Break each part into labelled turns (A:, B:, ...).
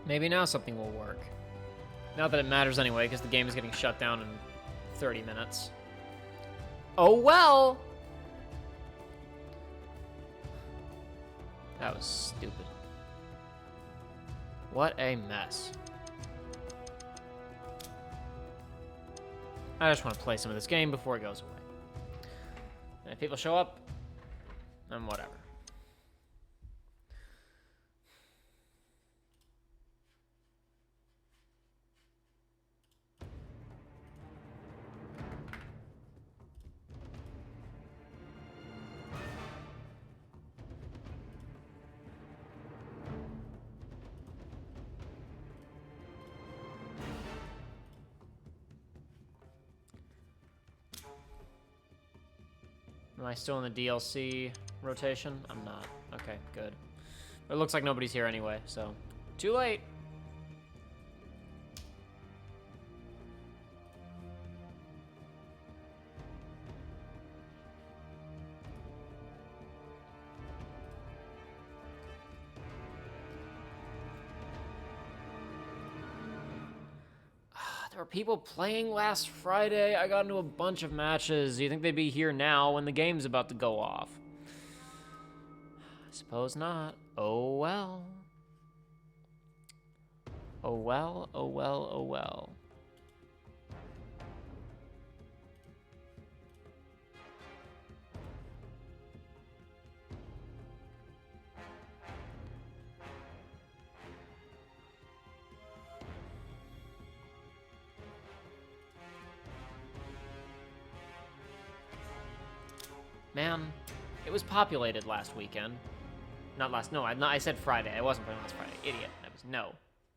A: Maybe now something will work. Not that it matters anyway, because the game is getting shut down in 30 minutes. Oh well! That was stupid. What a mess. I just want to play some of this game before it goes away. And if people show up, then whatever. Am I still in the DLC rotation? I'm not. Okay, good. But it looks like nobody's here anyway, so... Too late! There were people playing last Friday. I got into a bunch of matches. You think they'd be here now when the game's about to go off? I suppose not. Oh well. Oh well, oh well, oh well. Man, it was populated last weekend. Not last, no, I said Friday. I wasn't playing last Friday. Idiot. That was, no.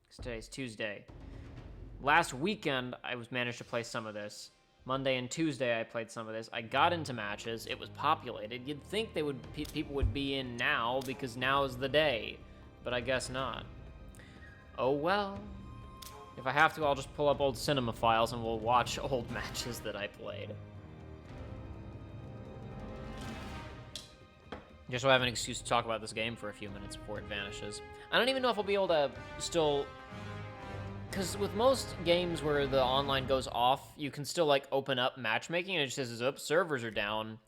A: Because today's Tuesday. Last weekend, I managed to play some of this. Monday and Tuesday, I played some of this. I got into matches. It was populated. You'd think people would be in now, because now is the day. But I guess not. Oh well. If I have to, I'll just pull up old cinema files and we'll watch old matches that I played. Just so I have an excuse to talk about this game for a few minutes before it vanishes. I don't even know if I'll be able to still... Because with most games where the online goes off, you can still, like, open up matchmaking, and it just says, oops, servers are down.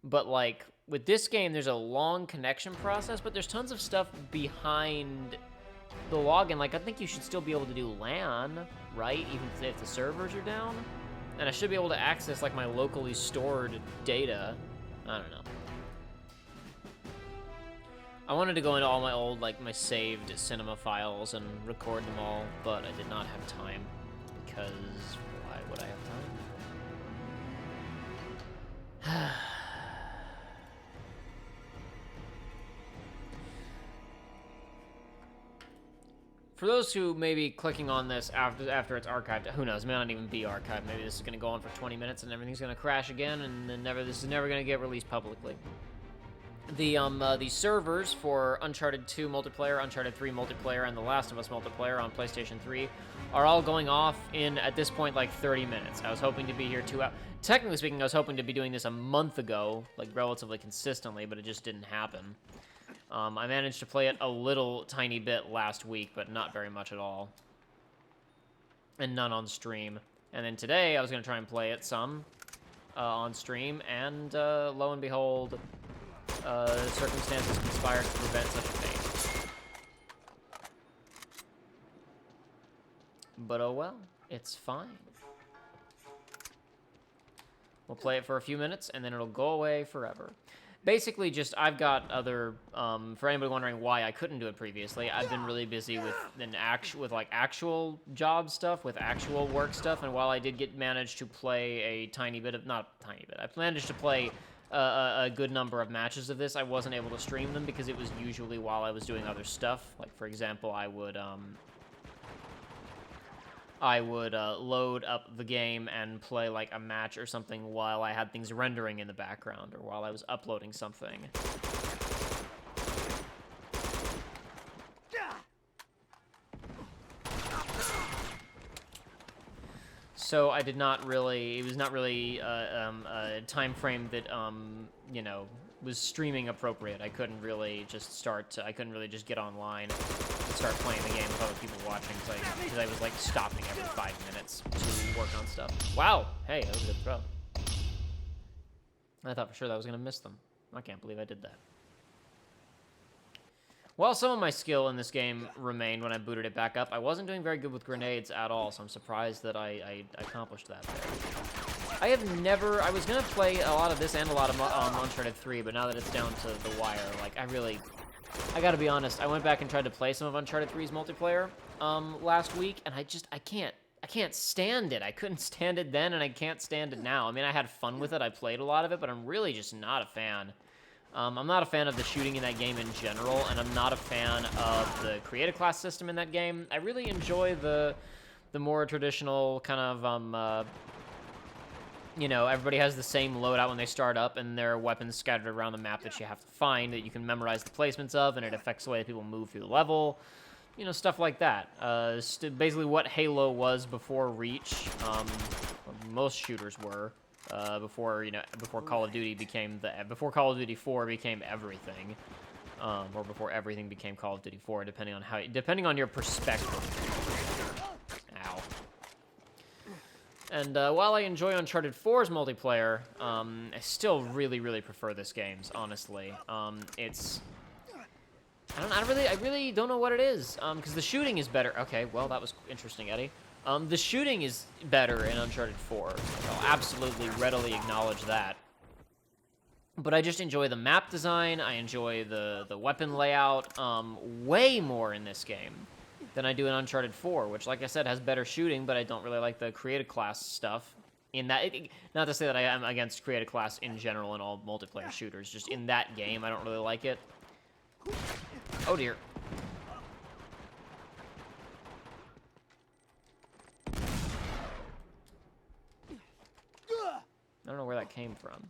A: But, like, with this game, there's a long connection process, but there's tons of stuff behind the login. Like, I think you should still be able to do LAN, right? Even if the servers are down. And I should be able to access, like, my locally stored data. I don't know. I wanted to go into all my old, like, my saved cinema files and record them all, but I did not have time, because why would I have time? For those who may be clicking on this after it's archived, who knows, it may not even be archived. Maybe this is going to go on for 20 minutes and everything's going to crash again, and then this is never going to get released publicly. The servers for Uncharted 2 multiplayer, Uncharted 3 multiplayer, and The Last of Us multiplayer on PlayStation 3 are all going off in, at this point, like 30 minutes. I was hoping to be here 2 hours. Technically speaking, I was hoping to be doing this a month ago, like relatively consistently, but it just didn't happen. I managed to play it a little tiny bit last week, but not very much at all. And none on stream. And then today, I was going to try and play it some on stream, and lo and behold... circumstances conspire to prevent such a fate. But oh well, it's fine. We'll play it for a few minutes, and then it'll go away forever. Basically, just, I've got other, for anybody wondering why I couldn't do it previously, I've been really busy with actual job stuff, with actual work stuff, and while I did manage to play a tiny bit of, not a tiny bit, I managed to play a good number of matches of this, I wasn't able to stream them because it was usually while I was doing other stuff. Like, for example, I would load up the game and play, like, a match or something while I had things rendering in the background or while I was uploading something. So I did not really, it was not really a time frame that, you know, was streaming appropriate. I couldn't really just get online. start playing the game with other people watching, because I was, like, stopping every 5 minutes to work on stuff. Wow! Hey, that was a good throw. I thought for sure that I was going to miss them. I can't believe I did that. While some of my skill in this game remained when I booted it back up, I wasn't doing very good with grenades at all, so I'm surprised that I accomplished that there. I was going to play a lot of this and a lot of Uncharted 3, but now that it's down to the wire, like, I gotta be honest, I went back and tried to play some of Uncharted 3's multiplayer last week, and I can't stand it. I couldn't stand it then, and I can't stand it now. I mean, I had fun with it, I played a lot of it, but I'm really just not a fan. I'm not a fan of the shooting in that game in general, and I'm not a fan of the creative class system in that game. I really enjoy the more traditional kind of, you know, everybody has the same loadout when they start up, and there are weapons scattered around the map that you have to find that you can memorize the placements of, and it affects the way that people move through the level. You know, stuff like that. Basically what Halo was before Reach, most shooters were. Before Call of Duty before Call of Duty 4 became everything, or before everything became Call of Duty 4, depending on your perspective. Ow. And while I enjoy Uncharted 4's multiplayer, I still really, really prefer this game's. Honestly, I really don't know what it is. Because the shooting is better. Okay, well that was interesting, Eddie. The shooting is better in Uncharted 4. I'll absolutely readily acknowledge that. But I just enjoy the map design, I enjoy the weapon layout way more in this game than I do in Uncharted 4, which, like I said, has better shooting, but I don't really like the creative class stuff. Not to say that I am against creative class in general in all multiplayer shooters, just in that game, I don't really like it. Oh dear. I don't know where that came from.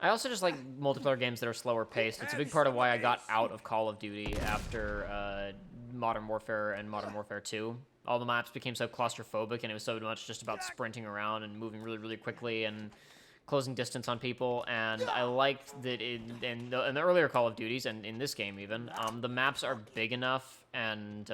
A: I also just like multiplayer games that are slower paced. It's a big part of why I got out of Call of Duty after Modern Warfare and Modern Warfare 2. All the maps became so claustrophobic, and it was so much just about sprinting around and moving really, really quickly and closing distance on people. And I liked that in the earlier Call of Duties, and in this game even, the maps are big enough and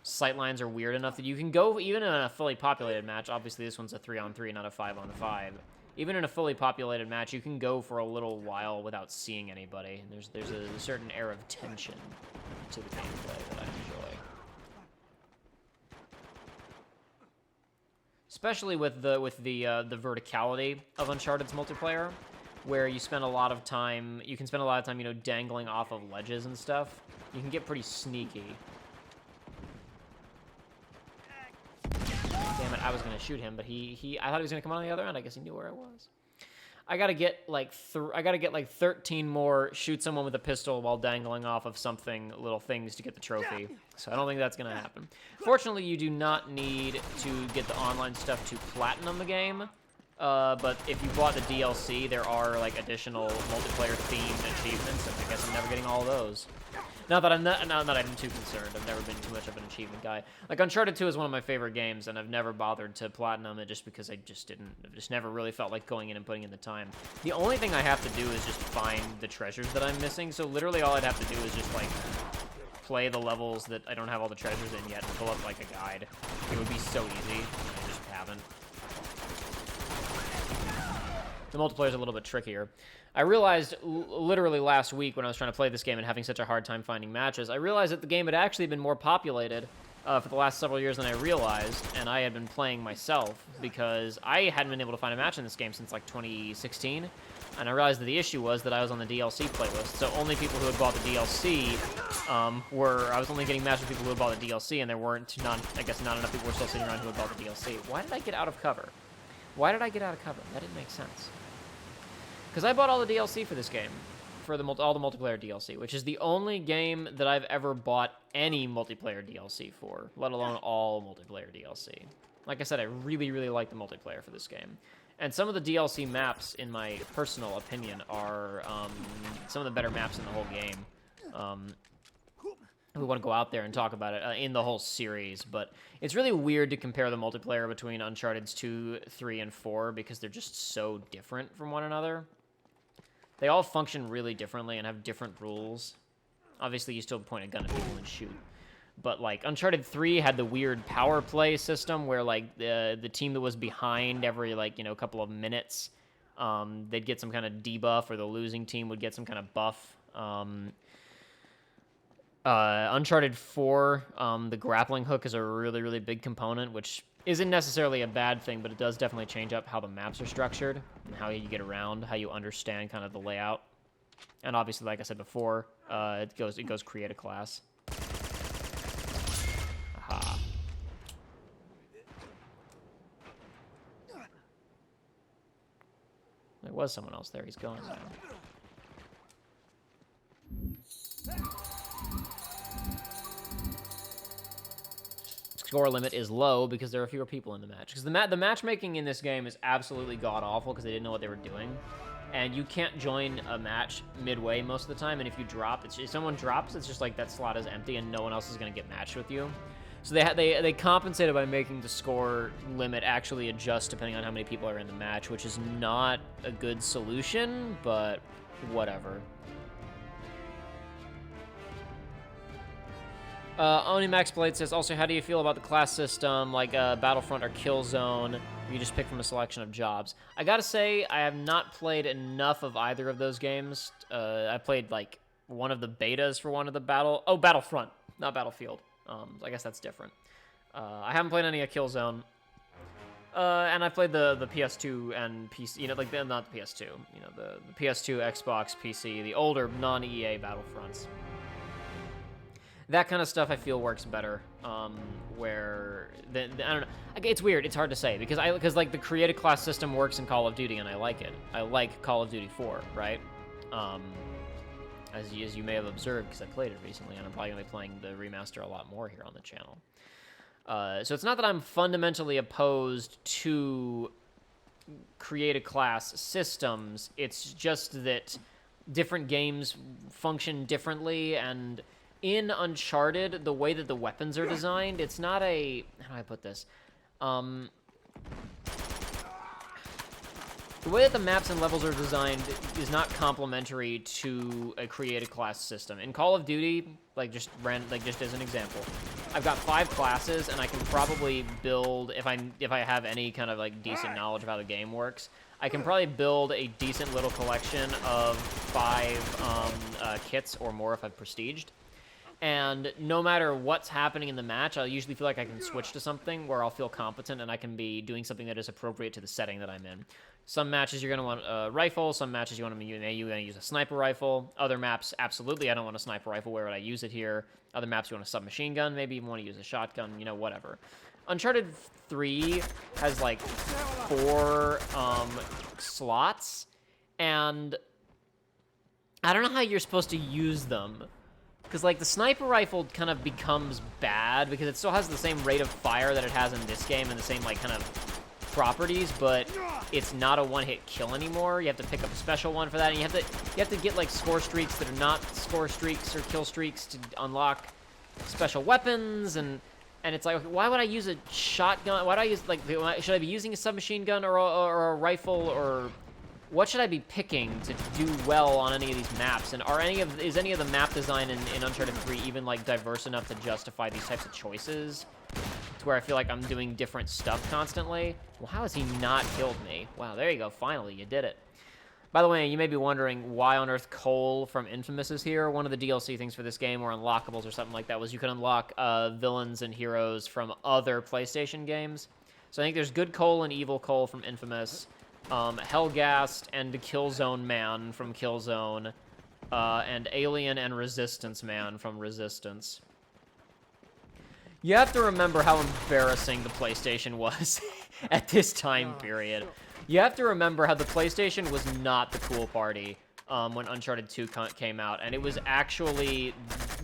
A: sightlines are weird enough that you can go, even in a fully populated match, obviously this one's a 3-on-3, not a 5-on-5, even in a fully populated match, you can go for a little while without seeing anybody. There's a certain air of tension to the gameplay that I enjoy. Especially with the verticality of Uncharted's multiplayer, where you can spend a lot of time, you know, dangling off of ledges and stuff. You can get pretty sneaky. Damn it, I was gonna shoot him, but I thought he was gonna come on the other end. I guess he knew where I was. I gotta get like 13 more shoot someone with a pistol while dangling off of little things to get the trophy. So I don't think that's gonna happen. Fortunately, you do not need to get the online stuff to platinum the game. But if you bought the DLC, there are like additional multiplayer themed achievements, and I guess I'm never getting all of those. Not that I'm too concerned. I've never been too much of an achievement guy. Like, Uncharted 2 is one of my favorite games, and I've never bothered to platinum it just because I just never really felt like going in and putting in the time. The only thing I have to do is just find the treasures that I'm missing, so literally all I'd have to do is just, like, play the levels that I don't have all the treasures in yet and pull up, like, a guide. It would be so easy, and I just haven't. The multiplayer's a little bit trickier. I realized literally last week when I was trying to play this game and having such a hard time finding matches, I realized that the game had actually been more populated for the last several years than I realized, and I had been playing myself because I hadn't been able to find a match in this game since like 2016, and I realized that the issue was that I was on the DLC playlist, so only people who had bought the DLC I was only getting matches with people who had bought the DLC, and there weren't, I guess not enough people were still sitting around who had bought the DLC. Why did I get out of cover? Why did I get out of cover? That didn't make sense. Because I bought all the DLC for this game, for all the multiplayer DLC, which is the only game that I've ever bought any multiplayer DLC for, let alone all multiplayer DLC. Like I said, I really, really like the multiplayer for this game. And some of the DLC maps, in my personal opinion, are some of the better maps in the whole game. We want to go out there and talk about it in the whole series, but it's really weird to compare the multiplayer between Uncharted 2, 3, and 4 because they're just so different from one another. They all function really differently and have different rules. Obviously, you still point a gun at people and shoot. But, like, Uncharted 3 had the weird power play system where, like, the team that was behind every, like, you know, couple of minutes, they'd get some kind of debuff, or the losing team would get some kind of buff. Uncharted 4, the grappling hook is a really, really big component, which isn't necessarily a bad thing, but it does definitely change up how the maps are structured and how you get around, how you understand kind of the layout. And obviously, like I said before, it goes create a class. Aha. There was someone else there. He's going now. Score limit is low because there are fewer people in the match. Because the matchmaking in this game is absolutely god-awful because they didn't know what they were doing. And you can't join a match midway most of the time, and if you drop, if someone drops, it's just like that slot is empty and no one else is going to get matched with you. So they compensated by making the score limit actually adjust depending on how many people are in the match, which is not a good solution, but whatever. Onimax Blade says, also, how do you feel about the class system, like Battlefront or Killzone? You just pick from a selection of jobs. I gotta say, I have not played enough of either of those games. I played, like, one of the betas for one of the Battlefront, not Battlefield. I guess that's different. I haven't played any of Killzone. And I played the PS2 and PC, you know, like, not the PS2, you know, the PS2, Xbox, PC, the older non-EA Battlefronts. That kind of stuff I feel works better, where, I don't know, it's weird, it's hard to say, because like, the created class system works in Call of Duty, and I like it. I like Call of Duty 4, right? As you may have observed, because I played it recently, and I'm probably going to be playing the remaster a lot more here on the channel. So it's not that I'm fundamentally opposed to created class systems, it's just that different games function differently, and in Uncharted, the way that the weapons are designed, it's not a... How do I put this? The way that the maps and levels are designed is not complementary to a created class system. In Call of Duty, just as an example, I've got 5 classes, and I can probably build, if I have any kind of, like, decent knowledge of how the game works, I can probably build a decent little collection of 5 kits or more if I've prestiged. And no matter what's happening in the match, I'll usually feel like I can switch to something where I'll feel competent and I can be doing something that is appropriate to the setting that I'm in. Some matches you're going to want a rifle, some matches you want to use a sniper rifle. Other maps, absolutely, I don't want a sniper rifle, where would I use it here? Other maps you want a submachine gun, maybe you want to use a shotgun, you know, whatever. Uncharted 3 has like 4 slots, and I don't know how you're supposed to use them. Because, like, the sniper rifle kind of becomes bad because it still has the same rate of fire that it has in this game and the same, like, kind of properties, but it's not a one-hit kill anymore. You have to pick up a special one for that, and you have to get, like, score streaks that are not score streaks or kill streaks to unlock special weapons, and it's like, why would I use a shotgun? Why do I use, like, should I be using a submachine gun or a rifle, or what should I be picking to do well on any of these maps? And is any of the map design in Uncharted 3 even, like, diverse enough to justify these types of choices? To where I feel like I'm doing different stuff constantly? Well, how has he not killed me? Wow, there you go. Finally, you did it. By the way, you may be wondering why on earth Cole from Infamous is here. One of the DLC things for this game, or unlockables or something like that, was you could unlock villains and heroes from other PlayStation games. So I think there's good Cole and evil Cole from Infamous. Hellgast and Killzone Man from Killzone, and Alien and Resistance Man from Resistance. You have to remember how embarrassing the PlayStation was at this time period. You have to remember how the PlayStation was not the cool party when Uncharted 2 came out, and it was actually,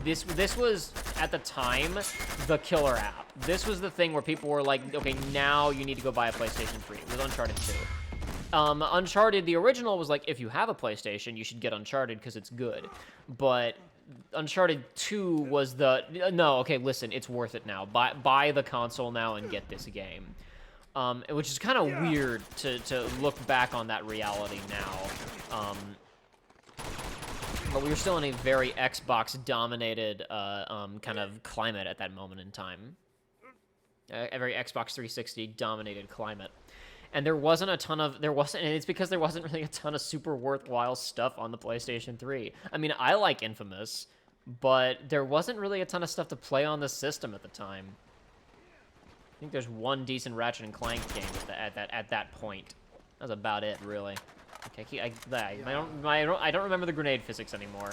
A: this was, at the time, the killer app. This was the thing where people were like, okay, now you need to go buy a PlayStation 3. It was Uncharted 2. Uncharted, the original, was like, if you have a PlayStation, you should get Uncharted because it's good. But Uncharted 2 was no, okay, listen, it's worth it now. Buy the console now and get this game. Which is kind of weird to look back on that reality now. But we were still in a very Xbox-dominated kind of climate at that moment in time. A very Xbox 360-dominated climate. And and it's because there wasn't really a ton of super worthwhile stuff on the PlayStation 3. I mean, I like Infamous, but there wasn't really a ton of stuff to play on the system at the time. I think there's one decent Ratchet and Clank game at that point. That's about it, really. Okay, I don't remember the grenade physics anymore.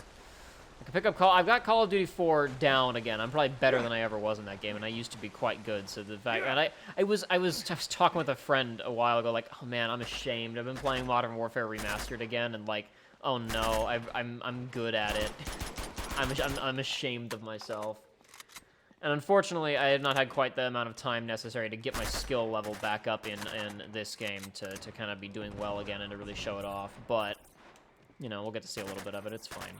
A: I can pick up I've got Call of Duty 4 down again. I'm probably better than I ever was in that game, and I used to be quite good. So the fact, and I was talking with a friend a while ago, like, oh man, I'm ashamed. I've been playing Modern Warfare Remastered again, and like, oh no, I'm good at it. I'm ashamed of myself. And unfortunately, I have not had quite the amount of time necessary to get my skill level back up in this game to kind of be doing well again and to really show it off. But, you know, we'll get to see a little bit of it. It's fine.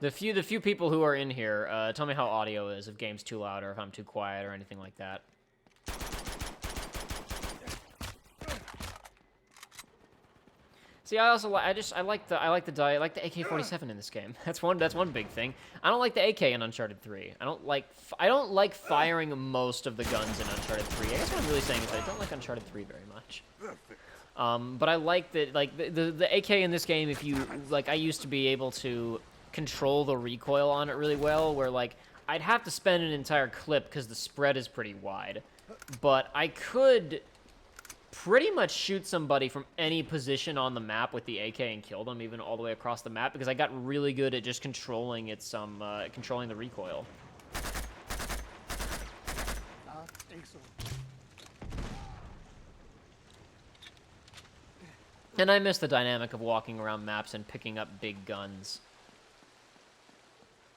A: The few people who are in here, tell me how audio is, if game's too loud or if I'm too quiet or anything like that. See, I like the AK-47 in this game. That's one big thing. I don't like the AK in Uncharted 3. I don't like firing most of the guns in Uncharted 3. I guess what I'm really saying is I don't like Uncharted 3 very much. But I like the AK in this game. If you I used to be able to control the recoil on it really well, where like I'd have to spend an entire clip because the spread is pretty wide, but I could pretty much shoot somebody from any position on the map with the AK and kill them, even all the way across the map, because I got really good at just controlling its controlling the recoil. And I miss the dynamic of walking around maps and picking up big guns.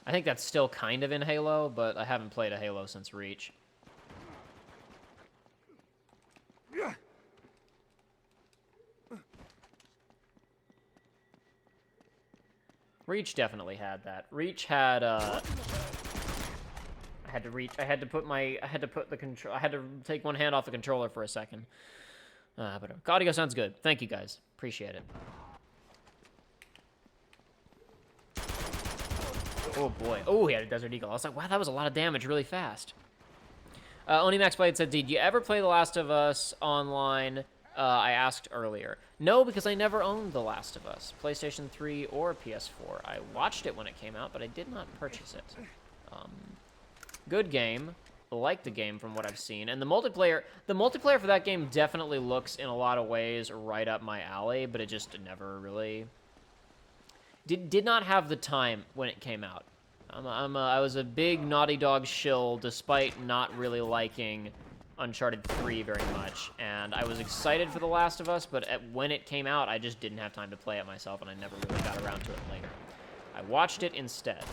A: I think that's still kind of in Halo, but I haven't played a Halo since Reach. Reach definitely had that. Reach had I had to take one hand off the controller for a second. But audio sounds good. Thank you guys. Appreciate it. Oh boy. Oh, he had a Desert Eagle. I was like, wow, that was a lot of damage really fast. Onimax Blade said, did you ever play The Last of Us online? I asked earlier. No, because I never owned The Last of Us. PlayStation 3 or PS4. I watched it when it came out, but I did not purchase it. Good game. I like the game from what I've seen. And the multiplayer for that game definitely looks, in a lot of ways, right up my alley, but it just never really... Did not have the time when it came out. I was a big Naughty Dog shill, despite not really liking Uncharted 3 very much, and I was excited for The Last of Us, but when it came out, I just didn't have time to play it myself, and I never really got around to it later. I watched it instead.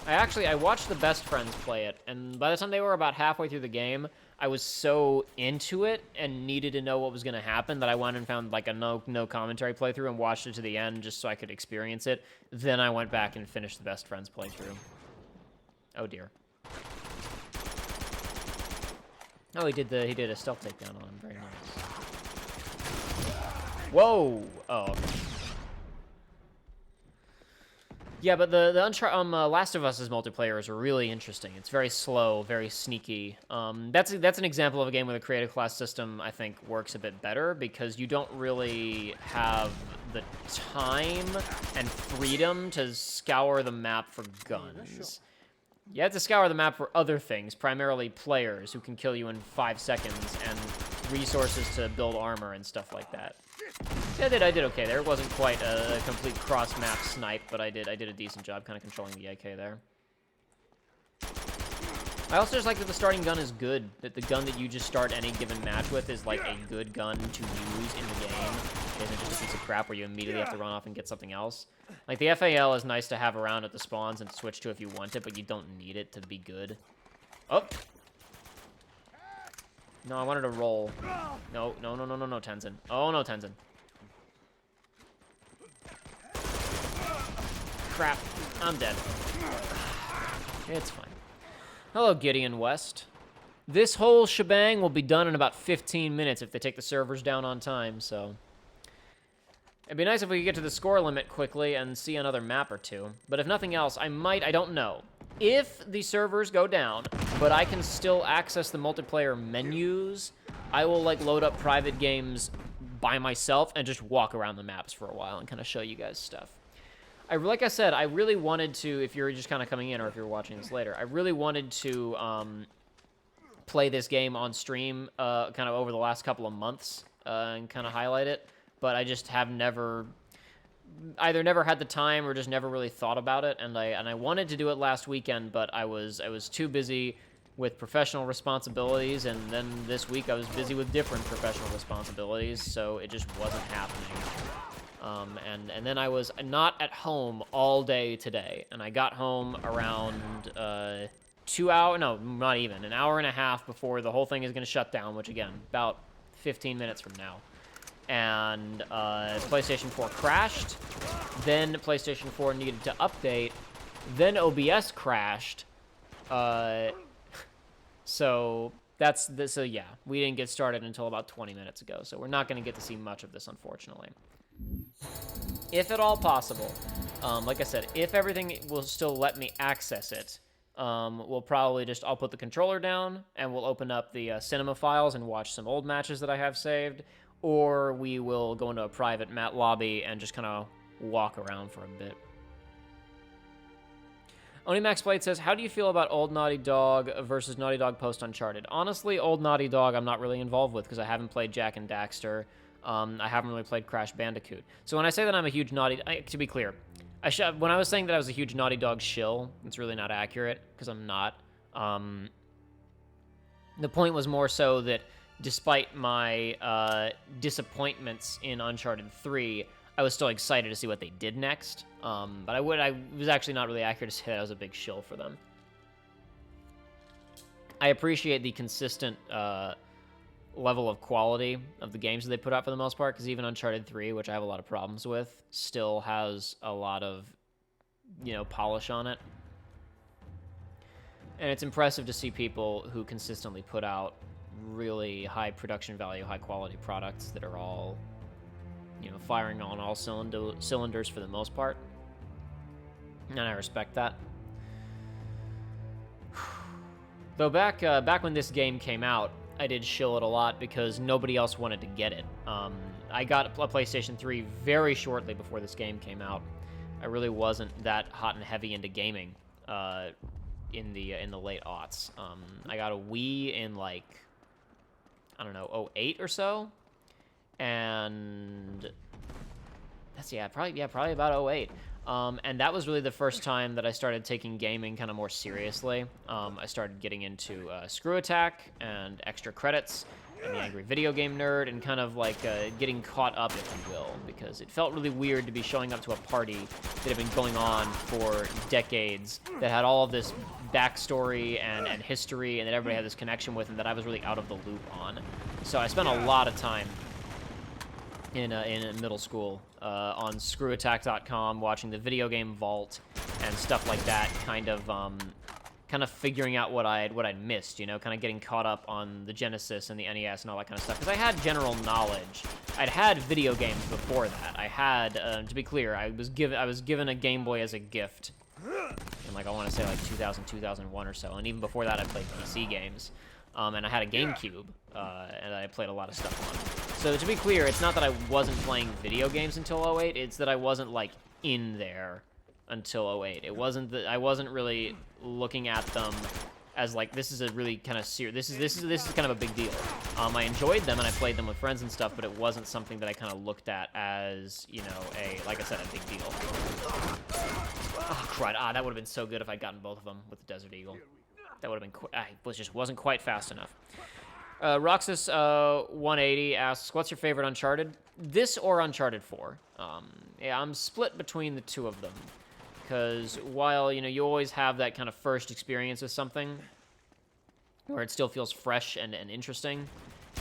A: I watched the best friends play it, and by the time they were about halfway through the game, I was so into it and needed to know what was going to happen that I went and found like a no commentary playthrough and watched it to the end just so I could experience it. Then I went back and finished the best friends playthrough. Oh dear. Oh, he did a stealth takedown on him. Very nice. Whoa! Oh, okay. Yeah, but the Last of Us's multiplayer is really interesting. It's very slow, very sneaky. That's an example of a game where the creative class system, I think, works a bit better because you don't really have the time and freedom to scour the map for guns. You have to scour the map for other things, primarily players who can kill you in 5 seconds and resources to build armor and stuff like that. Yeah, I did okay there. It wasn't quite a complete cross-map snipe, but I did a decent job kind of controlling the AK there. I also just like that the starting gun is good, that the gun that you just start any given match with is like a good gun to use in the game. It isn't just a piece of crap where you immediately have to run off and get something else. Like, the FAL is nice to have around at the spawns and switch to if you want it, but you don't need it to be good. Oh! No, I wanted to roll. No, Tenzin. Oh, no, Tenzin. Crap. I'm dead. It's fine. Hello, Gideon West. This whole shebang will be done in about 15 minutes if they take the servers down on time, so... It'd be nice if we could get to the score limit quickly and see another map or two. But if nothing else, I don't know. If the servers go down, but I can still access the multiplayer menus, I will, like, load up private games by myself and just walk around the maps for a while and kind of show you guys stuff. Like I said, I really wanted to, if you're just kind of coming in or if you're watching this later, I really wanted to play this game on stream kind of over the last couple of months and kind of highlight it, but I just have either never had the time or just never really thought about it, and I wanted to do it last weekend, but I was too busy with professional responsibilities, and then this week I was busy with different professional responsibilities, so it just wasn't happening. And then I was not at home all day today, and I got home around 2 hours, no, not even, an hour and a half before the whole thing is going to shut down, which again, about 15 minutes from now. And PlayStation 4 crashed, then PlayStation 4 needed to update, then OBS crashed, so yeah, we didn't get started until about 20 minutes ago, so we're not going to get to see much of this, unfortunately. If at all possible, like I said, if everything will still let me access it, we'll probably I'll put the controller down, and we'll open up the cinema files and watch some old matches that I have saved, or we will go into a private lobby and just kind of walk around for a bit. Onimax Blade says, how do you feel about old Naughty Dog versus Naughty Dog post Uncharted? Honestly, old Naughty Dog I'm not really involved with because I haven't played Jak and Daxter. I haven't really played Crash Bandicoot. So when I say that I'm a huge to be clear, when I was saying that I was a huge Naughty Dog shill, it's really not accurate because I'm not. The point was more so that despite my disappointments in Uncharted 3, I was still excited to see what they did next. But I was actually not really accurate to say that I was a big shill for them. I appreciate the consistent level of quality of the games that they put out for the most part, because even Uncharted 3, which I have a lot of problems with, still has a lot of, polish on it. And it's impressive to see people who consistently put out really high production value, high quality products that are all, firing on all cylinders for the most part. And I respect that. Though back when this game came out, I did shill it a lot because nobody else wanted to get it. I got a PlayStation 3 very shortly before this game came out. I really wasn't that hot and heavy into gaming in the late aughts. I got a Wii in like, I don't know, 08 or so, and that's probably about 08. And that was really the first time that I started taking gaming kind of more seriously. I started getting into Screw Attack and Extra Credits and the Angry Video Game Nerd, and kind of like getting caught up, if you will, because it felt really weird to be showing up to a party that had been going on for decades, that had all of this backstory and history, and that everybody had this connection with, and that I was really out of the loop on. So I spent a lot of time in middle school on screwattack.com watching the Video Game Vault and stuff like that, kind of figuring out what I'd missed, kind of getting caught up on the Genesis and the NES and all that kind of stuff, because I had general knowledge. I'd had video games before that. I had, to be clear, I was given a Game Boy as a gift in, like, I want to say like 2000, 2001 or so, and even before that I played PC games. And I had a GameCube, and I played a lot of stuff on it. So to be clear, it's not that I wasn't playing video games until 08, it's that I wasn't, like, in there until 08. It wasn't that I wasn't really looking at them as, like, this is a really kind of serious, this is kind of a big deal. I enjoyed them and I played them with friends and stuff, but it wasn't something that I kind of looked at as, like I said, a big deal. Oh, crud. That would have been so good if I'd gotten both of them with the Desert Eagle. That would have been, I wasn't quite fast enough. Roxas 180 asks, what's your favorite Uncharted? This or Uncharted 4? Yeah, I'm split between the two of them. Because while, you always have that kind of first experience with something where it still feels fresh and interesting,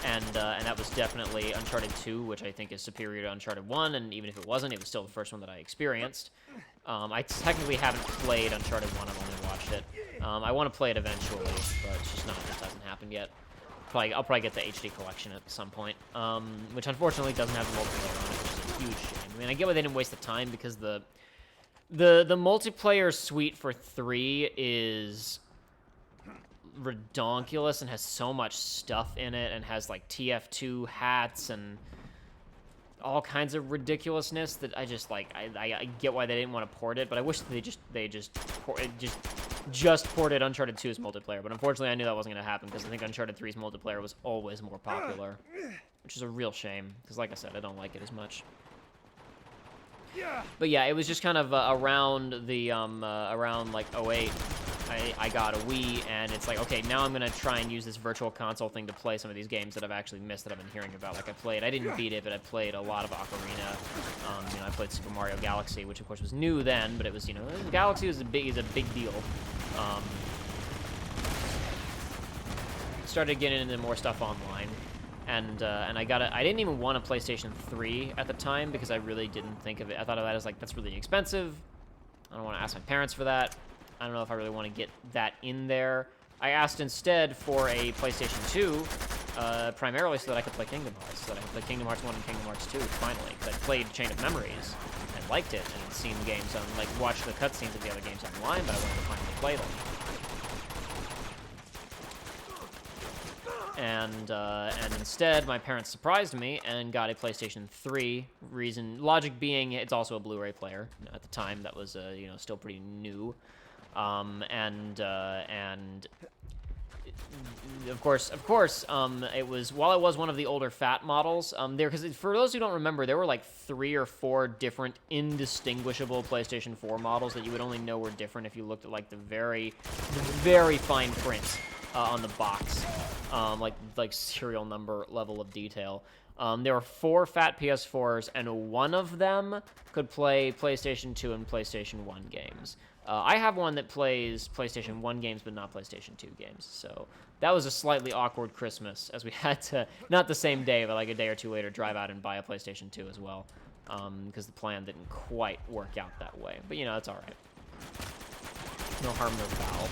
A: and that was definitely Uncharted 2, which I think is superior to Uncharted 1, and even if it wasn't, it was still the first one that I experienced. I technically haven't played Uncharted 1, I've only watched it. I want to play it eventually, but it's just not, it hasn't happened yet. I'll probably get the HD collection at some point, which unfortunately doesn't have the multiplayer on it, which is a huge shame. I mean, I get why they didn't waste the time, because the multiplayer suite for 3 is redonkulous and has so much stuff in it, and has like TF2 hats and all kinds of ridiculousness that I just like. I get why they didn't want to port it, but I wish they just ported Uncharted 2's multiplayer. But unfortunately, I knew that wasn't going to happen, because I think Uncharted 3's multiplayer was always more popular, which is a real shame, because like I said, I don't like it as much. But yeah, it was just kind of around the around like '08. I got a Wii, and it's like, okay, now I'm gonna try and use this virtual console thing to play some of these games that I've actually missed, that I've been hearing about. Like I didn't beat it, but I played a lot of Ocarina. You know, I played Super Mario Galaxy, which of course was new then, but it was, you know, Galaxy was a big deal. Started getting into more stuff online. And I didn't even want a PlayStation 3 at the time, because I really didn't think of it. I thought of that as like, that's really expensive. I don't want to ask my parents for that. I don't know if I really want to get that in there. I asked instead for a PlayStation 2, primarily so that I could play Kingdom Hearts. So that I could play Kingdom Hearts 1 and Kingdom Hearts 2, finally. Because I played Chain of Memories and liked it, and seen the games on, like, watched the cutscenes of the other games online, but I wanted to finally play them. And instead, my parents surprised me and got a PlayStation 3. Logic being, it's also a Blu-ray player. At the time, that was, you know, still pretty new. And of course, it was, while it was one of the older fat models, because for those who don't remember, there were like 3 or 4 different indistinguishable PlayStation 4 models that you would only know were different if you looked at like the very fine print on the box, like serial number level of detail. There were 4 fat PS4s, and one of them could play PlayStation 2 and PlayStation 1 games. I have one that plays PlayStation 1 games, but not PlayStation 2 games. So that was a slightly awkward Christmas, as we had to, not the same day, but like a day or two later, drive out and buy a PlayStation 2 as well, because the plan didn't quite work out that way. But, you know, it's all right. No harm, no foul.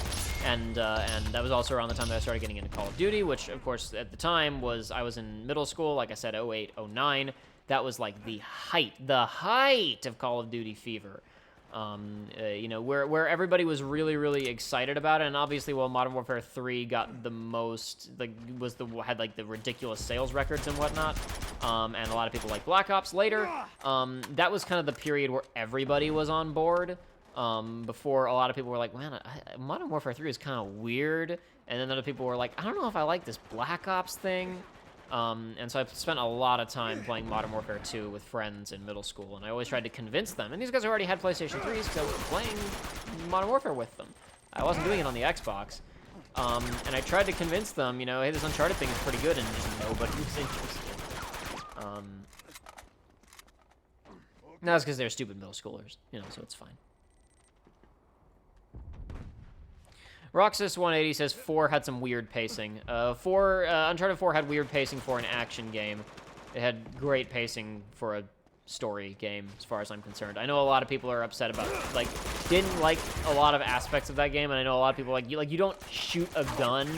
A: And that was also around the time that I started getting into Call of Duty, which, of course, at the time I was in middle school, like I said, '08, '09. That was like the height of Call of Duty fever. You know, where everybody was really, really excited about it, and obviously, while Modern Warfare 3 got the most, like, had like the ridiculous sales records and whatnot, and a lot of people like Black Ops later, that was kind of the period where everybody was on board. Before a lot of people were like, man, Modern Warfare 3 is kind of weird, and then other people were like, I don't know if I like this Black Ops thing. And so I spent a lot of time playing Modern Warfare 2 with friends in middle school, and I always tried to convince them. And these guys already had PlayStation 3s, because I was playing Modern Warfare with them. I wasn't doing it on the Xbox. And I tried to convince them, you know, hey, this Uncharted thing is pretty good, and just nobody was interested. That's because they're stupid middle schoolers, you know, so it's fine. Roxas 180 says 4 had some weird pacing. Uncharted 4 had weird pacing for an action game. It had great pacing for a story game, as far as I'm concerned. I know a lot of people are upset about, like, didn't like a lot of aspects of that game, and I know a lot of people you don't shoot a gun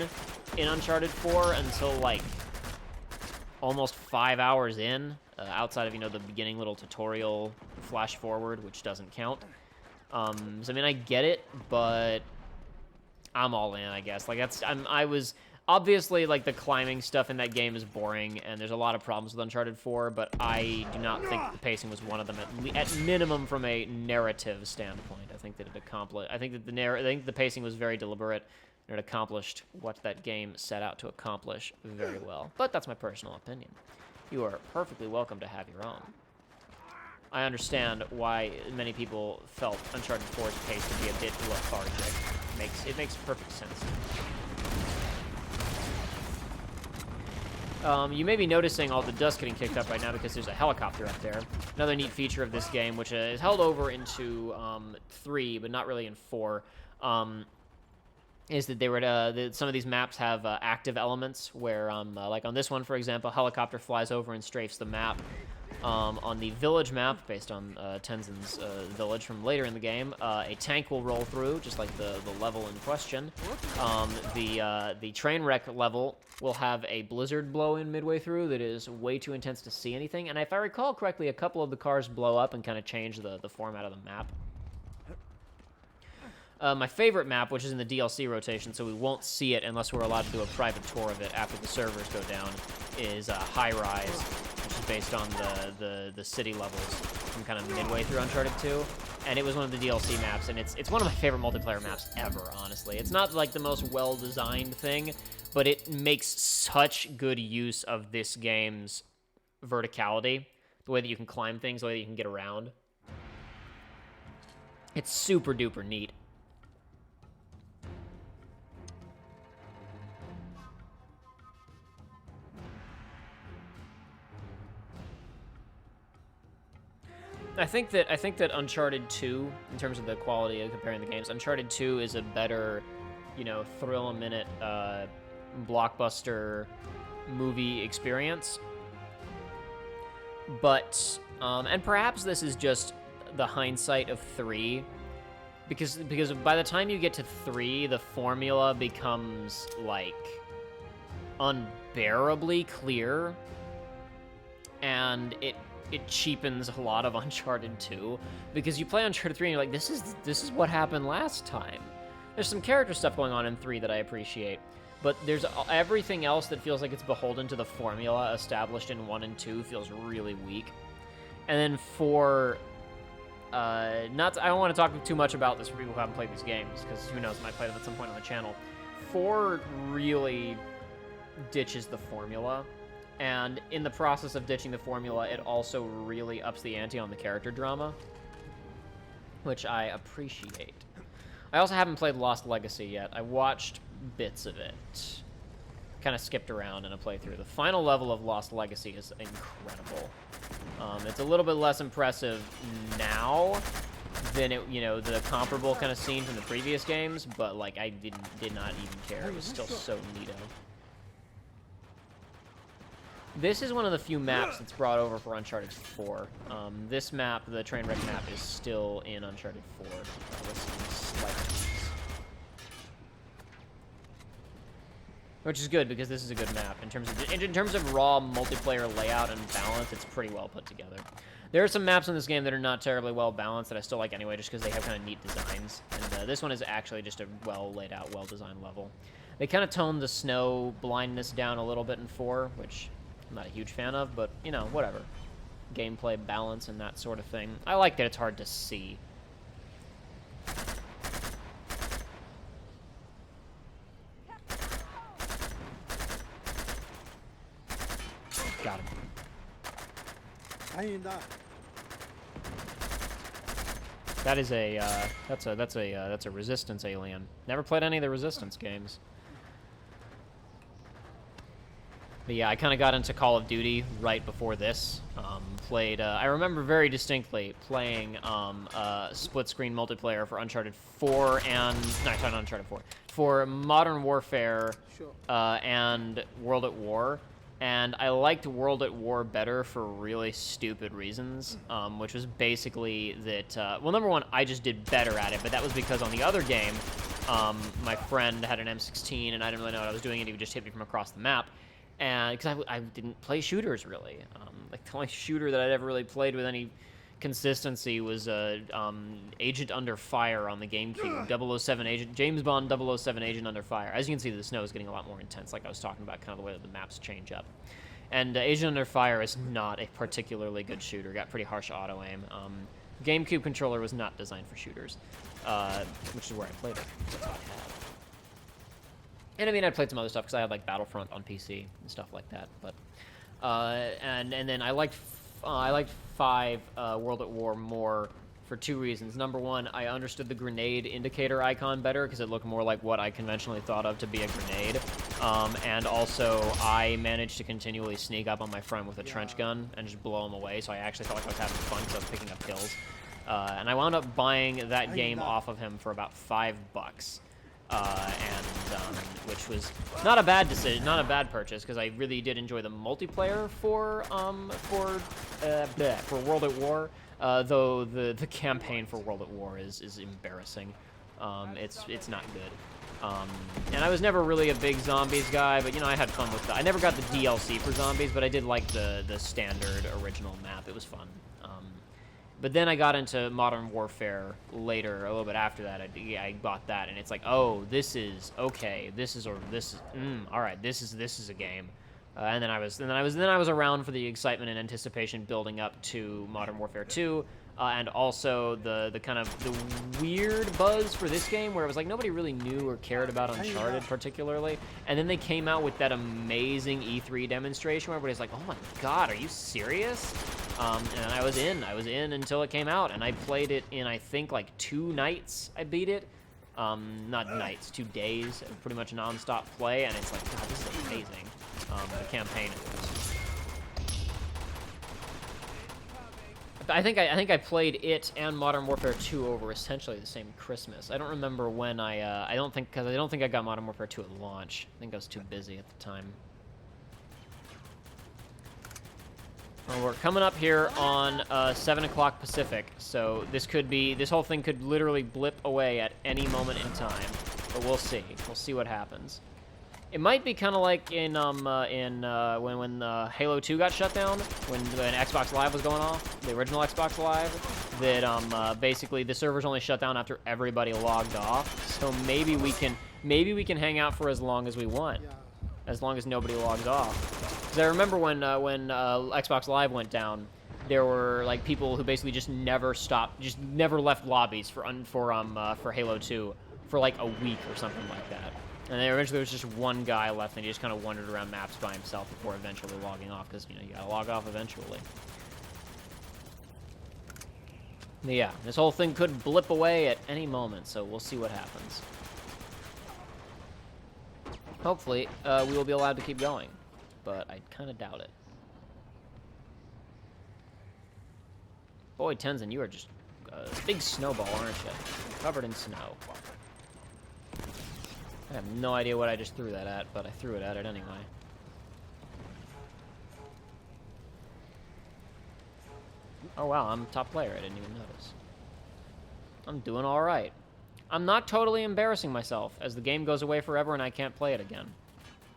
A: in Uncharted 4 until like almost 5 hours in, outside of, you know, the beginning little tutorial flash forward, which doesn't count. So I mean, I get it, but I'm all in, I guess. Like, I was obviously, like, the climbing stuff in that game is boring, and there's a lot of problems with Uncharted 4, but I do not think the pacing was one of them, at minimum from a narrative standpoint. I think that it accomplished, I think the pacing was very deliberate, and it accomplished what that game set out to accomplish very well. But that's my personal opinion. You are perfectly welcome to have your own. I understand why many people felt Uncharted 4's pace to be a bit lethargic. It makes perfect sense. You may be noticing all the dust getting kicked up right now because there's a helicopter up there. Another neat feature of this game, which is held over into 3, but not really in 4, is that they were some of these maps have active elements where, like on this one, for example, a helicopter flies over and strafes the map. On the village map, based on Tenzin's village from later in the game, a tank will roll through, just like the level in question. The train wreck level will have a blizzard blow in midway through that is way too intense to see anything. And if I recall correctly, a couple of the cars blow up and kind of change the format of the map. My favorite map, which is in the DLC rotation, so we won't see it unless we're allowed to do a private tour of it after the servers go down, is High Rise, which is based on the city levels from kind of midway through Uncharted 2. And it was one of the DLC maps, and it's one of my favorite multiplayer maps ever, honestly. It's not like the most well-designed thing, but it makes such good use of this game's verticality, the way that you can climb things, the way that you can get around. It's super duper neat. I think that Uncharted 2, in terms of the quality of comparing the games, Uncharted 2 is a better, you know, thrill-a-minute blockbuster movie experience. But, and perhaps this is just the hindsight of 3, because by the time you get to 3, the formula becomes, like, unbearably clear, and it cheapens a lot of Uncharted 2, because you play Uncharted 3 and you're like, this is what happened last time. There's some character stuff going on in 3 that I appreciate, but there's everything else that feels like it's beholden to the formula established in 1 and 2 feels really weak. And then 4, I don't want to talk too much about this for people who haven't played these games, because who knows, I might play them at some point on the channel. 4 really ditches the formula. And in the process of ditching the formula, it also really ups the ante on the character drama, which I appreciate. I also haven't played Lost Legacy yet. I watched bits of it. Kind of skipped around in a playthrough. The final level of Lost Legacy is incredible. It's a little bit less impressive now than the comparable kind of scene from the previous games, but like I did not even care. It was still so neato. This is one of the few maps that's brought over for Uncharted 4. This map, the train wreck map, is still in Uncharted 4. With some slight tweaks. Which is good, because this is a good map. In terms of raw multiplayer layout and balance, it's pretty well put together. There are some maps in this game that are not terribly well balanced that I still like anyway, just because they have kind of neat designs. And this one is actually just a well laid out, well designed level. They kind of toned the snow blindness down a little bit in 4, which I'm not a huge fan of, but, you know, whatever. Gameplay balance and that sort of thing. I like that it's hard to see. Got him.
B: I ain't that.
A: That is that's a Resistance alien. Never played any of the Resistance games. But yeah, I kind of got into Call of Duty right before this. I remember very distinctly playing split-screen multiplayer for Uncharted 4 and... No, not Uncharted 4. For Modern Warfare and World at War. And I liked World at War better for really stupid reasons, which was basically that... well, number one, I just did better at it, but that was because on the other game, my friend had an M16, and I didn't really know what I was doing, and he would just hit me from across the map. And because I didn't play shooters really, like the only shooter that I'd ever really played with any consistency was Agent Under Fire on the GameCube. 007 Agent, James Bond 007 Agent Under Fire. As you can see, the snow is getting a lot more intense, like I was talking about, kind of the way that the maps change up. And Agent Under Fire is not a particularly good shooter. Got pretty harsh auto aim. GameCube controller was not designed for shooters, which is where I played it. That's all I had. And I mean, I played some other stuff because I had like Battlefront on PC and stuff like that. But and then I liked 5 World at War more for 2 reasons. Number one, I understood the grenade indicator icon better because it looked more like what I conventionally thought of to be a grenade. And also, I managed to continually sneak up on my friend with a trench gun and just blow him away. So I actually felt like I was having fun because I was picking up kills. And I wound up buying that game off of him for about $5. which was not a bad decision, not a bad purchase, because I really did enjoy the multiplayer for World at War. Though the campaign for World at War is embarrassing. It's not good. And I was never really a big zombies guy, but you know, I had fun with that. I never got the DLC for zombies, but I did like the standard original map. It was fun. But then I got into Modern Warfare later, a little bit after that. I bought that, and it's like, oh, this is okay. All right. This is a game. And then I was around for the excitement and anticipation building up to Modern Warfare 2, and also the kind of the weird buzz for this game where it was like nobody really knew or cared about Uncharted particularly, and then they came out with that amazing E3 demonstration where everybody's like, oh my god, are you serious? And I was in until it came out, and I played it in I think like 2 nights. I beat it. Not nights, 2 days, pretty much non-stop play, and it's like, god, this is amazing. The campaign is. I think I played it and Modern Warfare 2 over essentially the same Christmas. I don't remember when I don't think I got Modern Warfare 2 at launch. I think I was too busy at the time. Well, we're coming up here on 7 o'clock Pacific, so this whole thing could literally blip away at any moment in time. But we'll see. We'll see what happens. It might be kind of like when Halo 2 got shut down, when Xbox Live was going off, the original Xbox Live, that basically the servers only shut down after everybody logged off. So maybe we can hang out for as long as we want, as long as nobody logs off. Because I remember when Xbox Live went down, there were like people who basically just never left lobbies for Halo 2 for like a week or something like that. And then eventually there was just one guy left, and he just kind of wandered around maps by himself before eventually logging off, because, you know, you gotta log off eventually. But yeah, this whole thing could blip away at any moment, so we'll see what happens. Hopefully, we will be allowed to keep going, but I kind of doubt it. Boy, Tenzin, you are just a big snowball, aren't you? Covered in snow. I have no idea what I just threw that at, but I threw it at it anyway. Oh wow, I'm top player, I didn't even notice. I'm doing alright. I'm not totally embarrassing myself as the game goes away forever and I can't play it again.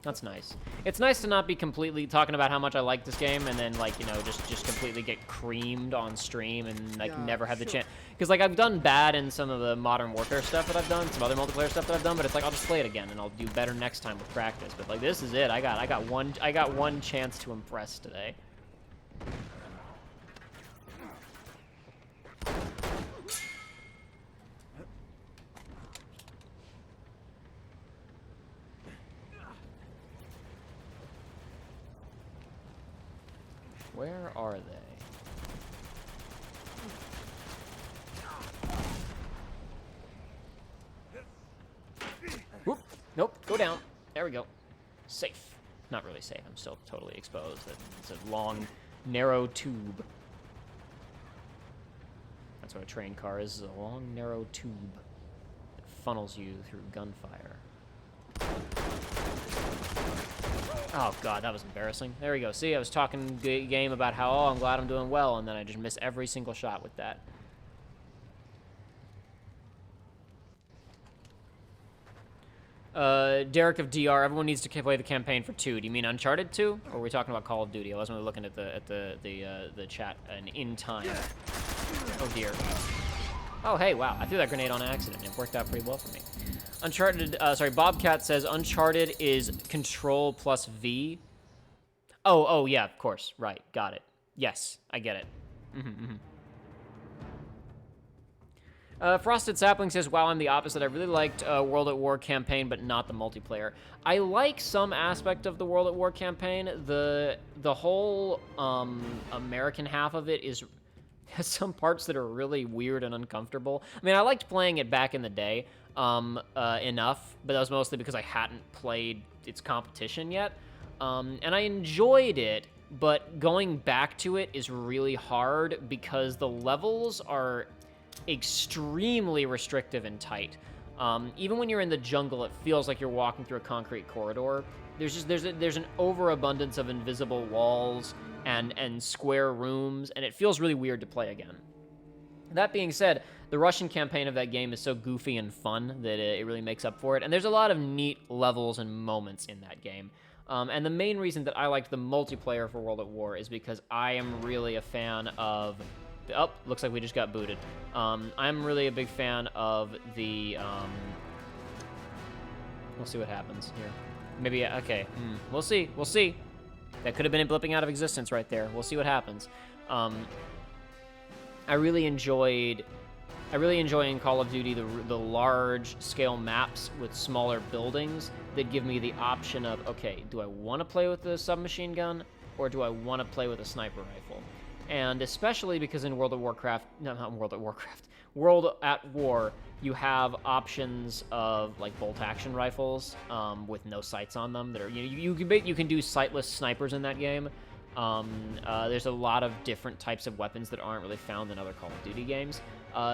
A: That's nice. It's nice to not be completely talking about how much I like this game and then, like, you know, just completely get creamed on stream and, like, never have the chance. Because, like, I've done bad in some of the Modern Warfare stuff that I've done, some other multiplayer stuff that I've done, but it's like, I'll just play it again and I'll do better next time with practice. But, like, this is it. I got one chance to impress today. Where are they? Whoop. Nope. Go down. There we go. Safe. Not really safe. I'm still totally exposed. It's a long, narrow tube. That's what a train car is a long, narrow tube that funnels you through gunfire. Oh god, that was embarrassing. There we go. See, I was talking game about how, oh, I'm glad I'm doing well, and then I just miss every single shot with that. Derek of DR, everyone needs to play the campaign for 2. Do you mean Uncharted 2? Or are we talking about Call of Duty? I wasn't really looking at the chat in time. Oh dear. Oh hey, wow, I threw that grenade on accident. It worked out pretty well for me. Uncharted, Bobcat says Uncharted is Control plus V. Oh, yeah, of course. Right, got it. Yes, I get it. Frosted Sapling says, wow, I'm the opposite. I really liked World at War campaign, but not the multiplayer. I like some aspect of the World at War campaign. The whole American half of it has some parts that are really weird and uncomfortable. I mean, I liked playing it back in the day enough, but that was mostly because I hadn't played its competition yet. And I enjoyed it, but going back to it is really hard because the levels are extremely restrictive and tight. Even when you're in the jungle, it feels like you're walking through a concrete corridor. There's an overabundance of invisible walls and square rooms, and it feels really weird to play again. That being said, the Russian campaign of that game is so goofy and fun that it really makes up for it, and there's a lot of neat levels and moments in that game. And the main reason that I liked the multiplayer for World at War is because I am really a fan of... Oh, looks like we just got booted. I'm really a big fan of the... We'll see what happens here. Maybe, okay. We'll see. We'll see. That could have been blipping out of existence right there. We'll see what happens. I really enjoy in Call of Duty the large-scale maps with smaller buildings that give me the option of, okay, do I want to play with the submachine gun, or do I want to play with a sniper rifle? And especially because in World at War, you have options of like bolt-action rifles with no sights on them that are you can do sightless snipers in that game. There's a lot of different types of weapons that aren't really found in other Call of Duty games.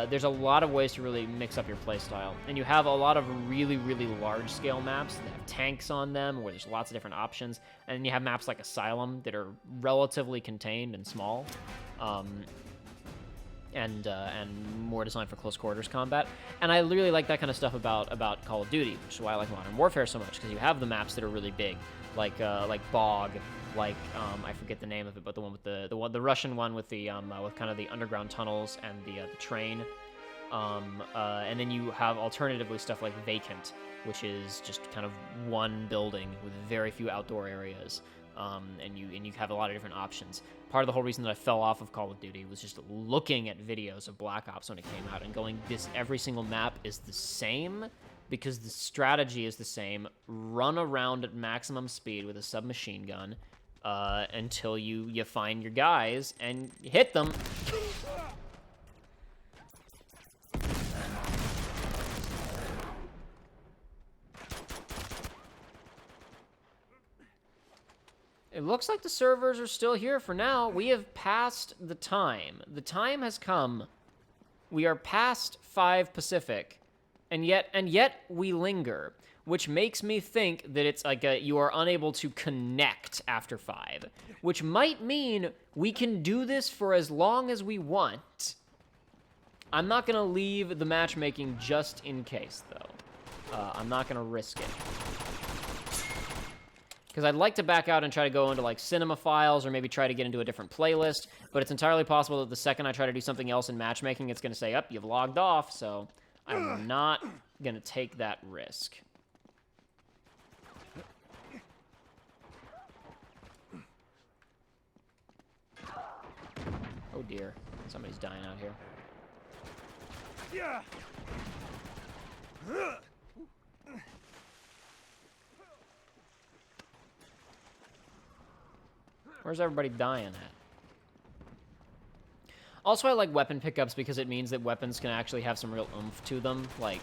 A: There's a lot of ways to really mix up your playstyle, and you have a lot of really, really large-scale maps that have tanks on them, where there's lots of different options, and then you have maps like Asylum that are relatively contained and small, and more designed for close quarters combat. And I really like that kind of stuff about Call of Duty, which is why I like Modern Warfare so much, because you have the maps that are really big, like Bog. Like I forget the name of it, but the one with the Russian one with the with kind of the underground tunnels and the train, and then you have alternatively stuff like Vacant, which is just kind of one building with very few outdoor areas, and you have a lot of different options. Part of the whole reason that I fell off of Call of Duty was just looking at videos of Black Ops when it came out and going, every single map is the same. Because the strategy is the same. Run around at maximum speed with a submachine gun until you find your guys and hit them. It looks like the servers are still here for now. We have passed the time. The time has come. We are past 5 Pacific. And yet we linger, which makes me think that it's like you are unable to connect after 5, which might mean we can do this for as long as we want. I'm not going to leave the matchmaking just in case, though. I'm not going to risk it. Because I'd like to back out and try to go into like cinema files or maybe try to get into a different playlist, but it's entirely possible that the second I try to do something else in matchmaking, it's going to say, you've logged off, so... I'm not gonna take that risk. Oh dear, somebody's dying out here. Where's everybody dying at? Also, I like weapon pickups because it means that weapons can actually have some real oomph to them. Like,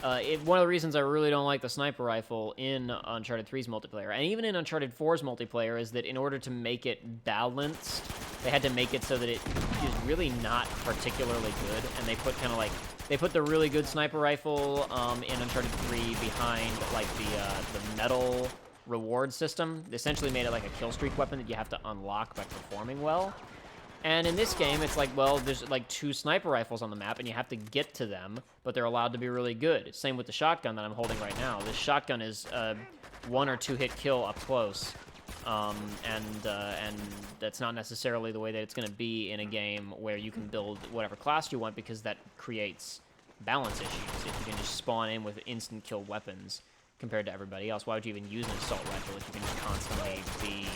A: one of the reasons I really don't like the sniper rifle in Uncharted 3's multiplayer, and even in Uncharted 4's multiplayer, is that in order to make it balanced, they had to make it so that it is really not particularly good, and they put kind of like, they put the really good sniper rifle in Uncharted 3 behind, like, the metal reward system. They essentially made it like a kill streak weapon that you have to unlock by performing well. And in this game, it's like, well, there's like 2 sniper rifles on the map, and you have to get to them, but they're allowed to be really good. Same with the shotgun that I'm holding right now. This shotgun is 1 or 2 hit kill up close, and that's not necessarily the way that it's going to be in a game where you can build whatever class you want, because that creates balance issues. If you can just spawn in with instant kill weapons compared to everybody else, why would you even use an assault rifle if you can just constantly be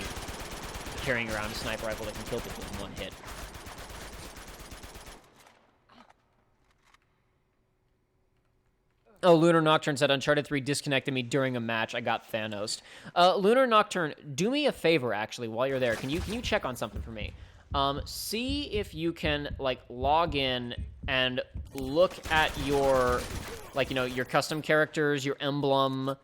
A: carrying around a sniper rifle that can kill people in 1 hit? Oh, Lunar Nocturne said, Uncharted 3 disconnected me during a match. I got Thanos. Lunar Nocturne, do me a favor, actually, while you're there. Can you check on something for me? See if you can, like, log in and look at your, like, you know, your custom characters, your emblem,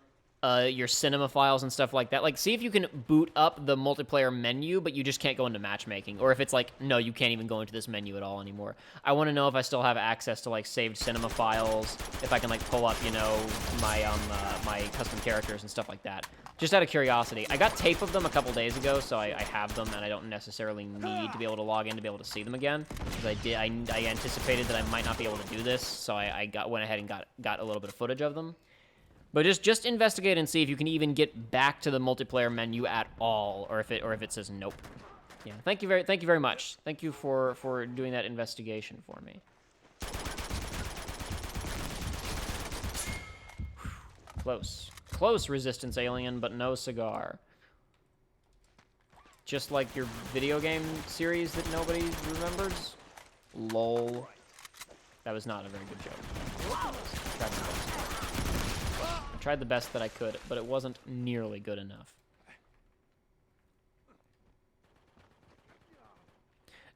A: your cinema files and stuff like that. Like, see if you can boot up the multiplayer menu, but you just can't go into matchmaking. Or if it's like, no, you can't even go into this menu at all anymore. I want to know if I still have access to, like, saved cinema files, if I can, like, pull up, you know, my, my custom characters and stuff like that. Just out of curiosity. I got tape of them a couple days ago, so I have them, and I don't necessarily need to be able to log in to be able to see them again. Because I anticipated that I might not be able to do this, so I went ahead and got a little bit of footage of them. But just investigate and see if you can even get back to the multiplayer menu at all, or if it says nope. Yeah, thank you very much. Thank you for doing that investigation for me. Close resistance alien, but no cigar. Just like your video game series that nobody remembers. Lol. That was not a very good joke. I tried the best that I could, but it wasn't nearly good enough.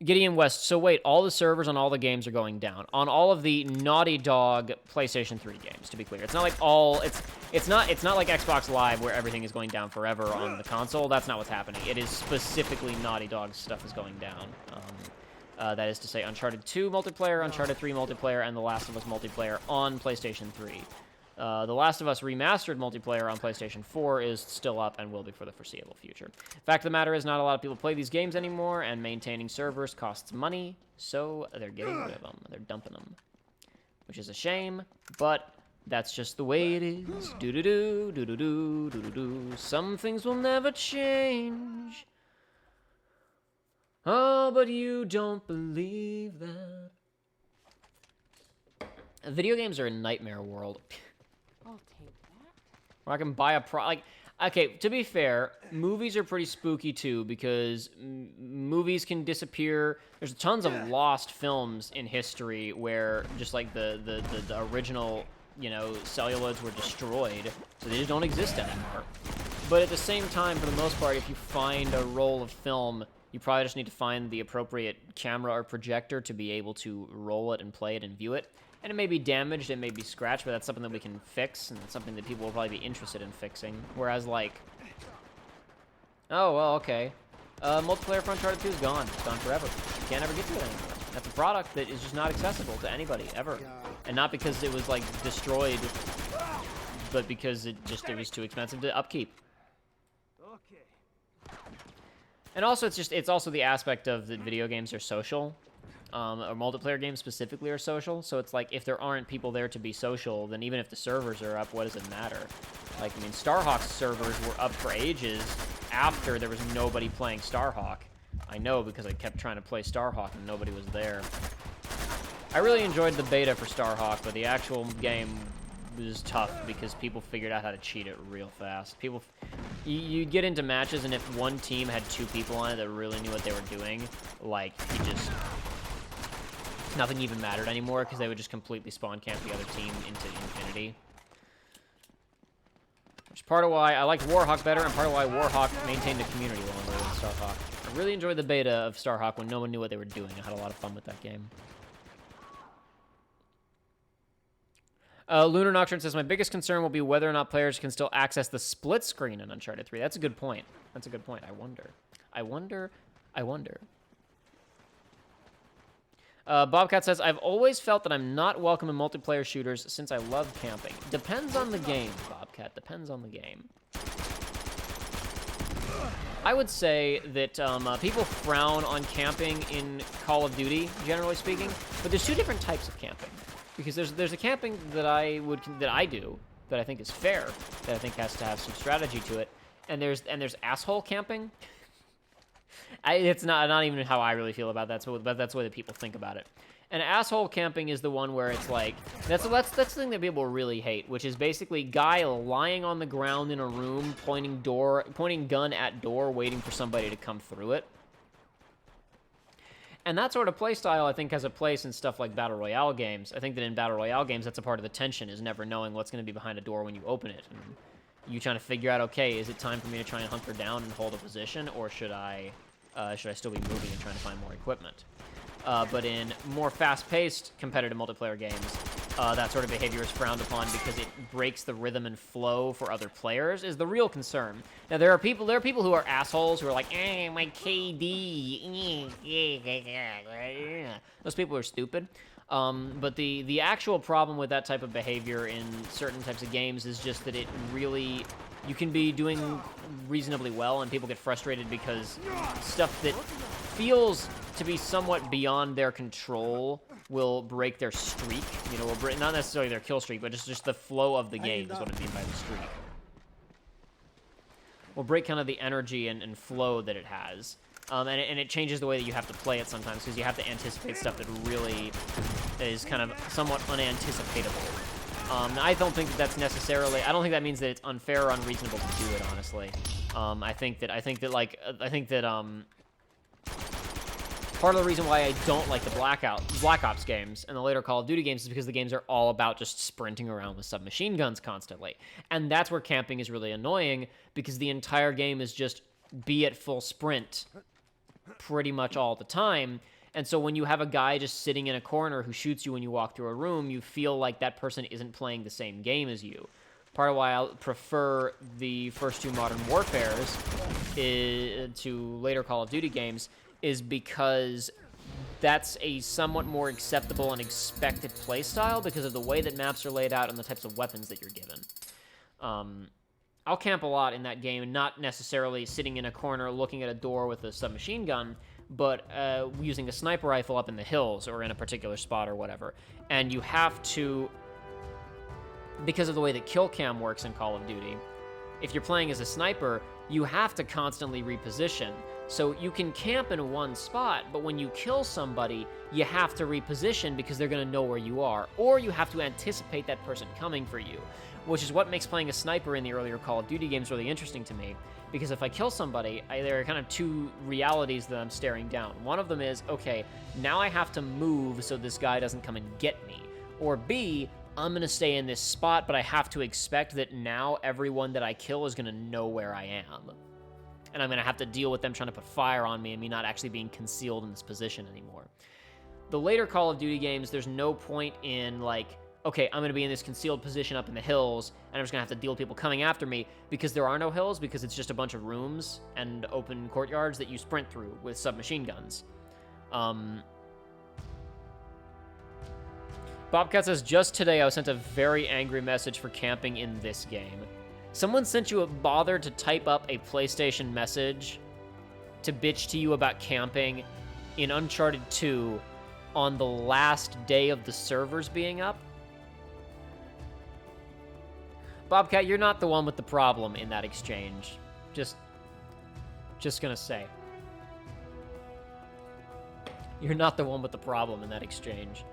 A: Gideon West, so wait, all the servers on all the games are going down. On all of the Naughty Dog PlayStation 3 games, to be clear. It's not like it's not like Xbox Live where everything is going down forever on the console. That's not what's happening. It is specifically Naughty Dog stuff is going down. That is to say Uncharted 2 multiplayer, Uncharted 3 multiplayer, and The Last of Us multiplayer on PlayStation 3. The Last of Us Remastered multiplayer on PlayStation 4 is still up and will be for the foreseeable future. Fact of the matter is, not a lot of people play these games anymore, and maintaining servers costs money, so they're getting rid of them. They're dumping them. Which is a shame, but that's just the way it is. Do-do-do, do-do-do, do-do-do. Some things will never change. Oh, but you don't believe that. Video games are a nightmare world.
C: I'll take that.
A: Where I can buy okay, to be fair, movies are pretty spooky too, because movies can disappear. There's tons of lost films in history where just like the original, you know, celluloids were destroyed, so they just don't exist anymore. But at the same time, for the most part, if you find a roll of film, you probably just need to find the appropriate camera or projector to be able to roll it and play it and view it. And it may be damaged, it may be scratched, but that's something that we can fix, and it's something that people will probably be interested in fixing. Whereas, like... Oh, well, okay. Multiplayer for Uncharted 2 is gone. It's gone forever. You can't ever get to it anymore. That's a product that is just not accessible to anybody, ever. And not because it was, like, destroyed, but because it was too expensive to upkeep. And also, it's also the aspect of that video games are social. Or multiplayer games specifically are social, so it's like, if there aren't people there to be social, then even if the servers are up, what does it matter? Like, I mean, Starhawk's servers were up for ages after there was nobody playing Starhawk. I know, because I kept trying to play Starhawk and nobody was there. I really enjoyed the beta for Starhawk, but the actual game was tough because people figured out how to cheat it real fast. You get into matches, and if one team had 2 people on it that really knew what they were doing, like, nothing even mattered anymore, because they would just completely spawn camp the other team into infinity. Which is part of why I liked Warhawk better, and part of why Warhawk maintained a community longer than Starhawk. I really enjoyed the beta of Starhawk when no one knew what they were doing. I had a lot of fun with that game. Lunar Nocturne says, my biggest concern will be whether or not players can still access the split screen in Uncharted 3. That's a good point. That's a good point. I wonder. Bobcat says, I've always felt that I'm not welcome in multiplayer shooters since I love camping. Depends on the game, Bobcat. Depends on the game. I would say that people frown on camping in Call of Duty, generally speaking, but there's 2 different types of camping. Because there's a camping that I do that I think is fair, that I think has to have some strategy to it, and there's asshole camping. It's not even how I really feel about that, but that's the way that people think about it. And asshole camping is the one where it's like, that's the thing that people really hate, which is basically guy lying on the ground in a room, pointing gun at door, waiting for somebody to come through it. And that sort of playstyle, I think, has a place in stuff like Battle Royale games. I think that in Battle Royale games, that's a part of the tension, is never knowing what's going to be behind a door when you open it. And you trying to figure out, okay, is it time for me to try and hunker down and hold a position, or should I still be moving and trying to find more equipment? But in more fast-paced competitive multiplayer games, that sort of behavior is frowned upon because it breaks the rhythm and flow for other players is the real concern. Now there are people who are assholes who are like, my KD. Those people are stupid. But the actual problem with that type of behavior in certain types of games is just that it really, you can be doing reasonably well and people get frustrated because stuff that feels to be somewhat beyond their control will break their streak. You know, will break, not necessarily their kill streak, but just the flow of the game is what I mean by the streak. Will break kind of the energy and flow that it has. And it changes the way that you have to play it sometimes because you have to anticipate stuff that really is kind of somewhat unanticipatable. I don't think that that's necessarily, I don't think that means that it's unfair or unreasonable to do it, honestly. I think that part of the reason why I don't like the Black Ops games and the later Call of Duty games is because the games are all about just sprinting around with submachine guns constantly. And that's where camping is really annoying because the entire game is just be at full sprint pretty much all the time. And so when you have a guy just sitting in a corner who shoots you when you walk through a room, you feel like that person isn't playing the same game as you. Part of why I prefer the first two Modern Warfares to later Call of Duty games is because that's a somewhat more acceptable and expected playstyle because of the way that maps are laid out and the types of weapons that you're given. I'll camp a lot in that game, not necessarily sitting in a corner looking at a door with a submachine gun, but using a sniper rifle up in the hills or in a particular spot or whatever. And you have to, because of the way that kill cam works in Call of Duty, if you're playing as a sniper, you have to constantly reposition. So you can camp in one spot, but when you kill somebody, you have to reposition because they're going to know where you are. Or you have to anticipate that person coming for you, which is what makes playing a sniper in the earlier Call of Duty games really interesting to me. Because if I kill somebody, there are kind of two realities that I'm staring down. One of them is, okay, now I have to move so this guy doesn't come and get me. Or B, I'm going to stay in this spot, but I have to expect that now everyone that I kill is going to know where I am. And I'm going to have to deal with them trying to put fire on me and me not actually being concealed in this position anymore. The later Call of Duty games, there's no point in, like, okay, I'm going to be in this concealed position up in the hills, and I'm just going to have to deal with people coming after me, because there are no hills, because it's just a bunch of rooms and open courtyards that you sprint through with submachine guns. Bobcat says, just today I was sent a very angry message for camping in this game. Someone sent you a bother to type up a PlayStation message to bitch to you about camping in Uncharted 2 on the last day of the servers being up? Bobcat, you're not the one with the problem in that exchange. Just gonna say. You're not the one with the problem in that exchange.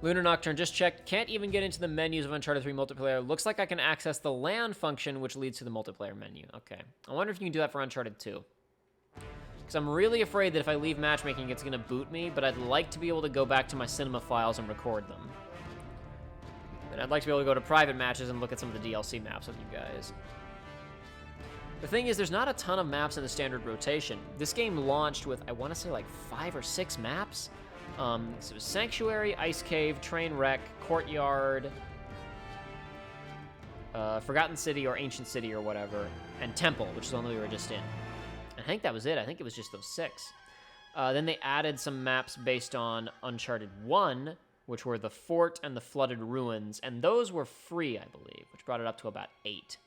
A: Lunar Nocturne, just checked. Can't even get into the menus of Uncharted 3 multiplayer. Looks like I can access the LAN function, which leads to the multiplayer menu. Okay. I wonder if you can do that for Uncharted 2. Because I'm really afraid that if I leave matchmaking, it's going to boot me, but I'd like to be able to go back to my cinema files and record them. And I'd like to be able to go to private matches and look at some of the DLC maps with you guys. The thing is, there's not a ton of maps in the standard rotation. This game launched with, I want to say, like 5 or 6 maps. So it was Sanctuary, Ice Cave, Trainwreck, Courtyard, Forgotten City or Ancient City or whatever, and Temple, which is the one that we were just in. I think that was it. I think it was just those 6. Then they added some maps based on Uncharted 1, which were the Fort and the Flooded Ruins, and those were free, I believe, which brought it up to about 8.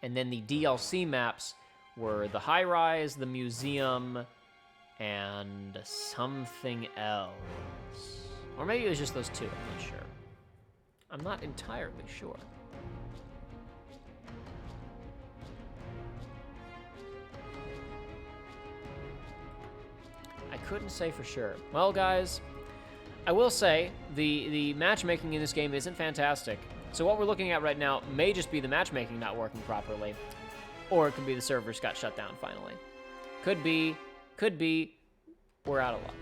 A: And then the DLC maps were the High Rise, the Museum, and something else. Or maybe it was just those 2, I'm not sure. I'm not entirely sure. I couldn't say for sure. Well, guys, I will say the matchmaking in this game isn't fantastic. So what we're looking at right now may just be the matchmaking not working properly, or it could be the servers got shut down finally. Could be, we're out of luck.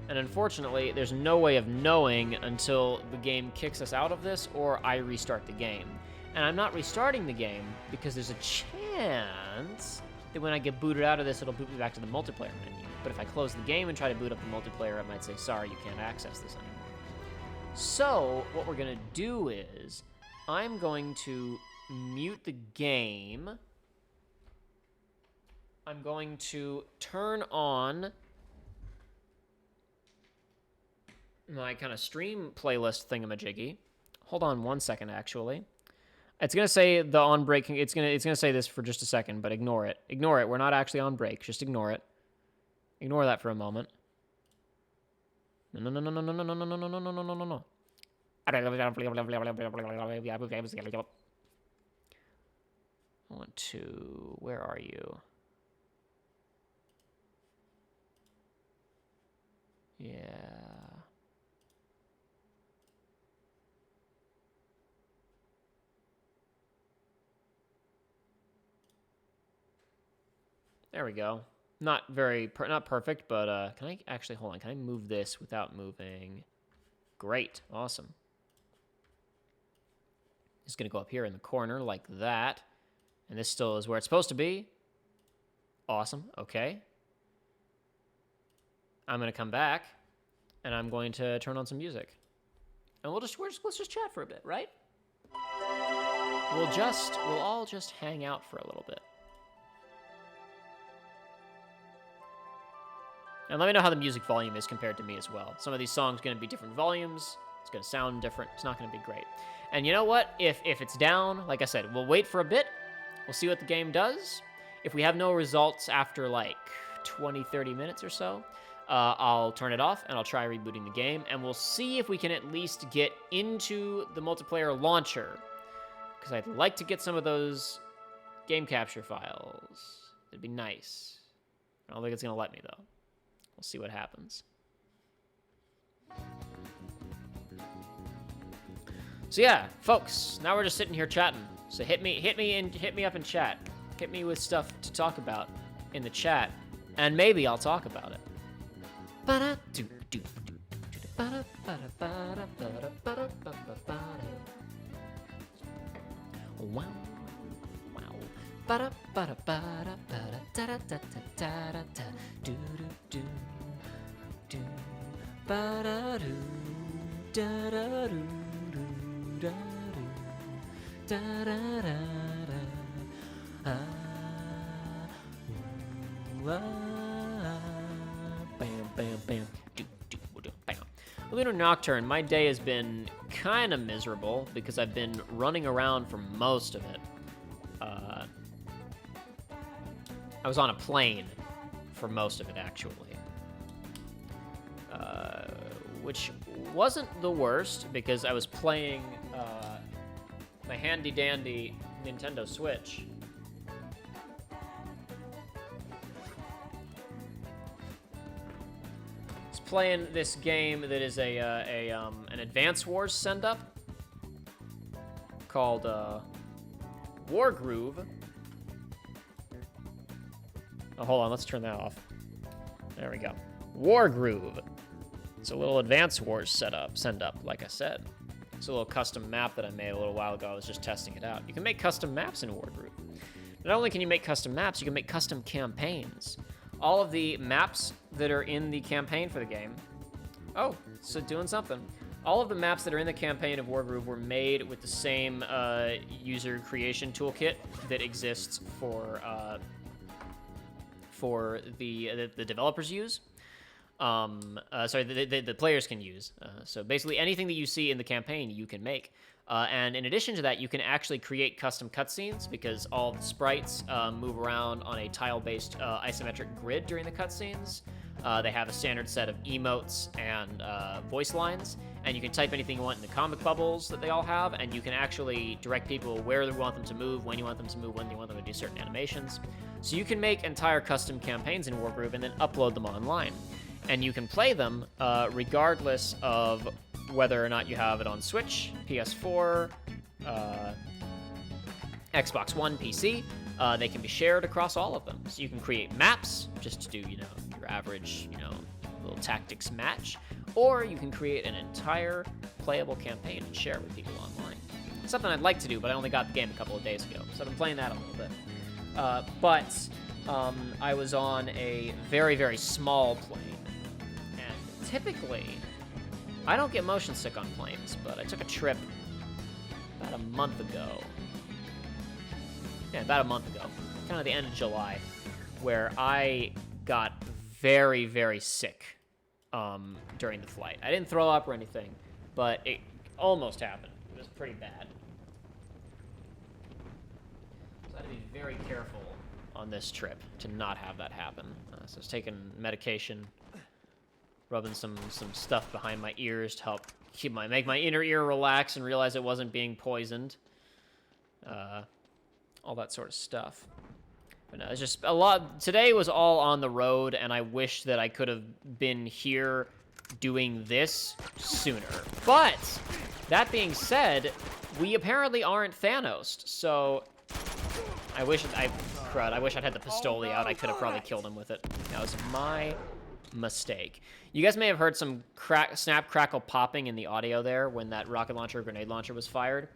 A: And unfortunately, there's no way of knowing until the game kicks us out of this or I restart the game. And I'm not restarting the game because there's a chance then when I get booted out of this, it'll boot me back to the multiplayer menu. But if I close the game and try to boot up the multiplayer, it might say, sorry, you can't access this anymore. So what we're gonna do is I'm going to mute the game. I'm going to turn on my kind of stream playlist thingamajiggy. Hold on 1 second, actually. It's gonna say the on break. It's gonna say this for just a second, but ignore it. Ignore it. We're not actually on break. Just ignore it. Ignore that for a moment. No. I want to. Where are you? Yeah. There we go. Not perfect, but can I actually, hold on, can I move this without moving? Great, awesome. It's gonna go up here in the corner like that. And this still is where it's supposed to be. Awesome, okay. I'm gonna come back and I'm going to turn on some music. And let's just chat for a bit, right? We'll all just hang out for a little bit. And let me know how the music volume is compared to me as well. Some of these songs are going to be different volumes. It's going to sound different. It's not going to be great. And you know what? If it's down, like I said, we'll wait for a bit. We'll see what the game does. If we have no results after like 20, 30 minutes or so, I'll turn it off and I'll try rebooting the game. And we'll see if we can at least get into the multiplayer launcher. Because I'd like to get some of those game capture files. It'd be nice. I don't think it's going to let me, though. We'll see what happens. So yeah, folks, now we're just sitting here chatting. So hit me up in chat. Hit me with stuff to talk about in the chat, and maybe I'll talk about it. Wow. Lunar Nocturne, my day has been kind of miserable because I've been running around for most of it. I was on a plane for most of it, actually. Which wasn't the worst, because I was playing my handy-dandy Nintendo Switch. It's playing this game that is an Advance Wars send-up called War Groove. Oh, hold on, let's turn that off. There we go. War Groove. It's a little Advance Wars send-up, like I said. It's a little custom map that I made a little while ago. I was just testing it out. You can make custom maps in War Groove. Not only can you make custom maps, you can make custom campaigns. All of the maps that are in the campaign for the game... Oh, so doing something. All of the maps that are in the campaign of War Groove were made with the same user creation toolkit that exists for the developers use. The players can use. So basically anything that you see in the campaign, you can make. And in addition to that, you can actually create custom cutscenes because all the sprites move around on a tile-based isometric grid during the cutscenes. They have a standard set of emotes and voice lines, and you can type anything you want in the comic bubbles that they all have, and you can actually direct people where you want them to move, when you want them to move, when you want them to do certain animations. So you can make entire custom campaigns in War Groove and then upload them online. And you can play them regardless of whether or not you have it on Switch, PS4, Xbox One, PC. They can be shared across all of them. So you can create maps just to do, your average, little tactics match. Or you can create an entire playable campaign and share it with people online. It's something I'd like to do, but I only got the game a couple of days ago. So I've been playing that a little bit. But I was on a very, very small plane. And typically, I don't get motion sick on planes, but I took a trip about a month ago. Yeah, about a month ago. Kind of the end of July, where I got very, very sick during the flight. I didn't throw up or anything, but it almost happened. It was pretty bad. So I had to be very careful on this trip to not have that happen. So I was taking medication, rubbing some stuff behind my ears to help make my inner ear relax and realize it wasn't being poisoned. All that sort of stuff. But no, it's just a lot. Today was all on the road, and I wish that I could have been here doing this sooner. But that being said, we apparently aren't Thanos, so I wish I'd had the pistoli out. I could have probably killed him with it. That was my mistake. You guys may have heard some snap, crackle, popping in the audio there when that rocket launcher or grenade launcher was fired.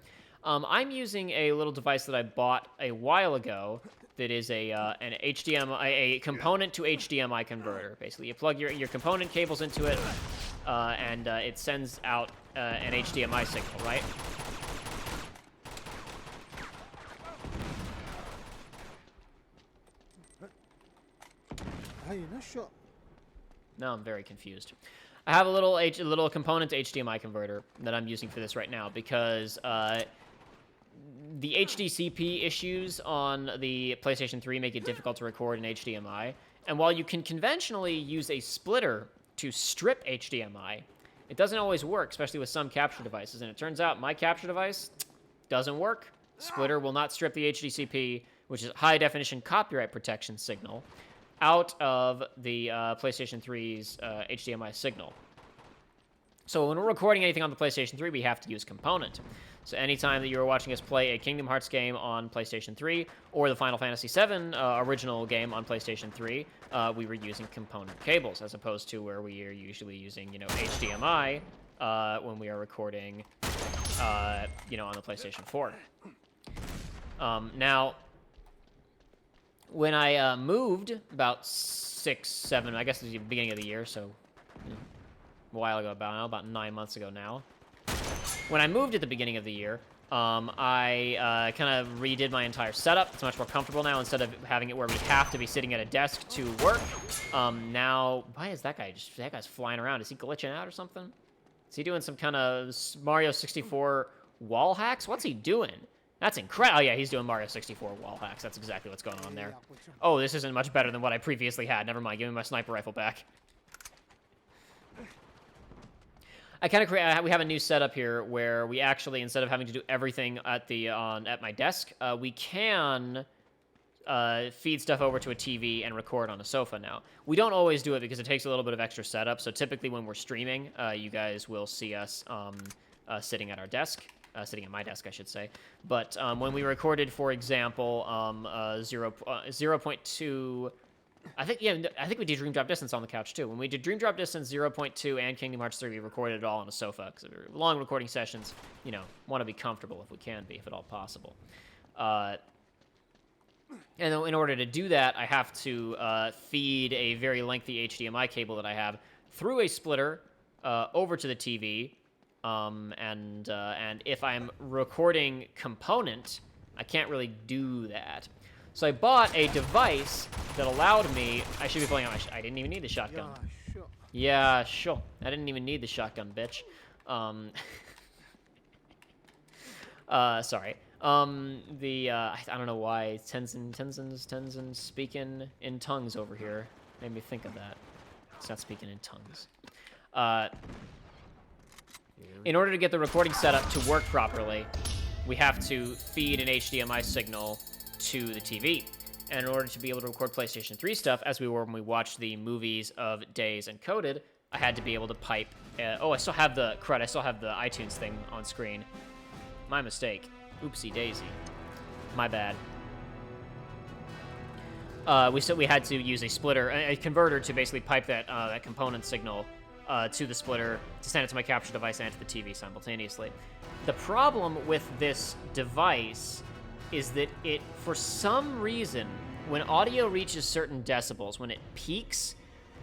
A: I'm using a little device that I bought a while ago that is an HDMI, a component to HDMI converter. Basically, you plug your component cables into it, and it sends out an HDMI signal, right?
B: How you not shot?
A: Now I'm very confused. I have a little component to HDMI converter that I'm using for this right now because the HDCP issues on the PlayStation 3 make it difficult to record in HDMI. And while you can conventionally use a splitter to strip HDMI, it doesn't always work, especially with some capture devices. And it turns out my capture device doesn't work. Splitter will not strip the HDCP, which is high definition copyright protection signal, out of the PlayStation 3's HDMI signal. So when we're recording anything on the PlayStation 3, we have to use component. So anytime that you're watching us play a Kingdom Hearts game on PlayStation 3 or the Final Fantasy VII original game on PlayStation 3, we were using component cables as opposed to where we are usually using, HDMI when we are recording, on the PlayStation 4. Now, when I moved about 6, 7, I guess it was the beginning of the year, so a while ago, about 9 months ago now. When I moved at the beginning of the year, I kind of redid my entire setup. It's much more comfortable now instead of having it where we have to be sitting at a desk to work. Now, why is that guy that guy's flying around? Is he glitching out or something? Is he doing some kind of Mario 64 wall hacks? What's he doing? That's incredible. Oh, yeah, he's doing Mario 64 wall hacks. That's exactly what's going on there. Oh, this isn't much better than what I previously had. Never mind. Give me my sniper rifle back. I kind of we have a new setup here where we actually, instead of having to do everything at my desk, we can feed stuff over to a TV and record on a sofa now. We don't always do it because it takes a little bit of extra setup. So typically when we're streaming, you guys will see us sitting at our desk. Sitting at my desk, I should say. But when we recorded, for example, 0.2... I think we did Dream Drop Distance on the couch, too. When we did Dream Drop Distance 0.2 and Kingdom Hearts 3, we recorded it all on a sofa. Because long recording sessions, want to be comfortable if we can be, if at all possible. And in order to do that, I have to feed a very lengthy HDMI cable that I have through a splitter over to the TV. And if I'm recording component, I can't really do that. So I bought a device that allowed me... I should be pulling out I didn't even need the shotgun. Yeah, sure. I didn't even need the shotgun, bitch. Sorry. I don't know why Tenzin speaking in tongues over here made me think of that. It's not speaking in tongues. In order to get the recording setup to work properly, we have to feed an HDMI signal to the TV. And in order to be able to record PlayStation 3 stuff, as we were when we watched the movies of Days and Coded, I had to be able to pipe... I still have the iTunes thing on screen. My mistake. Oopsie daisy. My bad. We had to use a splitter, a converter, to basically pipe that component signal to the splitter to send it to my capture device and to the TV simultaneously. The problem with this device is that it, for some reason, when audio reaches certain decibels, when it peaks,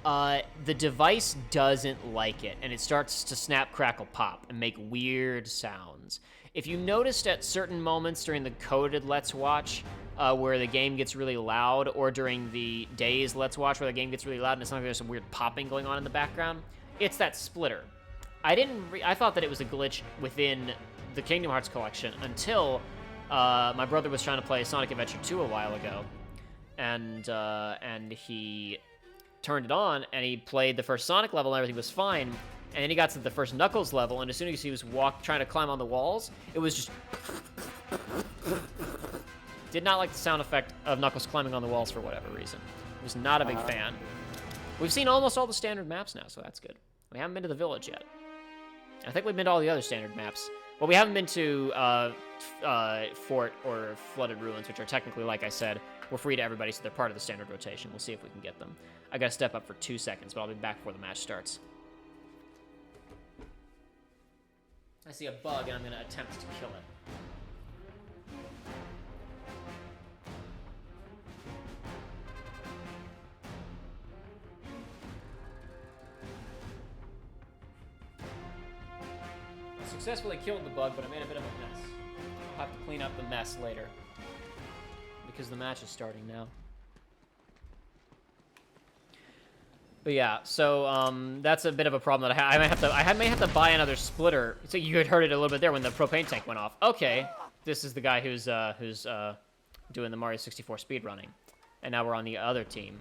A: the device doesn't like it, and it starts to snap, crackle, pop, and make weird sounds. If you noticed at certain moments during the coded Let's Watch, where the game gets really loud, or during the Days Let's Watch where the game gets really loud and it sounds like there's some weird popping going on in the background, it's that splitter. I thought that it was a glitch within the Kingdom Hearts collection until my brother was trying to play Sonic Adventure 2 a while ago, and he turned it on, and he played the first Sonic level, and everything was fine. And then he got to the first Knuckles level, and as soon as he was trying to climb on the walls, it was just... Did not like the sound effect of Knuckles climbing on the walls for whatever reason. Was not a big fan. We've seen almost all the standard maps now, so that's good. We haven't been to the village yet. I think we've been to all the other standard maps. Well, we haven't been to Fort or Flooded Ruins, which are technically, like I said, we're free to everybody, so they're part of the standard rotation. We'll see if we can get them. I gotta step up for 2 seconds, but I'll be back before the match starts. I see a bug, and I'm gonna attempt to kill it. I successfully killed the bug, but I made a bit of a mess. I'll have to clean up the mess later, because the match is starting now. But yeah, so that's a bit of a problem that I may have to buy another splitter. So you had heard it a little bit there when the propane tank went off. Okay, this is the guy who's doing the Mario 64 speedrunning, and now we're on the other team.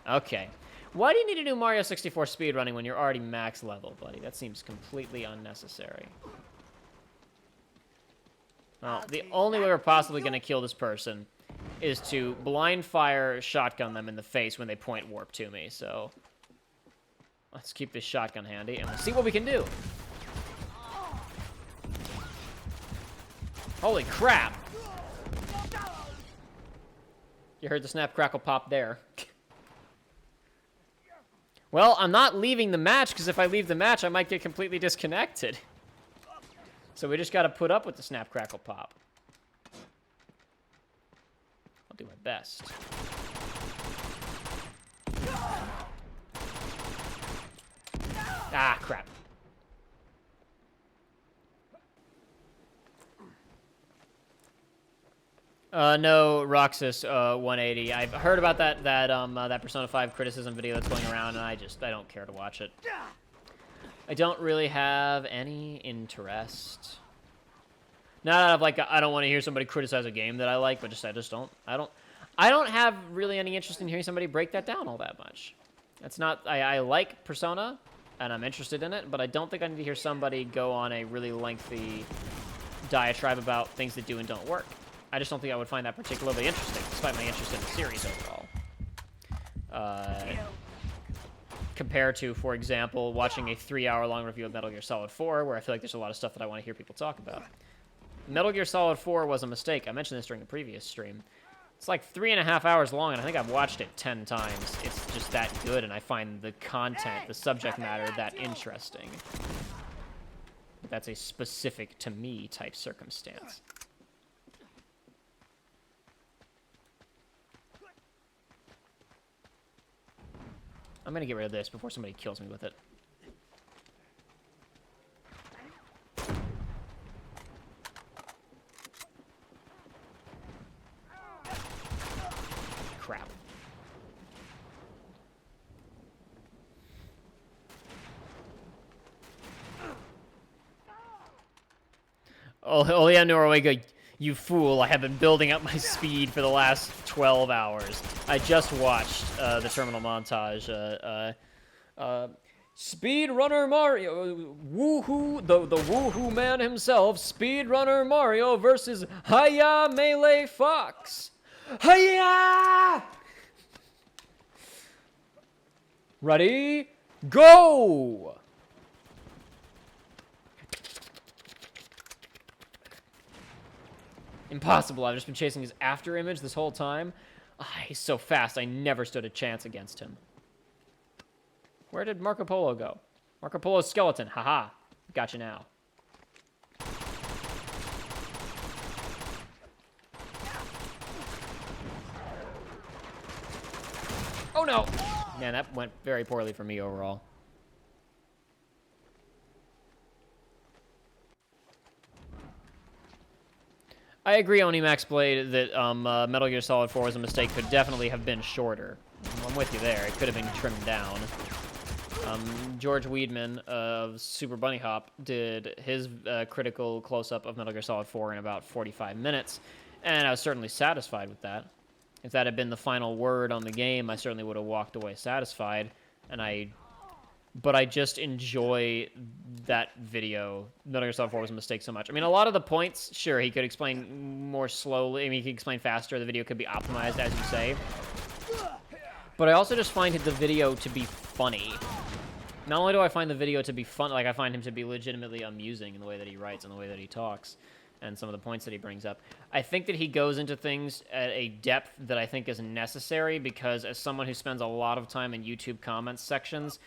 A: Okay, why do you need to do Mario 64 speedrunning when you're already max level, buddy? That seems completely unnecessary. Well, the only way we're possibly gonna kill this person is to blind fire shotgun them in the face when they point warp to me, so let's keep this shotgun handy and we'll see what we can do. Holy crap! You heard the snap, crackle, pop there. Well, I'm not leaving the match, because if I leave the match, I might get completely disconnected. So we just gotta put up with the snap, crackle, pop. I'll do my best. Ah, crap. No, Roxas 180. I've heard about that Persona 5 criticism video that's going around, and I don't care to watch it. I don't really have any interest. Not out of like I don't want to hear somebody criticize a game that I like, but I don't have really any interest in hearing somebody break that down all that much. That's not I like Persona and I'm interested in it, but I don't think I need to hear somebody go on a really lengthy diatribe about things that do and don't work. I just don't think I would find that particularly interesting, despite my interest in the series overall. Compared to, for example, watching a 3-hour-long review of Metal Gear Solid 4, where I feel like there's a lot of stuff that I want to hear people talk about. Metal Gear Solid 4 was a mistake. I mentioned this during a previous stream. It's like 3.5 hours long, and I think I've watched it 10 times. It's just that good, and I find the content, the subject matter, that interesting. But that's a specific to me type circumstance. I'm gonna get rid of this before somebody kills me with it. Crap. Oh yeah, Norwega, you fool. I have been building up my speed for the last 12 hours. I just watched the terminal montage. Speedrunner Mario, woohoo, the woohoo man himself, Speedrunner Mario versus Hiya Melee Fox. Hiya! Ready, go! Impossible. I've just been chasing his after image this whole time. Ah, he's so fast, I never stood a chance against him. Where did Marco Polo go? Marco Polo's skeleton. Haha. Gotcha now. no! Man, that went very poorly for me overall. I agree, Onimax Blade, that Metal Gear Solid 4 was a mistake. Could definitely have been shorter. I'm with you there. It could have been trimmed down. George Weidman of Super Bunny Hop did his critical close-up of Metal Gear Solid 4 in about 45 minutes, and I was certainly satisfied with that. If that had been the final word on the game, I certainly would have walked away satisfied, but I just enjoy that video. Metal Gear Solid 4 was a mistake so much. I mean, a lot of the points, sure, he could explain more slowly. I mean, he could explain faster. The video could be optimized, as you say. But I also just find the video to be funny. Not only do I find the video to be fun, like, I find him to be legitimately amusing in the way that he writes and the way that he talks and some of the points that he brings up. I think that he goes into things at a depth that I think is necessary because as someone who spends a lot of time in YouTube comments sections,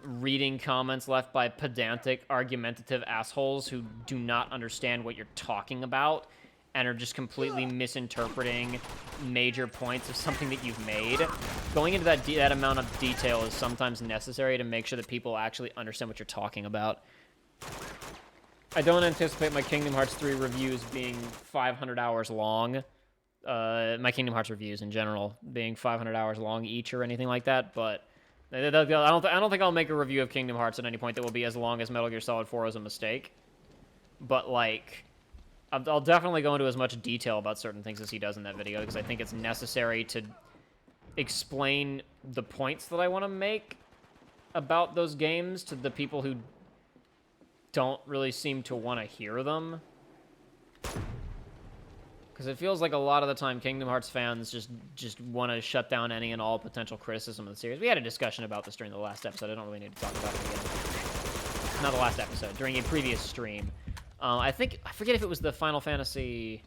A: reading comments left by pedantic, argumentative assholes who do not understand what you're talking about and are just completely misinterpreting major points of something that you've made. Going into that amount of detail is sometimes necessary to make sure that people actually understand what you're talking about. I don't anticipate my Kingdom Hearts 3 reviews being 500 hours long. My Kingdom Hearts reviews in general being 500 hours long each or anything like that, but I don't think I'll make a review of Kingdom Hearts at any point that will be as long as Metal Gear Solid 4 is a mistake. But, like, I'll definitely go into as much detail about certain things as he does in that video, because I think it's necessary to explain the points that I want to make about those games to the people who don't really seem to want to hear them. Because it feels like a lot of the time Kingdom Hearts fans just want to shut down any and all potential criticism of the series. We had a discussion about this during the last episode. I don't really need to talk about it again. Not the last episode, during a previous stream. I forget if it was the Final Fantasy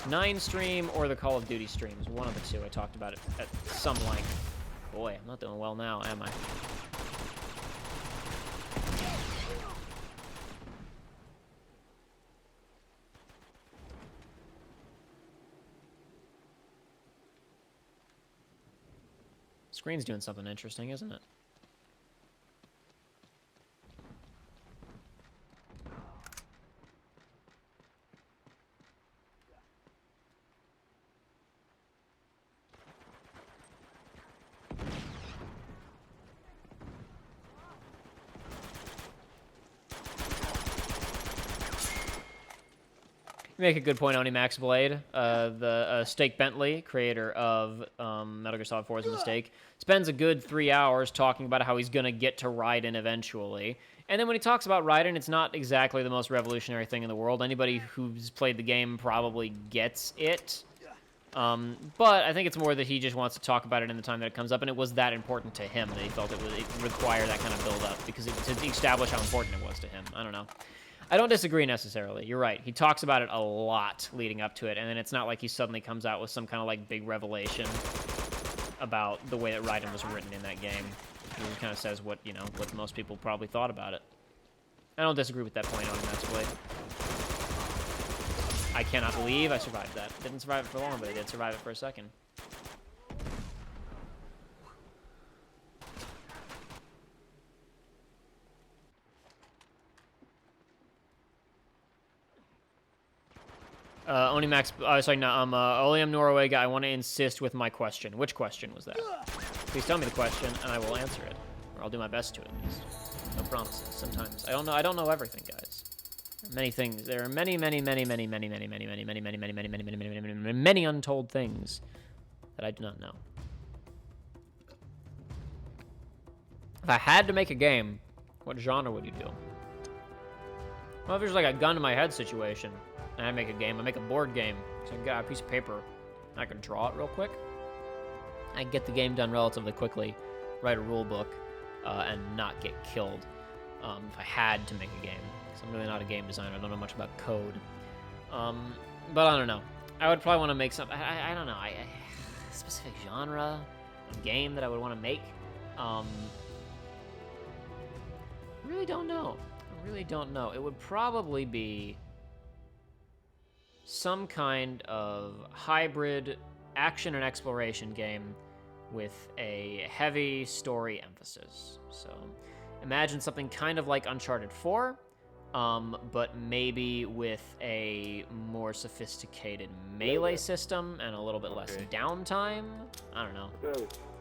A: 9 stream or the Call of Duty stream. It was one of the two. I talked about it at some length. Boy, I'm not doing well now, am I? Screen's doing something interesting, isn't it? You make a good point, Onimax Blade. Steak Bentley, creator of Metal Gear Solid 4 is a mistake, spends a good 3 hours talking about how he's going to get to Raiden eventually. And then when he talks about Raiden, it's not exactly the most revolutionary thing in the world. Anybody who's played the game probably gets it. But I think it's more that he just wants to talk about it in the time that it comes up, and it was that important to him that he felt it required that kind of build-up, because to establish how important it was to him. I don't know. I don't disagree necessarily. You're right. He talks about it a lot leading up to it, and then it's not like he suddenly comes out with some kind of like big revelation about the way that Raiden was written in that game. He just kind of says what most people probably thought about it. I don't disagree with that point on Max Blade. I cannot believe I survived that. Didn't survive it for long, but I did survive it for a second. Onimax, Oliam Norway guy, I want to insist with my question. Which question was that? Please tell me the question, and I will answer it. Or I'll do my best to, at least. No promises. Sometimes. I don't know everything, guys. There are many things. There are many untold things that I do not know. If I had to make a game, what genre would you do? Well, if there's like a gun to my head situation, and I make a game, I make a board game. So I can get out a piece of paper, and I can draw it real quick. I can get the game done relatively quickly, write a rule book, and not get killed if I had to make a game. Because I'm really not a game designer. I don't know much about code. But I don't know. I would probably want to make something. I don't know. A specific genre of game that I would want to make. Really don't know. I really don't know. It would probably be some kind of hybrid action and exploration game with a heavy story emphasis. So imagine something kind of like Uncharted 4, but maybe with a more sophisticated melee system and a little bit less downtime. I don't know.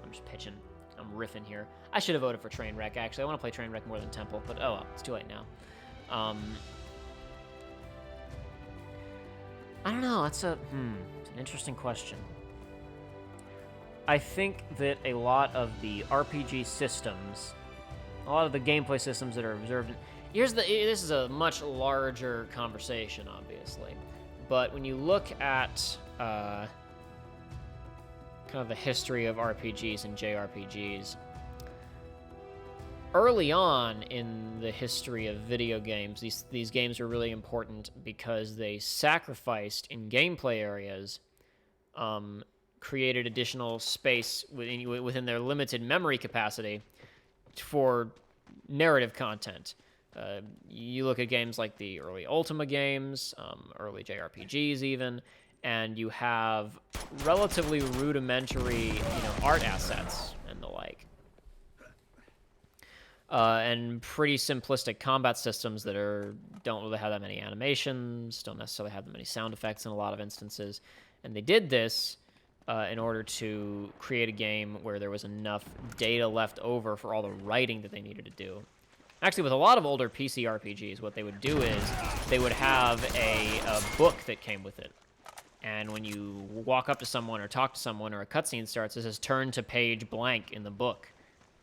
A: I'm just pitching. I'm riffing here. I should have voted for Trainwreck, actually. I want to play Trainwreck more than Temple, but oh well, it's too late now. I don't know. It's an interesting question. I think that a lot of the RPG systems, a lot of the gameplay systems that are observed, this is a much larger conversation, obviously, but when you look at kind of the history of RPGs and JRPGs, early on in the history of video games, these games were really important because they sacrificed in gameplay areas, created additional space within their limited memory capacity for narrative content. You look at games like the early Ultima games, early JRPGs even, and you have relatively rudimentary, art assets and the like. And pretty simplistic combat systems that don't really have that many animations, don't necessarily have that many sound effects in a lot of instances. And they did this in order to create a game where there was enough data left over for all the writing that they needed to do. Actually, with a lot of older PC RPGs, what they would do is they would have a book that came with it. And when you walk up to someone or talk to someone or a cutscene starts, it says turn to page blank in the book.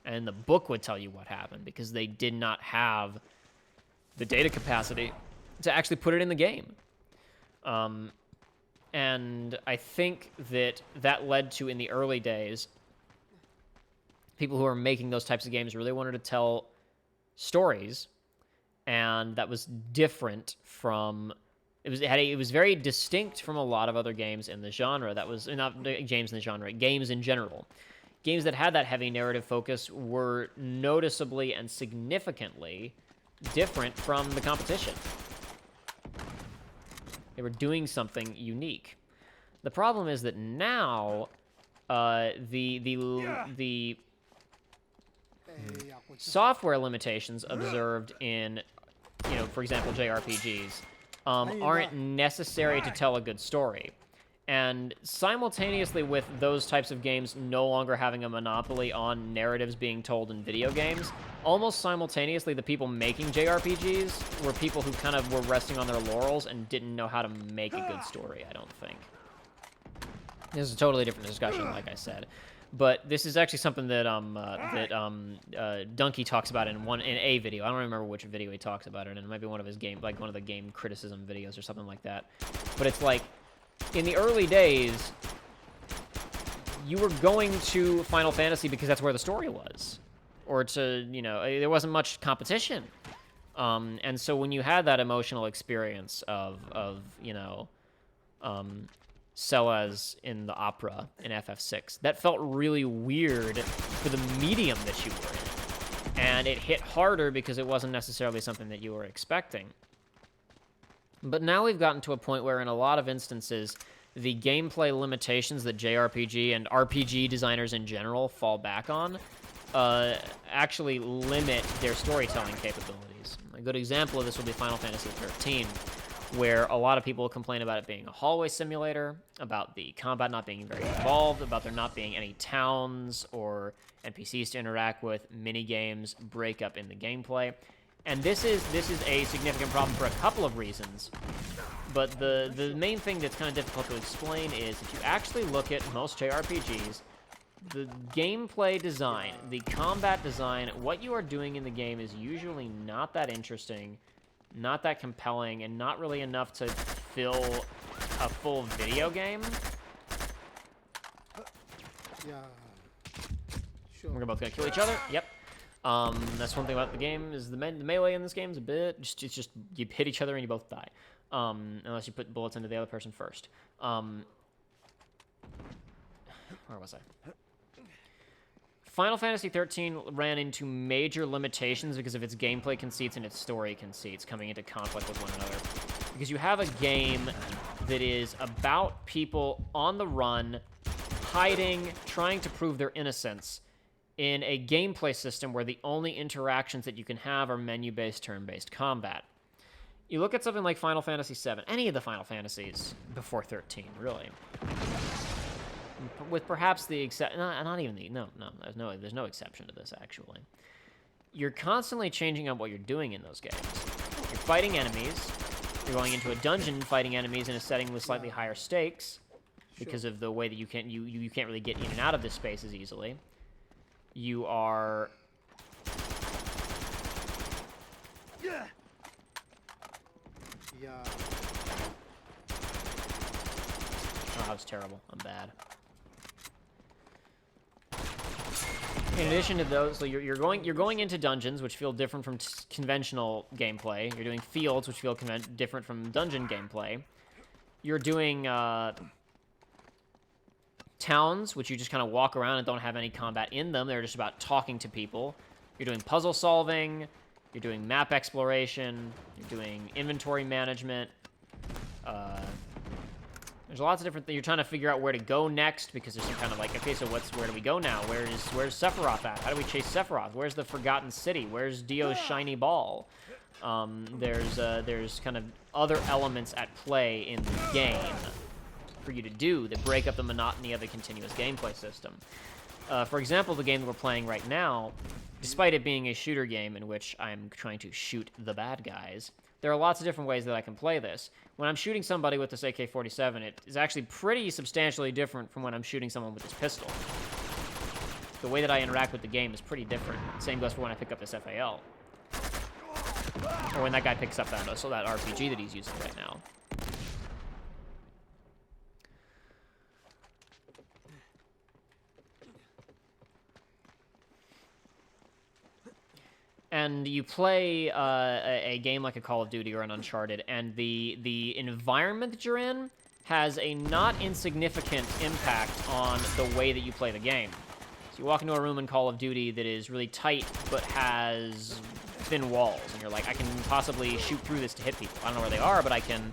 A: And the book would tell you what happened because they did not have the data capacity to actually put it in the game. And I think that led to, in the early days, people who were making those types of games really wanted to tell stories, and that was different from... It was very distinct from a lot of other games in the genre. That was not games in the genre, games in general. Games that had that heavy narrative focus were noticeably and significantly different from the competition. They were doing something unique. The problem is that now, the software limitations observed in, for example, JRPGs, aren't necessary to tell a good story. And simultaneously with those types of games no longer having a monopoly on narratives being told in video games, almost simultaneously the people making JRPGs were people who kind of were resting on their laurels and didn't know how to make a good story, I don't think. This is a totally different discussion, like I said. But this is actually something that Donkey talks about in a video. I don't remember which video he talks about it, and it might be one of his one of the game criticism videos or something like that. But it's like, in the early days, you were going to Final Fantasy because that's where the story was, or to there wasn't much competition, and so when you had that emotional experience of Celes in the opera in FF6, that felt really weird for the medium that you were in. And it hit harder because it wasn't necessarily something that you were expecting. But now we've gotten to a point where in a lot of instances, the gameplay limitations that JRPG and RPG designers in general fall back on actually limit their storytelling capabilities. A good example of this will be Final Fantasy XIII, where a lot of people complain about it being a hallway simulator, about the combat not being very involved, about there not being any towns or NPCs to interact with, mini-games, break up in the gameplay. And this is a significant problem for a couple of reasons. But the main thing that's kind of difficult to explain is if you actually look at most JRPGs, the gameplay design, the combat design, what you are doing in the game is usually not that interesting, not that compelling, and not really enough to fill a full video game.
B: Yeah. Sure.
A: We're both gonna kill each other. Yep. That's one thing about the game is the melee in this game is a bit just you hit each other and you both die, unless you put bullets into the other person first. Where was I? Final Fantasy XIII ran into major limitations because of its gameplay conceits and its story conceits coming into conflict with one another. Because you have a game that is about people on the run, hiding, trying to prove their innocence in a gameplay system where the only interactions that you can have are menu-based, turn-based combat. You look at something like Final Fantasy VII, any of the Final Fantasies before 13, really. With perhaps the exception, not even the, no, there's no exception to this, actually. You're constantly changing up what you're doing in those games. You're fighting enemies, you're going into a dungeon fighting enemies in a setting with slightly higher stakes, because of the way that you can't really get in and out of this space as easily. You are...
B: Yeah.
A: Oh, that was terrible. I'm bad. In addition to those, so you're going into dungeons, which feel different from conventional gameplay. You're doing fields, which feel different from dungeon gameplay. You're doing towns, which you just kind of walk around and don't have any combat in them. They're just about talking to people. You're doing puzzle solving. You're doing map exploration. You're doing inventory management. There's lots of different things. You're trying to figure out where to go next because there's some kind of like, okay, so where do we go now? Where's Sephiroth at? How do we chase Sephiroth? Where's the Forgotten City? Where's Dio's shiny ball? There's kind of other elements at play in the game for you to do that break up the monotony of a continuous gameplay system. For example, the game that we're playing right now, despite it being a shooter game in which I'm trying to shoot the bad guys, there are lots of different ways that I can play this. When I'm shooting somebody with this AK-47, it is actually pretty substantially different from when I'm shooting someone with this pistol. The way that I interact with the game is pretty different. Same goes for when I pick up this FAL. Or when that guy picks up that RPG that he's using right now. And you play a game like a Call of Duty or an Uncharted, and the environment that you're in has a not insignificant impact on the way that you play the game. So you walk into a room in Call of Duty that is really tight, but has thin walls, and you're like, I can possibly shoot through this to hit people. I don't know where they are, but I can,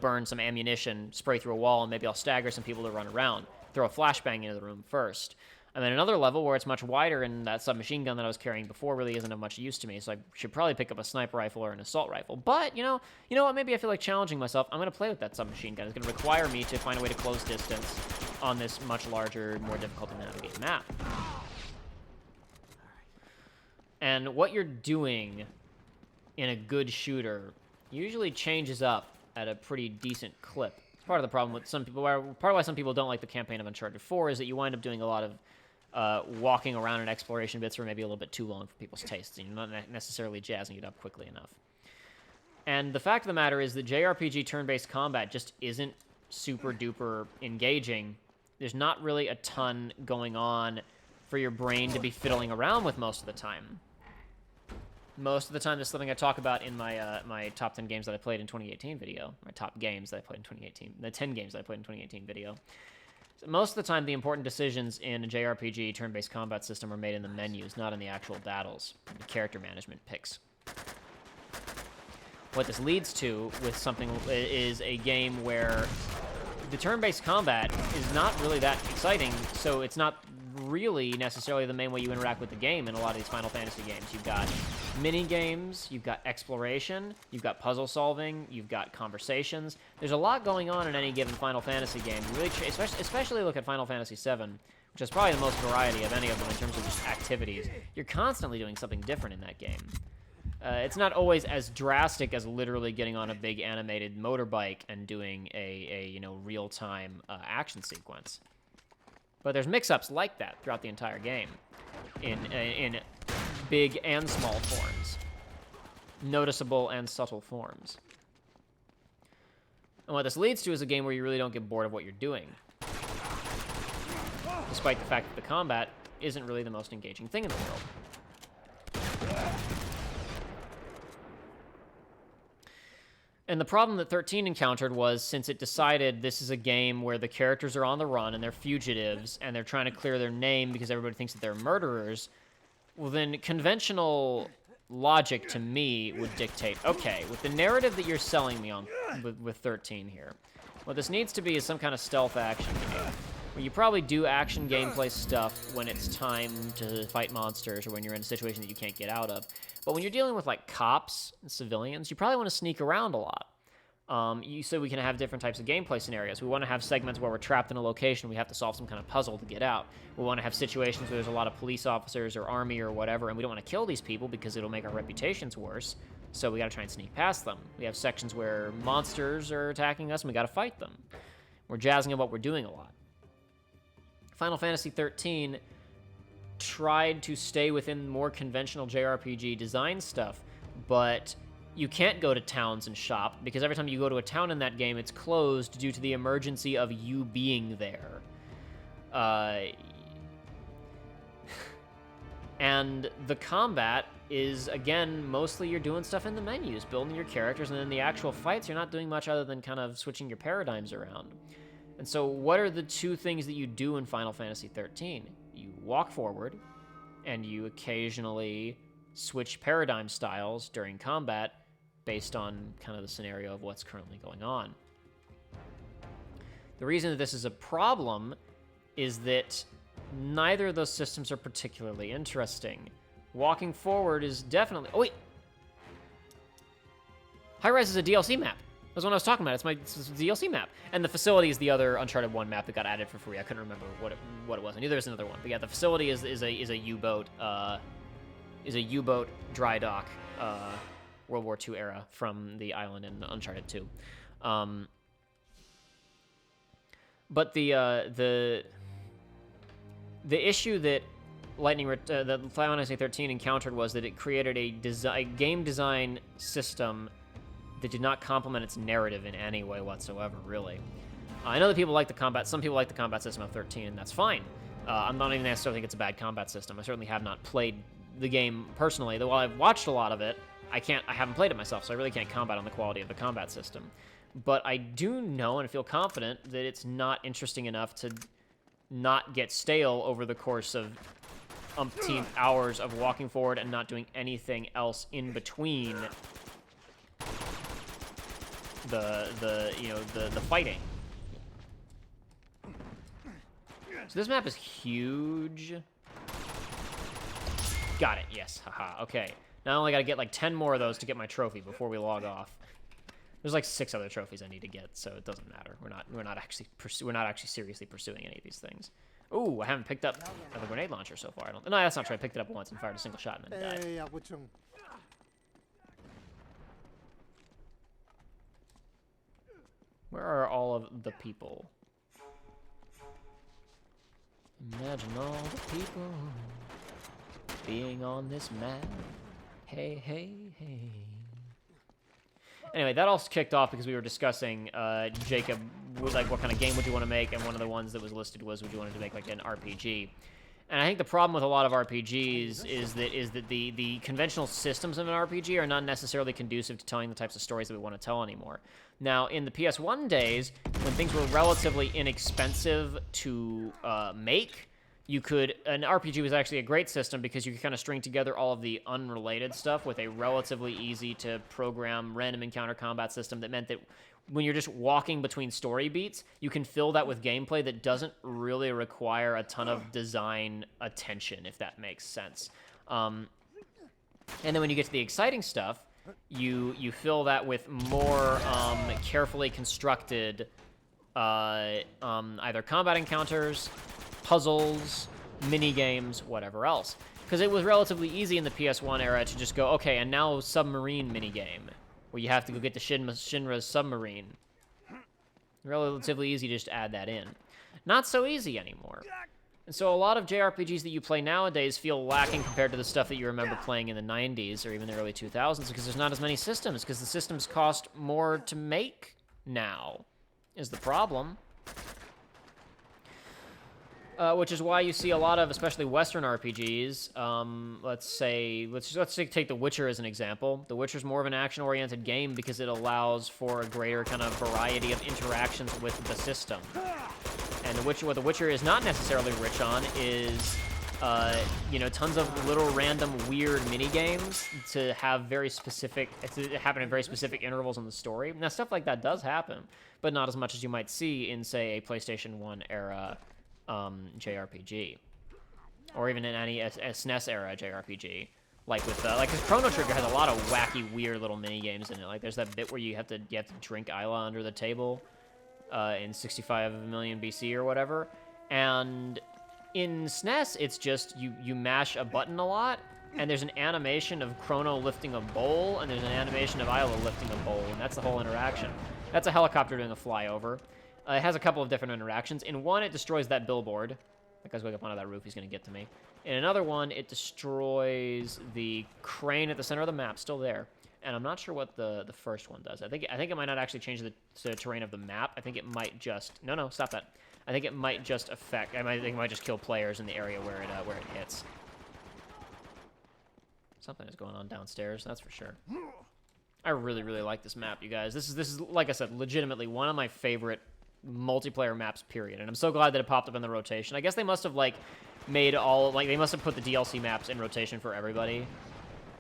A: burn some ammunition, spray through a wall, and maybe I'll stagger some people to run around. Throw a flashbang into the room first. And then another level where it's much wider, and that submachine gun that I was carrying before really isn't of much use to me, so I should probably pick up a sniper rifle or an assault rifle. But, you know what, maybe I feel like challenging myself. I'm going to play with that submachine gun. It's going to require me to find a way to close distance on this much larger, more difficult to navigate map. And what you're doing in a good shooter usually changes up at a pretty decent clip. It's part of the problem with some people, part of why some people don't like the campaign of Uncharted 4 is that you wind up doing a lot of walking around in exploration bits are maybe a little bit too long for people's tastes, and you're not necessarily jazzing it up quickly enough. And the fact of the matter is that JRPG turn-based combat just isn't super-duper engaging. There's not really a ton going on for your brain to be fiddling around with most of the time. Most of the time, this is something I talk about in my my top 10 games that I played in 2018 video. My top games that I played in 2018. The 10 games that I played in 2018 video. Most of the time, the important decisions in a JRPG turn-based combat system are made in the menus, not in the actual battles, the character management picks. What this leads to with something is a game where the turn-based combat is not really that exciting, so it's not really necessarily the main way you interact with the game in a lot of these Final Fantasy games. You've got mini-games, you've got exploration, you've got puzzle solving, you've got conversations. There's a lot going on in any given Final Fantasy game. You really, especially look at Final Fantasy VII, which is probably the most variety of any of them in terms of just activities. You're constantly doing something different in that game. It's not always as drastic as literally getting on a big animated motorbike and doing a real-time action sequence. But there's mix-ups like that throughout the entire game, in big and small forms, noticeable and subtle forms. And what this leads to is a game where you really don't get bored of what you're doing, despite the fact that the combat isn't really the most engaging thing in the world. And the problem that 13 encountered was, since it decided this is a game where the characters are on the run and they're fugitives and they're trying to clear their name because everybody thinks that they're murderers, well then conventional logic to me would dictate, okay, with the narrative that you're selling me on with 13 here, what this needs to be is some kind of stealth action game. where you probably do action gameplay stuff when it's time to fight monsters or when you're in a situation that you can't get out of. But when you're dealing with like cops and civilians, you probably want to sneak around a lot. So we can have different types of gameplay scenarios. We want to have segments where we're trapped in a location, we have to solve some kind of puzzle to get out. We want to have situations where there's a lot of police officers or army or whatever, and we don't want to kill these people because it'll make our reputations worse. So we got to try and sneak past them. We have sections where monsters are attacking us, and we got to fight them. We're jazzing up what we're doing a lot. Final Fantasy XIII tried to stay within more conventional JRPG design stuff, but you can't go to towns and shop because every time you go to a town in that game, it's closed due to the emergency of you being there. And the combat is, again, mostly you're doing stuff in the menus, building your characters, and then the actual fights, you're not doing much other than kind of switching your paradigms around. And so what are the two things that you do in Final Fantasy XIII? You walk forward, and you occasionally switch paradigm styles during combat based on kind of the scenario of what's currently going on. The reason that this is a problem is that neither of those systems are particularly interesting. Walking forward is definitely... Oh, wait! High Rise is a DLC map. That's what I was talking about. It's a DLC map. And the facility is the other Uncharted 1 map that got added for free. I couldn't remember what it was. I knew there was another one. But yeah, the facility is a U-boat dry dock, World War II era from the island in Uncharted 2. But the issue that that Final Fantasy XIII encountered was that it created a game design system that did not complement its narrative in any way whatsoever, really. I know that people like the combat. Some people like the combat system of 13, and that's fine. I'm not even necessarily think it's a bad combat system. I certainly have not played the game personally, though while I've watched a lot of it, I haven't played it myself, so I really can't combat on the quality of the combat system. But I do know and feel confident that it's not interesting enough to not get stale over the course of umpteen hours of walking forward and not doing anything else in between the fighting. So this map is huge. Got it. Yes. Haha. Okay. Now I only got to get like 10 more of those to get my trophy before we log off. There's like 6 other trophies I need to get, so it doesn't matter. We're not actually seriously pursuing any of these things. Ooh, I haven't picked up the grenade launcher so far. No, that's not true. I picked it up once and fired a single shot and then died. Where are all of the people? Imagine all the people being on this map. Hey, hey, hey. Anyway, that all kicked off because we were discussing, Jacob, like, what kind of game would you want to make, and one of the ones that was listed was, would you want to make, like, an RPG? And I think the problem with a lot of RPGs is that the conventional systems of an RPG are not necessarily conducive to telling the types of stories that we want to tell anymore. Now, in the PS1 days, when things were relatively inexpensive to make, an RPG was actually a great system because you could kind of string together all of the unrelated stuff with a relatively easy to program random encounter combat system that meant that when you're just walking between story beats, you can fill that with gameplay that doesn't really require a ton of design attention, if that makes sense. And then when you get to the exciting stuff, you fill that with more carefully constructed either combat encounters, puzzles, mini games, whatever else. Because it was relatively easy in the PS1 era to just go, okay, and now submarine mini game, where you have to go get the Shinra's submarine. Relatively easy to just add that in. Not so easy anymore. And so a lot of JRPGs that you play nowadays feel lacking compared to the stuff that you remember playing in the 90s or even the early 2000s because there's not as many systems, because the systems cost more to make now, is the problem. Which is why you see a lot of, especially Western RPGs, let's take The Witcher as an example. The Witcher's more of an action-oriented game because it allows for a greater kind of variety of interactions with the system. And what The Witcher is not necessarily rich on is, tons of little random weird mini-games to happen at very specific intervals in the story. Now, stuff like that does happen, but not as much as you might see in, say, a PlayStation 1 era JRPG, or even in any SNES era JRPG. Like with like, cause Chrono Trigger has a lot of wacky, weird little mini games in it. Like there's that bit where you have to drink Isla under the table, in 65 million BC or whatever. And in SNES, it's just you mash a button a lot, and there's an animation of Chrono lifting a bowl, and there's an animation of Isla lifting a bowl, and that's the whole interaction. That's a helicopter doing a flyover. It has a couple of different interactions. In one, it destroys that billboard. That guy's going up onto that roof. He's going to get to me. In another one, it destroys the crane at the center of the map, still there. And I'm not sure what the first one does. I think it might not actually change the terrain of the map. I think it might just... No, stop that. I think it might just affect... I think it might just kill players in the area where it hits. Something is going on downstairs, that's for sure. I really, really like this map, you guys. This is like I said, legitimately one of my favorite multiplayer maps, period. And I'm so glad that it popped up in the rotation. I guess they must have, like, made all... Like, they must have put the DLC maps in rotation for everybody.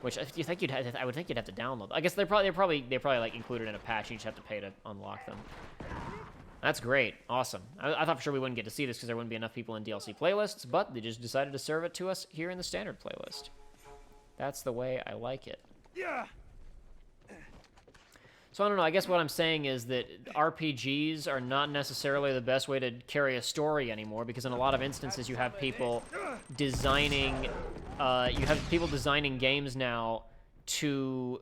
A: Which I would think you'd have to download. I guess they're probably like included in a patch. You just have to pay to unlock them. That's great, awesome. I thought for sure we wouldn't get to see this because there wouldn't be enough people in DLC playlists, but they just decided to serve it to us here in the standard playlist. That's the way I like it.
B: Yeah.
A: So I don't know. I guess what I'm saying is that RPGs are not necessarily the best way to carry a story anymore, because in a lot of instances you have people designing games now to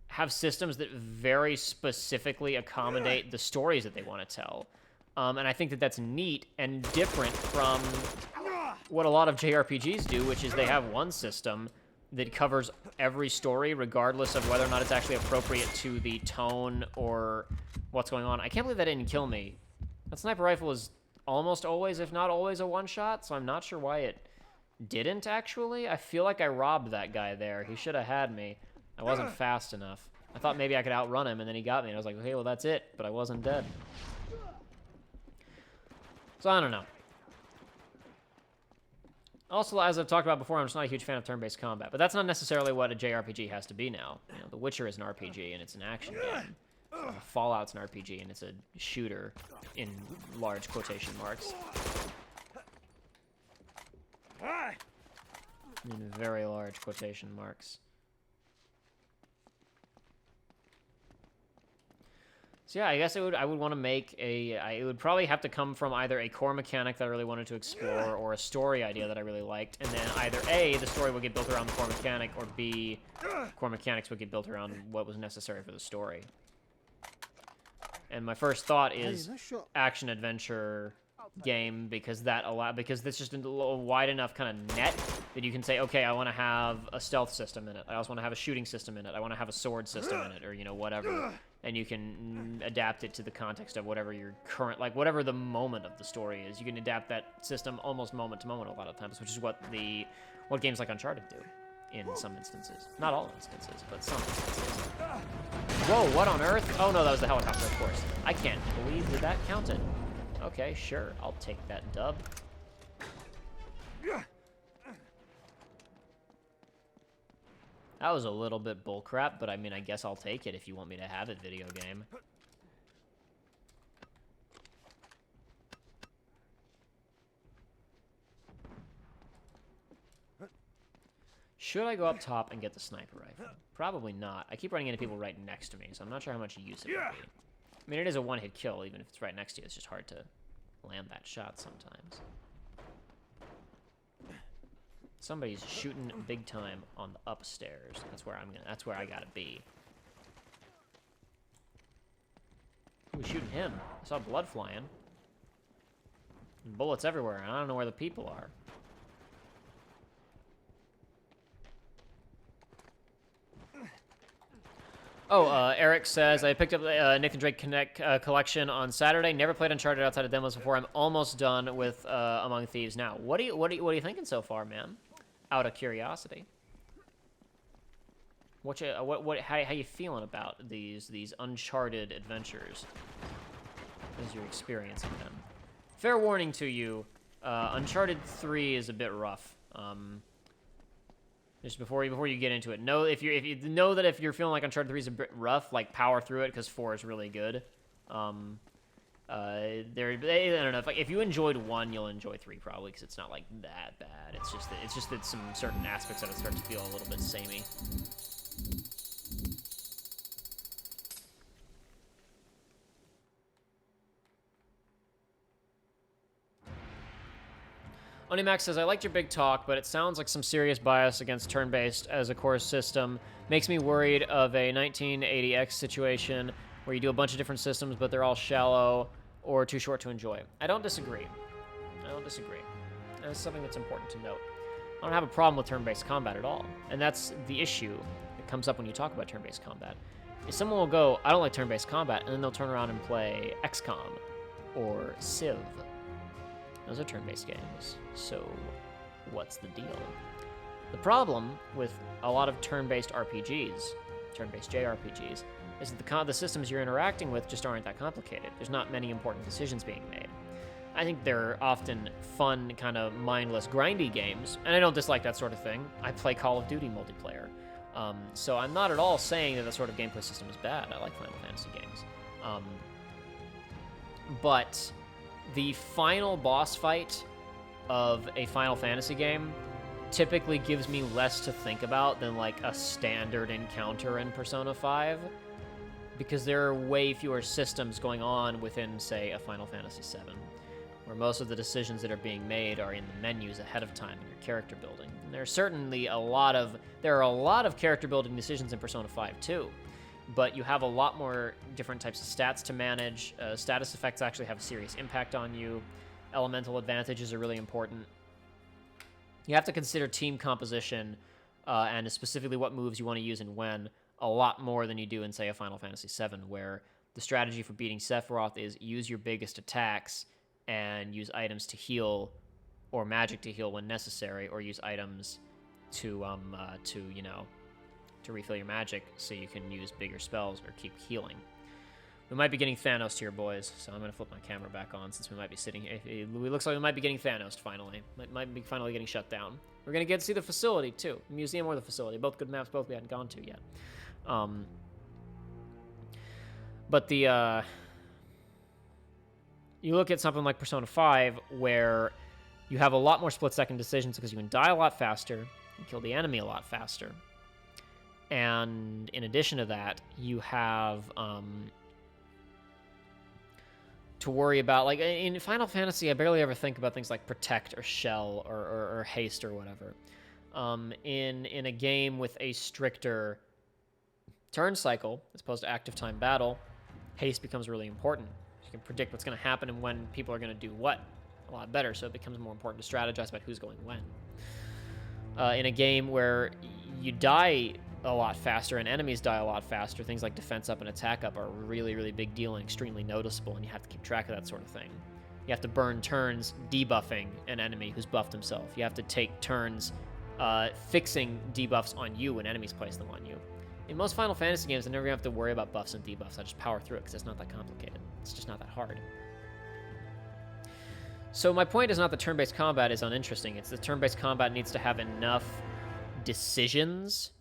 A: have systems that very specifically accommodate the stories that they want to tell. And I think that that's neat and different from what a lot of JRPGs do, which is they have one system that covers every story, regardless of whether or not it's actually appropriate to the tone or what's going on. I can't believe that didn't kill me. That sniper rifle is almost always, if not always, a one-shot, so I'm not sure why it didn't, actually. I feel like I robbed that guy there. He should have had me. I wasn't fast enough. I thought maybe I could outrun him, and then he got me, and I was like, okay, well, that's it, but I wasn't dead. So, I don't know. Also, as I've talked about before, I'm just not a huge fan of turn-based combat, but that's not necessarily what a JRPG has to be now. You know, The Witcher is an RPG, and it's an action game. Fallout's an RPG, and it's a shooter, in large quotation marks. In very large quotation marks. So yeah, I guess I would want to make it would probably have to come from either a core mechanic that I really wanted to explore, or a story idea that I really liked, and then either A, the story would get built around the core mechanic, or B, core mechanics would get built around what was necessary for the story. And my first thought is action adventure game, because that's just a wide enough kind of net that you can say, okay, I want to have a stealth system in it. I also want to have a shooting system in it. I want to have a sword system in it, or, you know, whatever. And you can adapt it to the context of whatever your current, like, whatever the moment of the story is. You can adapt that system almost moment to moment a lot of times, which is what games like Uncharted do in some instances. Not all instances, but some instances. Whoa, what on earth? Oh no, that was the helicopter, of course. I can't believe that counted. Okay, sure, I'll take that dub. That was a little bit bullcrap, but I mean, I guess I'll take it if you want me to have it, video game. Should I go up top and get the sniper rifle? Probably not. I keep running into people right next to me, so I'm not sure how much use it would be. I mean, it is a one-hit kill, even if it's right next to you. It's just hard to land that shot sometimes. Somebody's shooting big time on the upstairs. That's where I gotta be. Who's shooting him? I saw blood flying. And bullets everywhere, and I don't know where the people are. Oh, Eric says, I picked up the Nathan Drake Connect collection on Saturday. Never played Uncharted outside of demos before. I'm almost done with Among Thieves now. What are you thinking so far, man? Out of curiosity. How you feeling about these Uncharted adventures as you're experiencing them? Fair warning to you, Uncharted 3 is a bit rough. Just before you get into it, if you're feeling like Uncharted 3 is a bit rough, like, power through it, because 4 is really good. I don't know. If you enjoyed 1, you'll enjoy 3 probably, because it's not like that bad. It's just that some certain aspects of it start to feel a little bit samey. Onimax says, I liked your big talk, but it sounds like some serious bias against turn-based as a core system. Makes me worried of a 1980X situation where you do a bunch of different systems, but they're all shallow or too short to enjoy. I don't disagree. That's something that's important to note. I don't have a problem with turn-based combat at all. And that's the issue that comes up when you talk about turn-based combat. Is someone will go, I don't like turn-based combat, and then they'll turn around and play XCOM or Civ. Those are turn-based games, so what's the deal? The problem with a lot of turn-based RPGs, turn-based JRPGs, is that the systems you're interacting with just aren't that complicated. There's not many important decisions being made. I think they're often fun, kind of mindless, grindy games, and I don't dislike that sort of thing. I play Call of Duty multiplayer, so I'm not at all saying that that sort of gameplay system is bad. I like Final Fantasy games. But the final boss fight of a Final Fantasy game typically gives me less to think about than like a standard encounter in Persona 5, because there are way fewer systems going on within, say, a Final Fantasy 7, where most of the decisions that are being made are in the menus ahead of time in your character building. And there are certainly a lot of character building decisions in Persona 5 too, but you have a lot more different types of stats to manage. Status effects actually have a serious impact on you. Elemental advantages are really important. You have to consider team composition and specifically what moves you want to use and when a lot more than you do in, say, a Final Fantasy VII, where the strategy for beating Sephiroth is use your biggest attacks and use items to heal or magic to heal when necessary, or use items to refill your magic so you can use bigger spells or keep healing. We might be getting Thanos here, boys, so I'm going to flip my camera back on since we might be sitting here. It looks like we might be getting Thanos finally. Might be finally getting shut down. We're going to get to see the facility, too. The museum or the facility. Both good maps, both we hadn't gone to yet. But you look at something like Persona 5, where you have a lot more split-second decisions because you can die a lot faster and kill the enemy a lot faster. And in addition to that, you have to worry about, like, in Final Fantasy, I barely ever think about things like protect or shell or haste or whatever. In a game with a stricter turn cycle, as opposed to active time battle, haste becomes really important. You can predict what's going to happen and when people are going to do what a lot better, so it becomes more important to strategize about who's going when. In a game where you die a lot faster and enemies die a lot faster, things like defense up and attack up are a really, really big deal and extremely noticeable, and you have to keep track of that sort of thing. You have to burn turns debuffing an enemy who's buffed himself. You have to take turns fixing debuffs on you when enemies place them on you. In most Final Fantasy games, I never have to worry about buffs and debuffs. I just power through it because it's not that complicated. It's just not that hard. So my point is not that turn-based combat is uninteresting. It's that turn-based combat needs to have enough decisions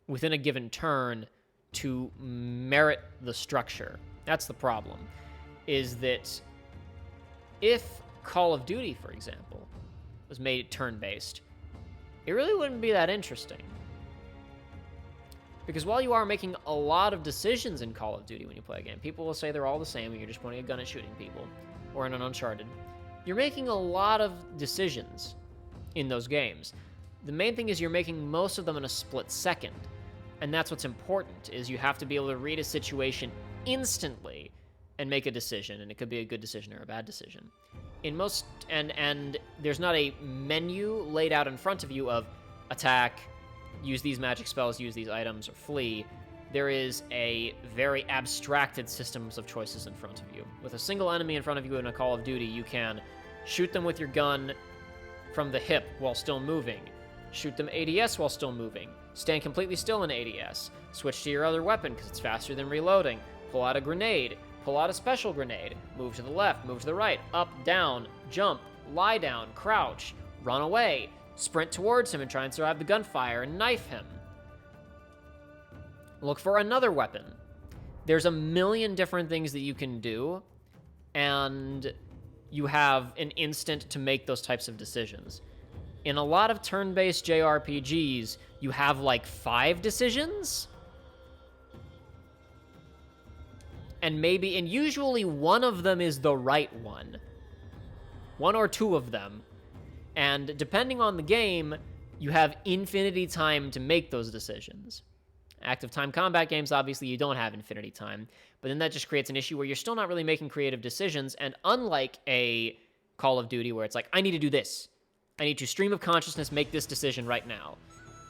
A: within a given turn to merit the structure. That's the problem, is that if Call of Duty, for example, was made turn-based, it really wouldn't be that interesting. Because while you are making a lot of decisions in Call of Duty when you play a game, people will say they're all the same and you're just pointing a gun at shooting people, or in an Uncharted, you're making a lot of decisions in those games. The main thing is you're making most of them in a split second. And that's what's important, is you have to be able to read a situation instantly and make a decision, and it could be a good decision or a bad decision. In most, and there's not a menu laid out in front of you of attack, use these magic spells, use these items, or flee. There is a very abstracted systems of choices in front of you. With a single enemy in front of you in a Call of Duty, you can shoot them with your gun from the hip while still moving, shoot them ADS while still moving, stand completely still in ADS, switch to your other weapon because it's faster than reloading, pull out a grenade, pull out a special grenade, move to the left, move to the right, up, down, jump, lie down, crouch, run away, sprint towards him and try and survive the gunfire and knife him. Look for another weapon. There's a million different things that you can do, and you have an instant to make those types of decisions. In a lot of turn-based JRPGs, you have like 5 decisions. And usually one of them is the right one. 1 or 2 of them. And depending on the game, you have infinity time to make those decisions. Active time combat games, obviously, you don't have infinity time. But then that just creates an issue where you're still not really making creative decisions. And unlike a Call of Duty where it's like, I need to do this. I need to stream of consciousness make this decision right now.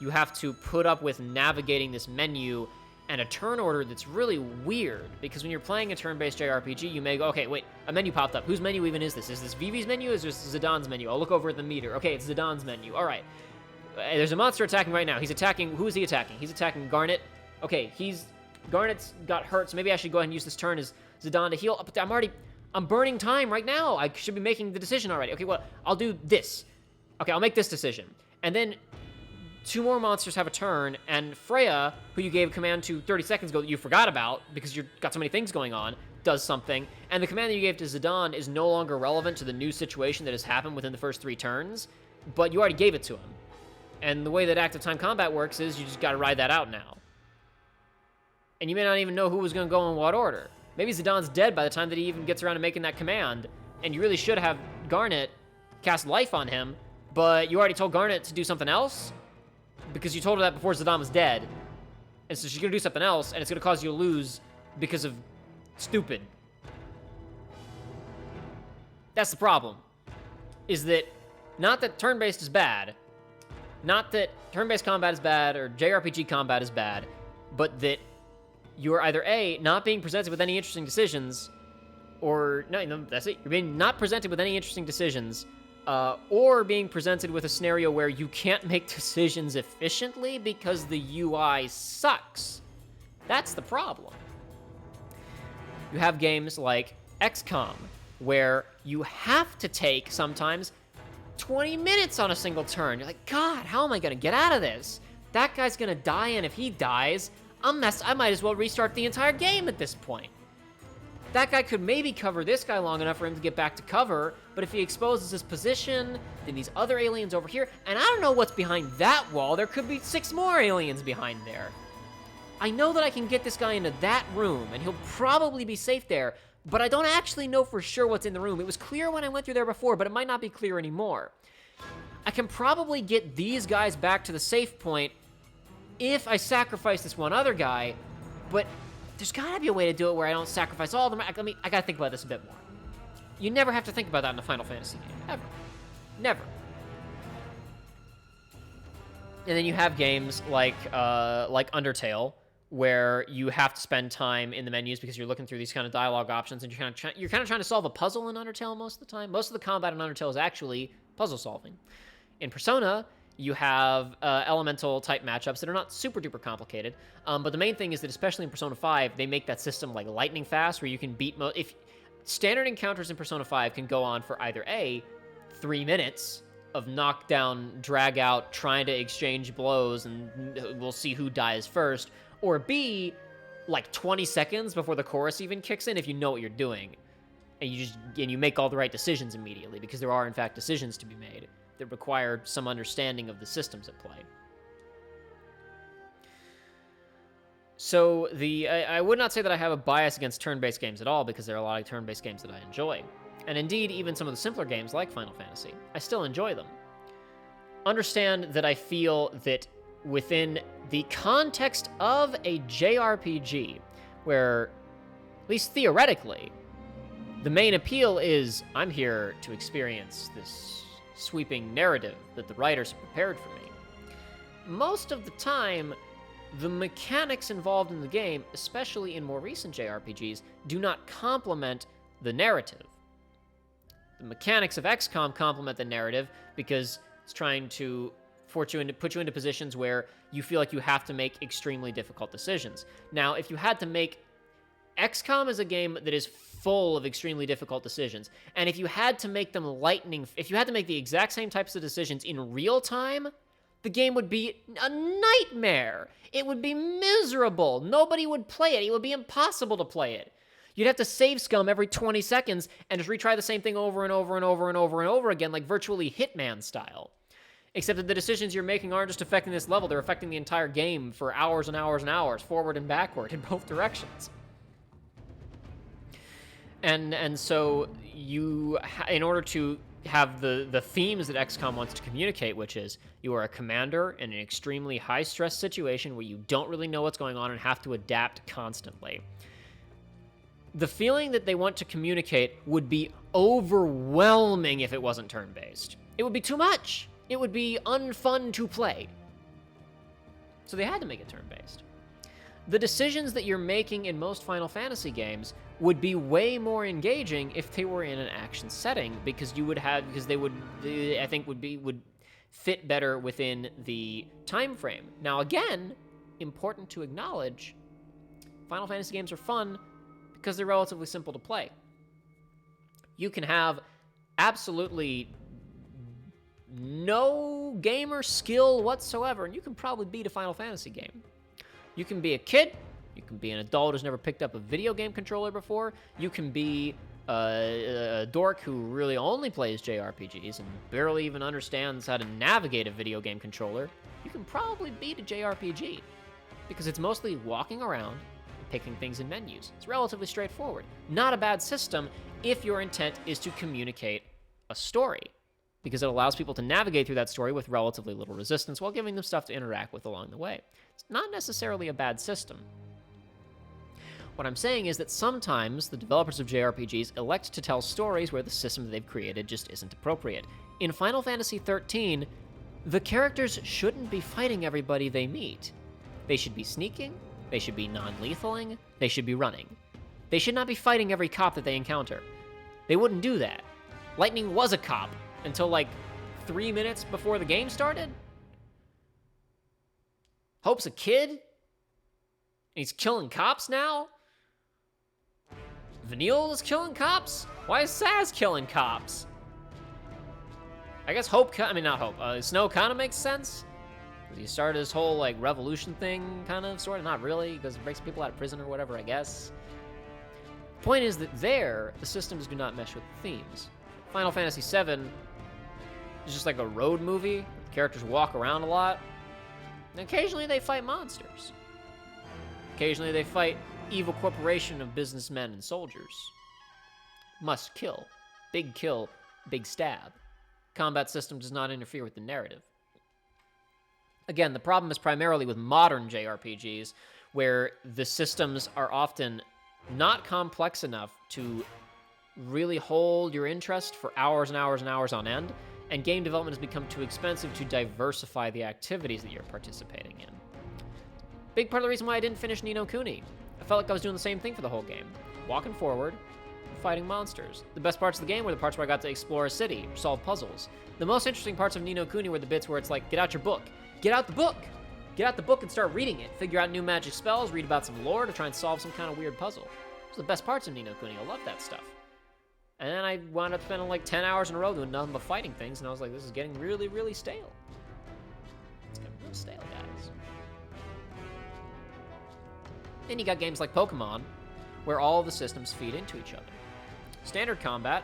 A: You have to put up with navigating this menu and a turn order that's really weird, because when you're playing a turn-based JRPG, you may go, okay, wait, a menu popped up. Whose menu even is this? Is this Vivi's menu? Is this Zidane's menu? I'll look over at the meter. Okay, it's Zidane's menu. All right. There's a monster attacking right now. He's attacking... Who is he attacking? He's attacking Garnet. Okay, Garnet's got hurt, so maybe I should go ahead and use this turn as Zidane to heal. But I'm burning time right now. I should be making the decision already. Okay, well, I'll do this. Okay, I'll make this decision. And then 2 more monsters have a turn, and Freya, who you gave a command to 30 seconds ago that you forgot about because you've got so many things going on, does something, and the command that you gave to Zidane is no longer relevant to the new situation that has happened within the first 3 turns, but you already gave it to him. And the way that active time combat works is you just gotta ride that out now. And you may not even know who was gonna go in what order. Maybe Zidane's dead by the time that he even gets around to making that command, and you really should have Garnet cast life on him, but you already told Garnet to do something else? Because you told her that before Zidane was dead. And so she's gonna do something else, and it's gonna cause you to lose because of stupid. That's the problem. Is that, not that turn-based is bad, not that turn-based combat is bad, or JRPG combat is bad, but that you're either A, not being presented with any interesting decisions, or, no, that's it, you're being not presented with any interesting decisions, or being presented with a scenario where you can't make decisions efficiently because the UI sucks. That's the problem. You have games like XCOM, where you have to take, sometimes, 20 minutes on a single turn. You're like, God, how am I gonna get out of this? That guy's gonna die, and if he dies, I might as well restart the entire game at this point. That guy could maybe cover this guy long enough for him to get back to cover, but if he exposes his position, then these other aliens over here, and I don't know what's behind that wall. There could be 6 more aliens behind there. I know that I can get this guy into that room, and he'll probably be safe there, but I don't actually know for sure what's in the room. It was clear when I went through there before, but it might not be clear anymore. I can probably get these guys back to the safe point if I sacrifice this one other guy, but there's gotta be a way to do it where I don't sacrifice all of them. I gotta think about this a bit more. You never have to think about that in a Final Fantasy game, ever. Never. And then you have games like Undertale, where you have to spend time in the menus because you're looking through these kind of dialogue options, and you're kind of trying to solve a puzzle in Undertale most of the time. Most of the combat in Undertale is actually puzzle solving. In Persona, you have elemental type matchups that are not super duper complicated, but the main thing is that, especially in Persona 5, they make that system like lightning fast, where you can beat if standard encounters in Persona 5 can go on for either A, 3 minutes of knockdown, drag out, trying to exchange blows, and we'll see who dies first, or B, like 20 seconds before the chorus even kicks in if you know what you're doing, and you make all the right decisions immediately, because there are in fact decisions to be made that require some understanding of the systems at play. So I would not say that I have a bias against turn-based games at all, because there are a lot of turn-based games that I enjoy. And indeed, even some of the simpler games like Final Fantasy, I still enjoy them. Understand that I feel that within the context of a JRPG, where, at least theoretically, the main appeal is, I'm here to experience this sweeping narrative that the writers prepared for me. Most of the time, the mechanics involved in the game, especially in more recent JRPGs, do not complement the narrative. The mechanics of XCOM complement the narrative because it's trying to put you into positions where you feel like you have to make extremely difficult decisions. Now, if you had to make... XCOM is a game that is full of extremely difficult decisions, and if you had to make them if you had to make the exact same types of decisions in real time, the game would be a nightmare. It would be miserable. Nobody would play it. It would be impossible to play it. You'd have to save scum every 20 seconds and just retry the same thing over and over and over and over and over again, like virtually Hitman style. Except that the decisions you're making aren't just affecting this level, they're affecting the entire game for hours and hours and hours, forward and backward in both directions. And so you, in order to have the themes that XCOM wants to communicate, which is you are a commander in an extremely high-stress situation where you don't really know what's going on and have to adapt constantly. The feeling that they want to communicate would be overwhelming if it wasn't turn-based. It would be too much. It would be unfun to play. So they had to make it turn-based. The decisions that you're making in most Final Fantasy games would be way more engaging if they were in an action setting, because they would fit better within the time frame. Now again, important to acknowledge, Final Fantasy games are fun because they're relatively simple to play. You can have absolutely no gamer skill whatsoever, and you can probably beat a Final Fantasy game. You can be a kid, you can be an adult who's never picked up a video game controller before, you can be a dork who really only plays JRPGs and barely even understands how to navigate a video game controller. You can probably beat a JRPG, because it's mostly walking around and picking things in menus. It's relatively straightforward. Not a bad system if your intent is to communicate a story, because it allows people to navigate through that story with relatively little resistance while giving them stuff to interact with along the way. It's not necessarily a bad system. What I'm saying is that sometimes the developers of JRPGs elect to tell stories where the system that they've created just isn't appropriate. In Final Fantasy XIII, the characters shouldn't be fighting everybody they meet. They should be sneaking, they should be non-lethaling, they should be running. They should not be fighting every cop that they encounter. They wouldn't do that. Lightning was a cop until like 3 minutes before the game started. Hope's a kid? And he's killing cops now? Vanille is killing cops? Why is Saz killing cops? I guess Snow kind of makes sense. He started this whole like revolution thing, kind of, sort of, not really, because it breaks people out of prison or whatever, I guess. Point is that the systems do not mesh with the themes. Final Fantasy VII is just like a road movie. The characters walk around a lot. And occasionally they fight monsters. Occasionally they fight evil corporation of businessmen and soldiers. Must kill. Big stab. Combat system does not interfere with the narrative. Again, the problem is primarily with modern JRPGs, where the systems are often not complex enough to really hold your interest for hours and hours and hours on end, and game development has become too expensive to diversify the activities that you're participating in. Big part of the reason why I didn't finish Ni no Kuni. I felt like I was doing the same thing for the whole game. Walking forward, fighting monsters. The best parts of the game were the parts where I got to explore a city, solve puzzles. The most interesting parts of Ni no Kuni were the bits where it's like, get out your book. Get out the book! Get out the book and start reading it. Figure out new magic spells, read about some lore to try and solve some kind of weird puzzle. Those are the best parts of Ni no Kuni. I love that stuff. And then I wound up spending like 10 hours in a row doing nothing but fighting things, and I was like, this is getting really, really stale. It's getting real stale, guys. Then you got games like Pokemon, where all the systems feed into each other. Standard combat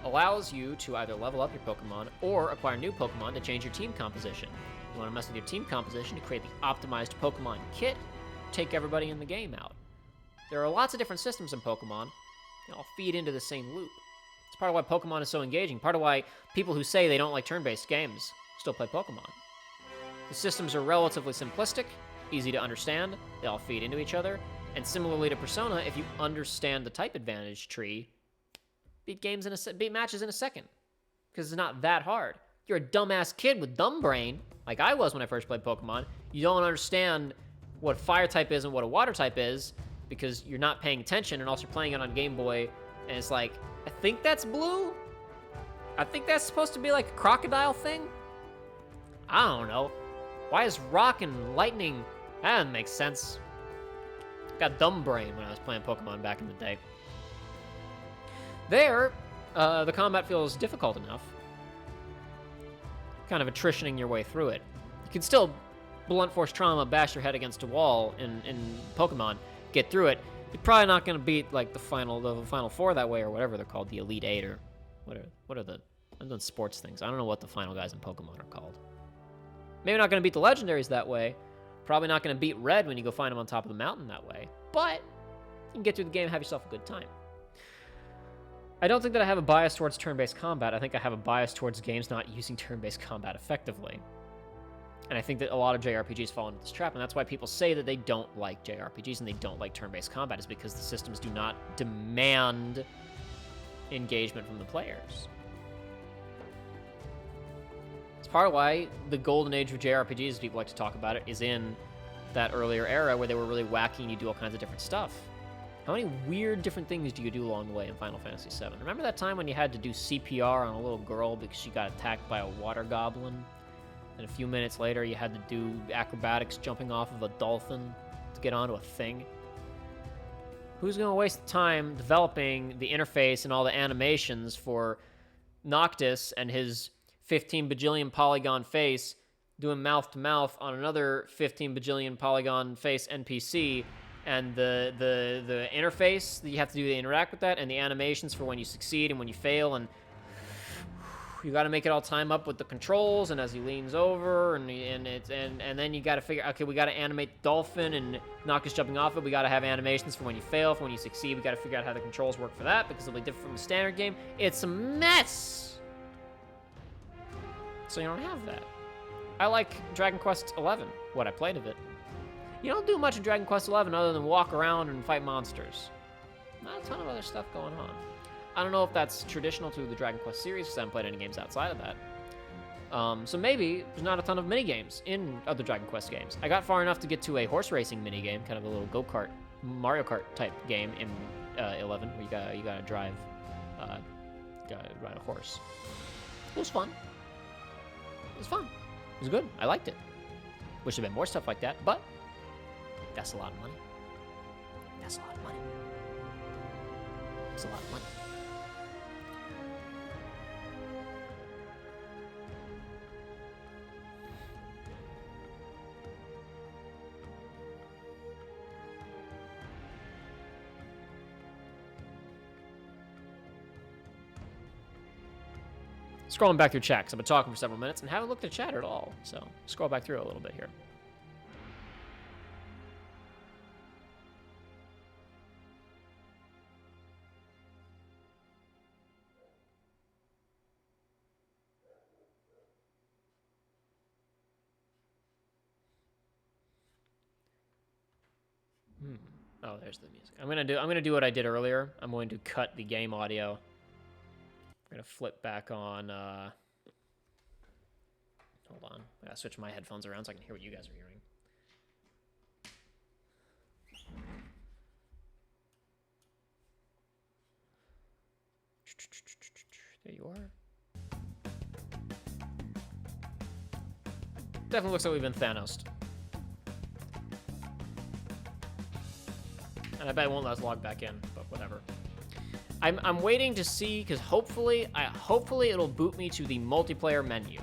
A: allows you to either level up your Pokemon or acquire new Pokemon to change your team composition. You want to mess with your team composition to create the optimized Pokemon kit, take everybody in the game out. There are lots of different systems in Pokemon. They all feed into the same loop. It's part of why Pokemon is so engaging, part of why people who say they don't like turn-based games still play Pokemon. The systems are relatively simplistic, easy to understand, they all feed into each other, and similarly to Persona, if you understand the type advantage tree, beat matches in a second, because it's not that hard. You're a dumbass kid with dumb brain, like I was when I first played Pokemon. You don't understand what fire type is and what a water type is, because you're not paying attention, and also you're playing it on Game Boy, and it's like, I think that's blue? I think that's supposed to be like a crocodile thing? I don't know. Why is rock and lightning? That doesn't make sense. Got dumb brain when I was playing Pokemon back in the day. There, the combat feels difficult enough. Kind of attritioning your way through it. You can still blunt force trauma, bash your head against a wall in Pokemon, get through it, You're probably not gonna beat like the final four that way, or whatever they're called, the Elite Eight, or what are the I'm doing sports things. I don't know what the final guys in Pokemon are called. Maybe not gonna beat the legendaries that way. Probably not gonna beat Red when you go find him on top of the mountain that way. But you can get through the game and have yourself a good time. I don't think that I have a bias towards turn-based combat. I think I have a bias towards games not using turn-based combat effectively. And I think that a lot of JRPGs fall into this trap, and that's why people say that they don't like JRPGs and they don't like turn-based combat, is because the systems do not demand engagement from the players. It's part of why the golden age of JRPGs, as people like to talk about it, is in that earlier era where they were really wacky and you do all kinds of different stuff. How many weird different things do you do along the way in Final Fantasy VII? Remember that time when you had to do CPR on a little girl because she got attacked by a water goblin? And a few minutes later, you had to do acrobatics jumping off of a dolphin to get onto a thing? Who's going to waste time developing the interface and all the animations for Noctis and his 15 bajillion polygon face doing mouth-to-mouth on another 15 bajillion polygon face NPC, and the interface that you have to do to interact with that, and the animations for when you succeed and when you fail, and you got to make it all time up with the controls, and as he leans over, and then you got to figure, okay, we got to animate Dolphin and Noctis jumping off it. We got to have animations for when you fail, for when you succeed. We got to figure out how the controls work for that, because they'll be different from the standard game. It's a mess. So you don't have that. I like Dragon Quest XI, what I played of it. You don't do much in Dragon Quest XI other than walk around and fight monsters. Not a ton of other stuff going on. I don't know if that's traditional to the Dragon Quest series, because I haven't played any games outside of that. So maybe there's not a ton of mini-games in other Dragon Quest games. I got far enough to get to a horse racing mini-game, kind of a little go-kart, Mario Kart type game in 11, where you gotta drive, gotta ride a horse. It was fun. It was fun. It was good. I liked it. Wish there'd been more stuff like that, but that's a lot of money. That's a lot of money. It's a lot of money. Scrolling back through chat, because I've been talking for several minutes and haven't looked at chat at all. So scroll back through a little bit here. Oh, there's the music. I'm gonna do what I did earlier. I'm going to cut the game audio. I'm gonna flip back on. Hold on. I gotta switch my headphones around so I can hear what you guys are hearing. There you are. Definitely looks like we've been Thanos'd. And I bet it won't let us log back in, but whatever. I'm waiting to see, because hopefully it'll boot me to the multiplayer menu.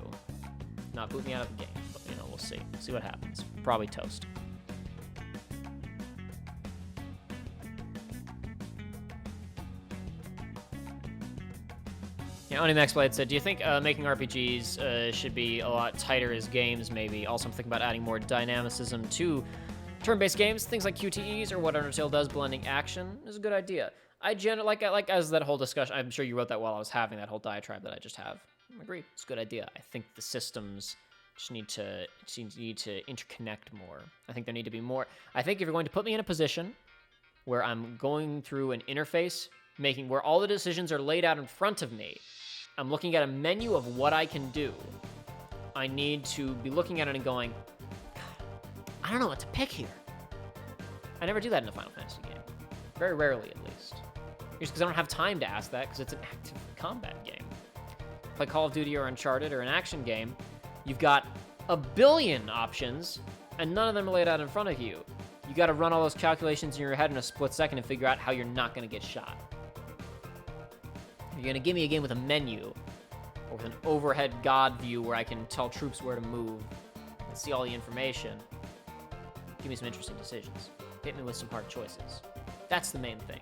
A: Not boot me out of the game, but you know, we'll see. See what happens. Probably toast. Yeah, OnlyMaxBlade said, do you think making RPGs should be a lot tighter as games, maybe? Also, I'm thinking about adding more dynamicism to turn-based games, things like QTEs or what Undertale does, blending action is a good idea. I generally like as that whole discussion. I'm sure you wrote that while I was having that whole diatribe that I just have. I agree, it's a good idea. I think the systems just need to interconnect more. I think there need to be more. I think if you're going to put me in a position where I'm going through an interface, where all the decisions are laid out in front of me, I'm looking at a menu of what I can do. I need to be looking at it and going, I don't know what to pick here. I never do that in a Final Fantasy game. Very rarely, at least. Just because I don't have time to ask that, because it's an active combat game. Like Call of Duty or Uncharted or an action game, you've got a billion options, and none of them are laid out in front of you. You got to run all those calculations in your head in a split second and figure out how you're not going to get shot. If you're going to give me a game with a menu, or with an overhead god view where I can tell troops where to move and see all the information, give me some interesting decisions. Hit me with some hard choices. That's the main thing.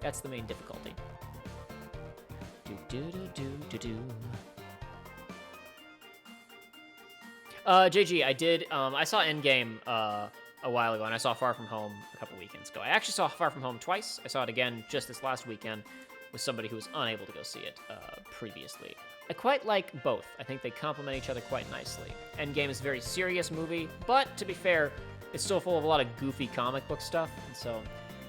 A: That's the main difficulty. JG, I did. I saw Endgame a while ago, and I saw Far From Home a couple weekends ago. I actually saw Far From Home twice. I saw it again just this last weekend with somebody who was unable to go see it previously. I quite like both. I think they complement each other quite nicely. Endgame is a very serious movie, but to be fair, it's still full of a lot of goofy comic book stuff, and so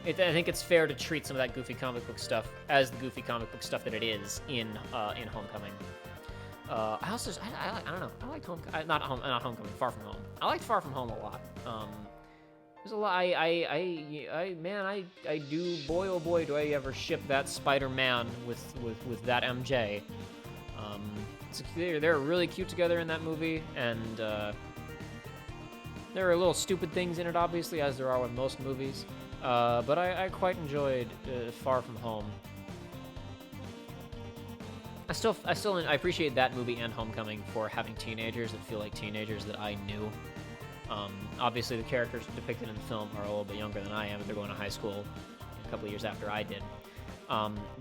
A: I think it's fair to treat some of that goofy comic book stuff as the goofy comic book stuff that it is in Homecoming. I also, I don't know, I liked not Homecoming, Far From Home. I liked Far From Home a lot. There's a lot. I do. Boy, oh boy, do I ever ship that Spider-Man with that MJ. They're really cute together in that movie, and there are little stupid things in it, obviously, as there are with most movies. But I quite enjoyed Far From Home. I appreciate that movie and Homecoming for having teenagers that feel like teenagers that I knew. Obviously, the characters depicted in the film are a little bit younger than I am, but they're going to high school a couple of years after I did.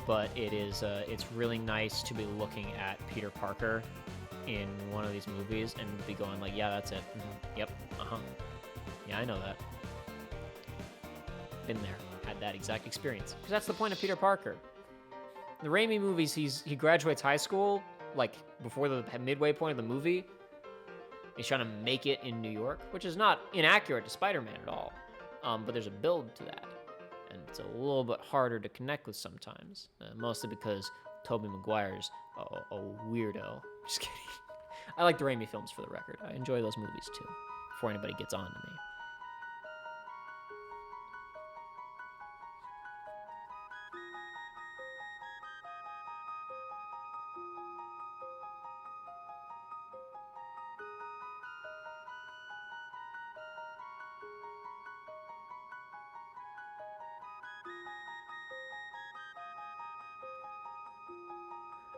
A: But it's really nice to be looking at Peter Parker in one of these movies and be going like, yeah, that's it. Mm-hmm. Yep. Yeah, I know that. Been there. Had that exact experience. Because that's the point of Peter Parker. The Raimi movies, he graduates high school, like, before the midway point of the movie. He's trying to make it in New York, which is not inaccurate to Spider-Man at all. But there's a build to that. And it's a little bit harder to connect with sometimes. Mostly because Tobey Maguire's a weirdo. Just kidding. I like the Raimi films, for the record. I enjoy those movies, too, before anybody gets on to me.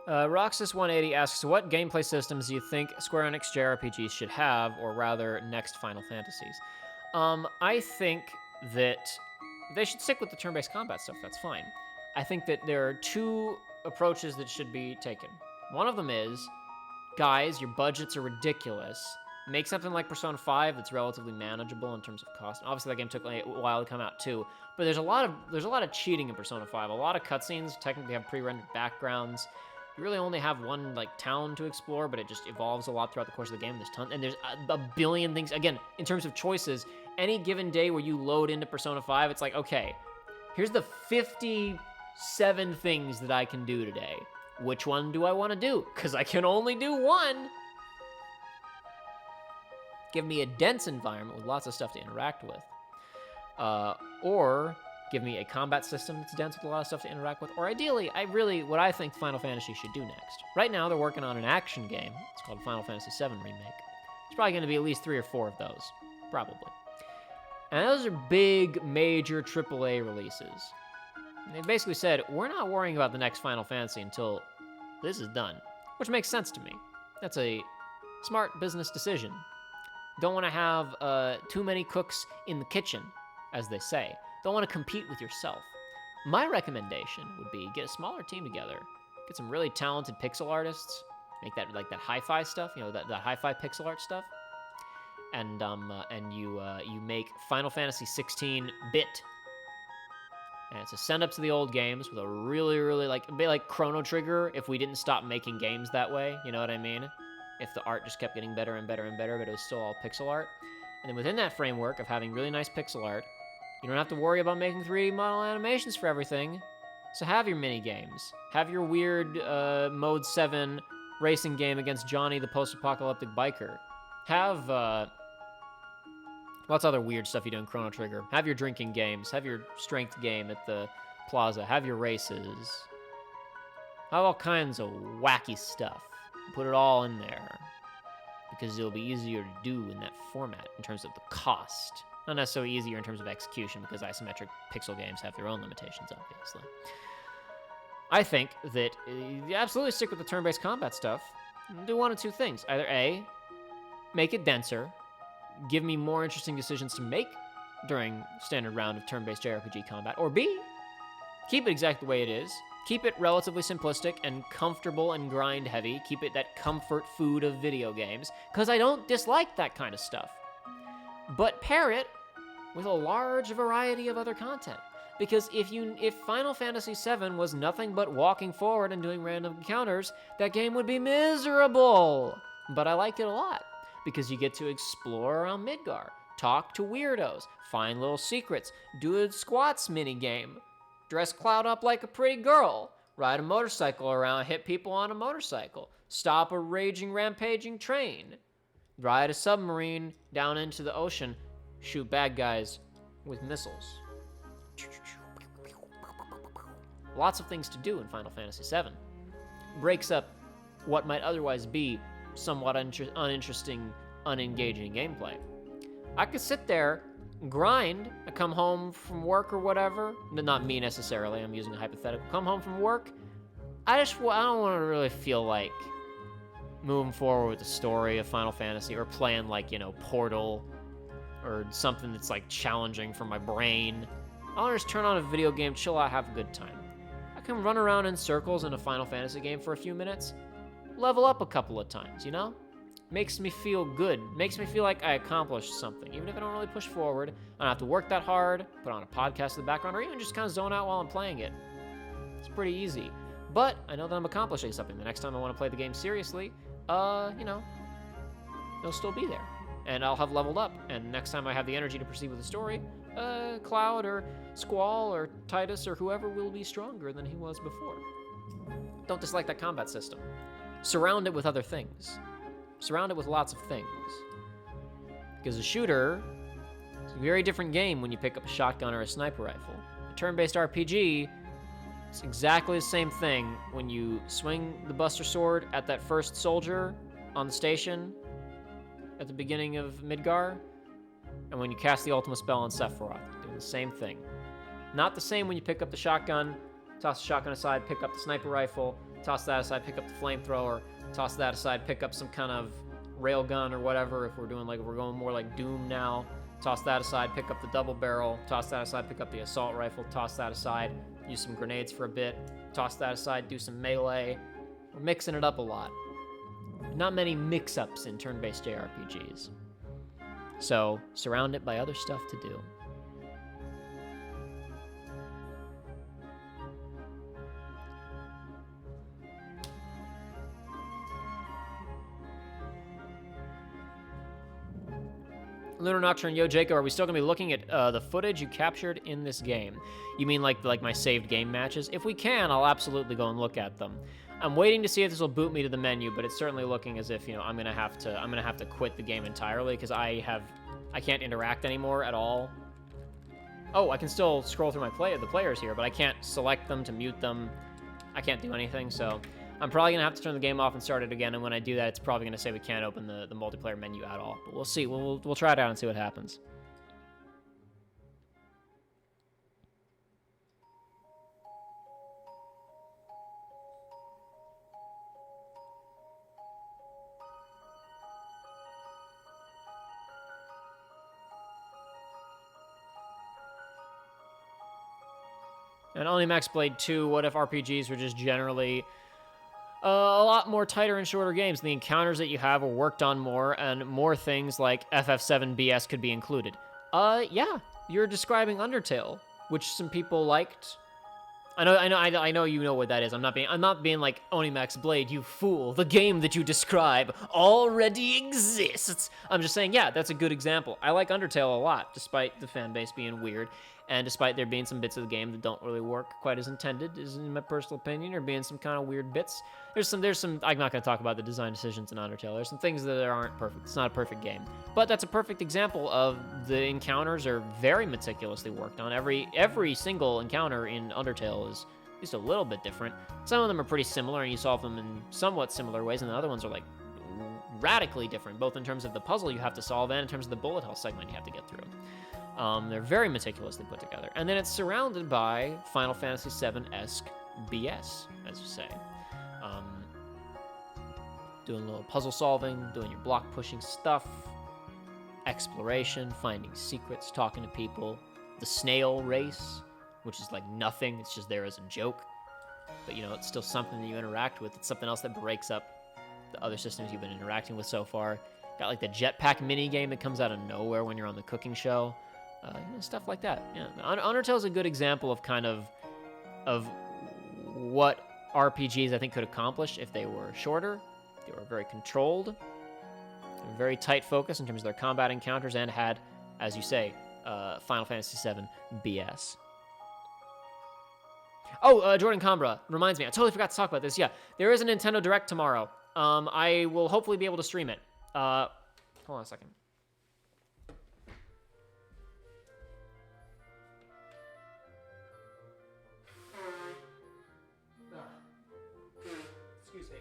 A: Roxas180 asks, what gameplay systems do you think Square Enix JRPGs should have, or rather, next Final Fantasies? I think that they should stick with the turn-based combat stuff. That's fine. I think that there are two approaches that should be taken. One of them is, guys, your budgets are ridiculous. Make something like Persona 5 that's relatively manageable in terms of cost. Obviously, that game took a while to come out too, but there's a lot of cheating in Persona 5. A lot of cutscenes technically have pre-rendered backgrounds. You really only have one town to explore, but it just evolves a lot throughout the course of the game. There's a billion things. Again, in terms of choices, any given day where you load into Persona 5, it's like, okay, here's the 57 things that I can do today. Which one do I want to do? Because I can only do one. Give me a dense environment with lots of stuff to interact with. Or give me a combat system that's dense with a lot of stuff to interact with. Or ideally, what I think Final Fantasy should do next. Right now, they're working on an action game. It's called Final Fantasy VII Remake. It's probably going to be at least 3 or 4 of those. Probably. And those are big, major AAA releases. And they basically said, we're not worrying about the next Final Fantasy until this is done. Which makes sense to me. That's a smart business decision. Don't want to have too many cooks in the kitchen, as they say. Don't want to compete with yourself. My recommendation would be get a smaller team together, get some really talented pixel artists, make that like that hi-fi stuff, that hi-fi pixel art stuff, and you make Final Fantasy 16 bit. And it's a send up to the old games with a really, really a bit like Chrono Trigger if we didn't stop making games that way, you know what I mean? If the art just kept getting better and better and better, but it was still all pixel art. And then within that framework of having really nice pixel art, you don't have to worry about making 3D model animations for everything. So have your mini games. Have your weird Mode 7 racing game against Johnny the post-apocalyptic biker. Have lots of other weird stuff you do in Chrono Trigger. Have your drinking games. Have your strength game at the plaza. Have your races. Have all kinds of wacky stuff. Put it all in there. Because it'll be easier to do in that format in terms of the cost. Not necessarily easier in terms of execution, because isometric pixel games have their own limitations, obviously. I think that you absolutely stick with the turn-based combat stuff. Do one of two things. Either A, make it denser, give me more interesting decisions to make during standard round of turn-based JRPG combat. Or B, keep it exactly the way it is. Keep it relatively simplistic and comfortable and grind heavy. Keep it that comfort food of video games, because I don't dislike that kind of stuff. But pair it with a large variety of other content. Because if Final Fantasy VII was nothing but walking forward and doing random encounters, that game would be miserable. But I like it a lot, because you get to explore around Midgar, talk to weirdos, find little secrets, do a squats minigame, dress Cloud up like a pretty girl, ride a motorcycle around, hit people on a motorcycle, stop a raging, rampaging train, ride a submarine down into the ocean, shoot bad guys with missiles. Lots of things to do in Final Fantasy VII. Breaks up what might otherwise be somewhat uninteresting, unengaging gameplay. I could sit there, grind, I come home from work or whatever, not me necessarily, I'm using a hypothetical, come home from work, I don't want to really feel like moving forward with the story of Final Fantasy or playing like, Portal or something that's like challenging for my brain. I want to just turn on a video game, chill out, have a good time. I can run around in circles in a Final Fantasy game for a few minutes, level up a couple of times, Makes me feel good, makes me feel like I accomplished something. Even if I don't really push forward, I don't have to work that hard, put on a podcast in the background, or even just kind of zone out while I'm playing it. It's pretty easy. But I know that I'm accomplishing something. The next time I want to play the game seriously, it'll still be there. And I'll have leveled up, and next time I have the energy to proceed with the story, Cloud or Squall or Titus or whoever will be stronger than he was before. Don't dislike that combat system. Surround it with other things. Surround it with lots of things. Because a shooter is a very different game when you pick up a shotgun or a sniper rifle. A turn-based RPG, it's exactly the same thing when you swing the Buster Sword at that first soldier on the station at the beginning of Midgar, and when you cast the ultimate spell on Sephiroth, doing the same thing. Not the same when you pick up the shotgun, toss the shotgun aside, pick up the sniper rifle, toss that aside, pick up the flamethrower, toss that aside, pick up some kind of railgun or whatever, if we're going more like Doom now, toss that aside, pick up the double barrel, toss that aside, pick up the assault rifle, toss that aside, use some grenades for a bit, toss that aside, do some melee. We're mixing it up a lot. Not many mix-ups in turn-based JRPGs. So, surround it by other stuff to do. Lunar Nocturne, yo, Jacob, are we still going to be looking at the footage you captured in this game? You mean like my saved game matches? If we can, I'll absolutely go and look at them. I'm waiting to see if this will boot me to the menu, but it's certainly looking as if, I'm gonna have to quit the game entirely because I can't interact anymore at all. Oh, I can still scroll through the players here, but I can't select them to mute them. I can't do anything, so I'm probably gonna have to turn the game off and start it again. And when I do that, it's probably gonna say we can't open the multiplayer menu at all. But we'll see. We'll try it out and see what happens. And only Max Blade 2, what if RPGs were just generally a lot more tighter and shorter games? The encounters that you have were worked on more, and more things like FF7 BS could be included. Yeah, you're describing Undertale, which some people liked. I know you know what that is. I'm not being like Onimax Blade, you fool. The game that you describe already exists. I'm just saying, yeah, that's a good example. I like Undertale a lot, despite the fan base being weird, and despite there being some bits of the game that don't really work quite as intended, is in my personal opinion, or being some kind of weird bits. There's some. I'm not going to talk about the design decisions in Undertale. There's some things that aren't perfect. It's not a perfect game, but that's a perfect example of the encounters are very meticulously worked on. Every single encounter in Undertale is at least a little bit different. Some of them are pretty similar, and you solve them in somewhat similar ways, and the other ones are like radically different, both in terms of the puzzle you have to solve and in terms of the bullet hell segment you have to get through. They're very meticulously put together. And then it's surrounded by Final Fantasy VII-esque BS, as you say. Doing a little puzzle solving, doing your block pushing stuff, exploration, finding secrets, talking to people. The snail race, which is like nothing. It's just there as a joke. But, it's still something that you interact with. It's something else that breaks up the other systems you've been interacting with so far. Got like the jetpack mini game that comes out of nowhere when you're on the cooking show. Stuff like that. Yeah, Undertale is a good example of kind of what RPGs I think could accomplish if they were shorter. They were very controlled, very tight focus in terms of their combat encounters, and had, as you say, Final Fantasy VII BS. Oh, Jordan Cambra reminds me. I totally forgot to talk about this. Yeah, there is a Nintendo Direct tomorrow. I will hopefully be able to stream it. Hold on a second. Excuse me.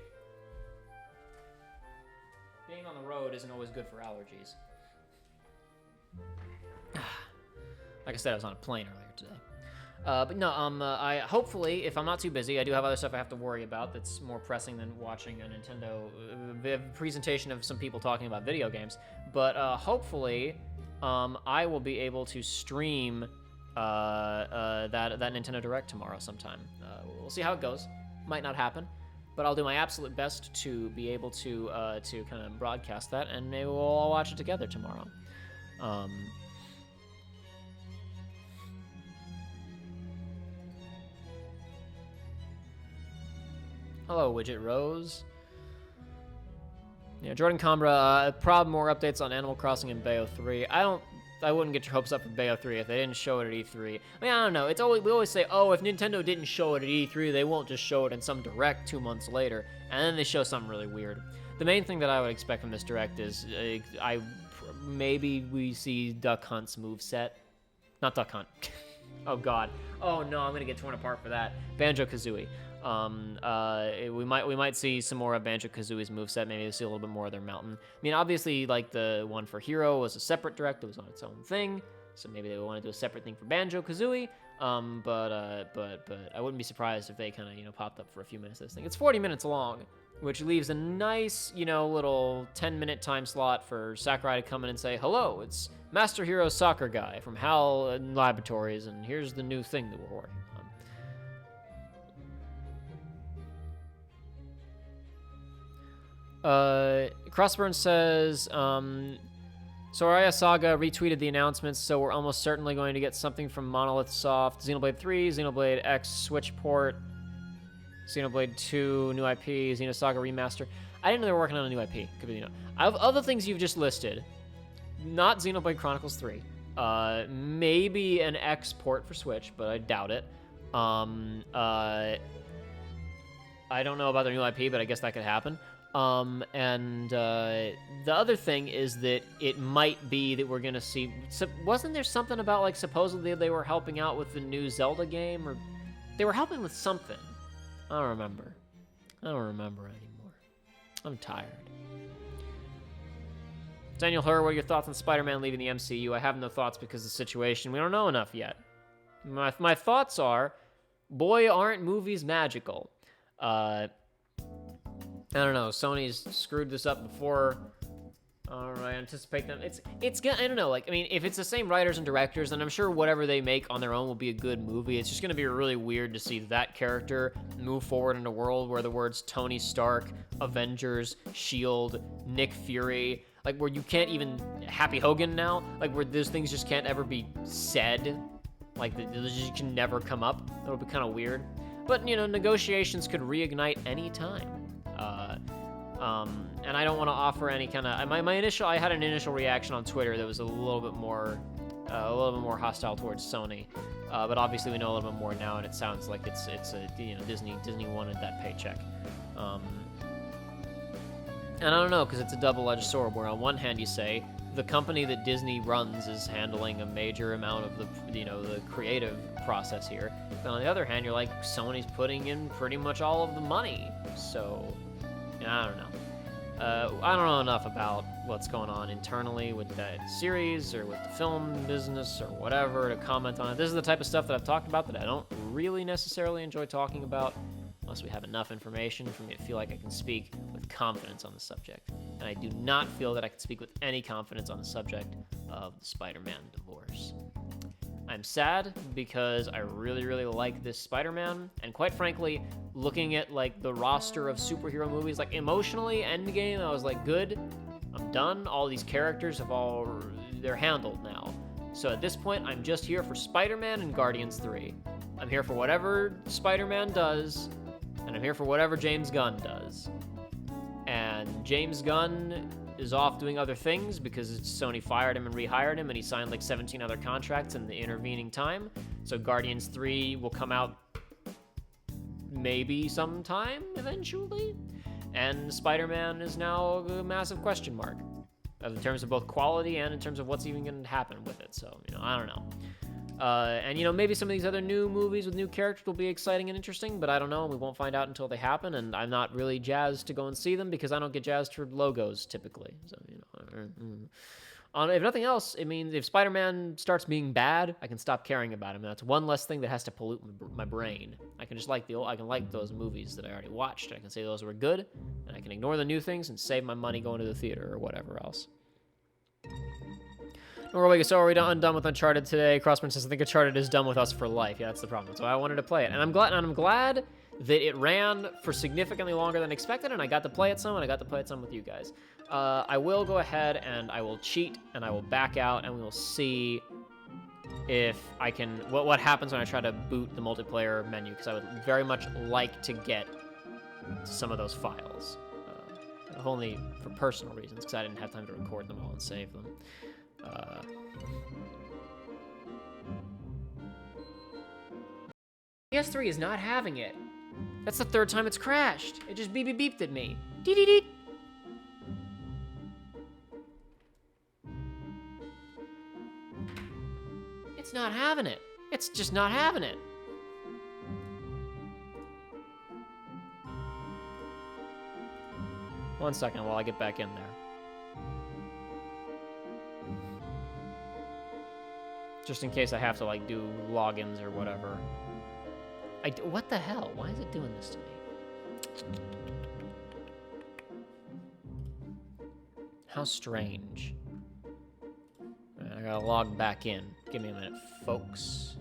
A: Being on the road isn't always good for allergies. Like I said, I was on a plane earlier today. But no, I hopefully, if I'm not too busy, I do have other stuff I have to worry about that's more pressing than watching a Nintendo presentation of some people talking about video games. But hopefully, I will be able to stream that Nintendo Direct tomorrow sometime. We'll see how it goes. Might not happen, but I'll do my absolute best to be able to kind of broadcast that, and maybe we'll all watch it together tomorrow. Hello, Widget Rose. Yeah, Jordan Cambra, probably more updates on Animal Crossing and Bayo 3. I wouldn't get your hopes up for Bayo 3 if they didn't show it at E3. I mean, I don't know. We always say, oh, if Nintendo didn't show it at E3, they won't just show it in some Direct 2 months later, and then they show something really weird. The main thing that I would expect from this Direct is maybe we see Duck Hunt's moveset. Not Duck Hunt. Oh, God. Oh, no, I'm going to get torn apart for that. Banjo-Kazooie. We might see some more of Banjo-Kazooie's moveset. Maybe we'll see a little bit more of their mountain. I mean, obviously, like the one for Hero was a separate Direct. It was on its own thing. So maybe they want to do a separate thing for Banjo-Kazooie. But I wouldn't be surprised if they kind of, popped up for a few minutes of this thing. It's 40 minutes long, which leaves a nice, little 10-minute time slot for Sakurai to come in and say, hello, it's Master Hero Soccer Guy from HAL Laboratories, and here's the new thing that we're working on. Crossburn says, Soraya Saga retweeted the announcements, so we're almost certainly going to get something from Monolith Soft. Xenoblade 3, Xenoblade X Switch port, Xenoblade 2, new IP, Xenosaga Remaster. I didn't know they were working on a new IP. Could be, Of other things you've just listed, not Xenoblade Chronicles 3, maybe an X port for Switch, but I doubt it. I don't know about their new IP, but I guess that could happen. The other thing is that it might be that we're going to see... wasn't there something about, like, supposedly they were helping out with the new Zelda game? Or they were helping with something. I don't remember anymore. I'm tired. Daniel Herr, what are your thoughts on Spider-Man leaving the MCU? I have no thoughts because of the situation. We don't know enough yet. My thoughts are, boy, aren't movies magical. I don't know. Sony's screwed this up before. I anticipate them. It's gonna. I don't know. Like, I mean, if it's the same writers and directors, then I'm sure whatever they make on their own will be a good movie. It's just gonna be really weird to see that character move forward in a world where the words Tony Stark, Avengers, Shield, Nick Fury, like where you can't even Happy Hogan now, like where those things just can't ever be said, like those just can never come up. That would be kind of weird. But negotiations could reignite any time. And I don't want to offer any kind of I had an initial reaction on Twitter that was a little bit more hostile towards Sony, but obviously we know a little bit more now, and it sounds like it's a Disney wanted that paycheck, and I don't know, because it's a double-edged sword where on one hand you say the company that Disney runs is handling a major amount of the creative process here, but on the other hand you're like Sony's putting in pretty much all of the money, so. I don't know. I don't know enough about what's going on internally with that series or with the film business or whatever to comment on it. This is the type of stuff that I've talked about that I don't really necessarily enjoy talking about unless we have enough information for me to feel like I can speak with confidence on the subject. And I do not feel that I can speak with any confidence on the subject of the Spider-Man divorce. I'm sad because I really, really like this Spider-Man, and quite frankly, looking at like the roster of superhero movies, like emotionally, Endgame, I was like, good, I'm done. All these characters they're handled now. So at this point, I'm just here for Spider-Man and Guardians 3. I'm here for whatever Spider-Man does, and I'm here for whatever James Gunn does. And James Gunn is off doing other things because Sony fired him and rehired him, and he signed like 17 other contracts in the intervening time. So Guardians 3 will come out maybe sometime eventually. And Spider-Man is now a massive question mark in terms of both quality and in terms of what's even going to happen with it. So, I don't know. And maybe some of these other new movies with new characters will be exciting and interesting, but I don't know. We won't find out until they happen, and I'm not really jazzed to go and see them because I don't get jazzed for logos typically. So, if nothing else, it means if Spider-Man starts being bad, I can stop caring about him. That's one less thing that has to pollute my brain. I can just like those movies that I already watched. I can say those were good, and I can ignore the new things and save my money going to the theater or whatever else. So are we done with Uncharted today? Crossman says, I think Uncharted is done with us for life. Yeah, that's the problem. So I wanted to play it. And I'm glad that it ran for significantly longer than expected, and I got to play it some, and I got to play it some with you guys. I will go ahead and I will cheat, and I will back out, and we will see if I can, what happens when I try to boot the multiplayer menu, because I would very much like to get some of those files. Only for personal reasons, because I didn't have time to record them all and save them. PS3 is not having it. That's the third time it's crashed. It just beeped at me. Dee-dee-dee. It's not having it. It's just not having it. One second while I get back in there. Just in case I have to, like, do logins or whatever. What the hell? Why is it doing this to me? How strange. I gotta log back in. Give me a minute, folks.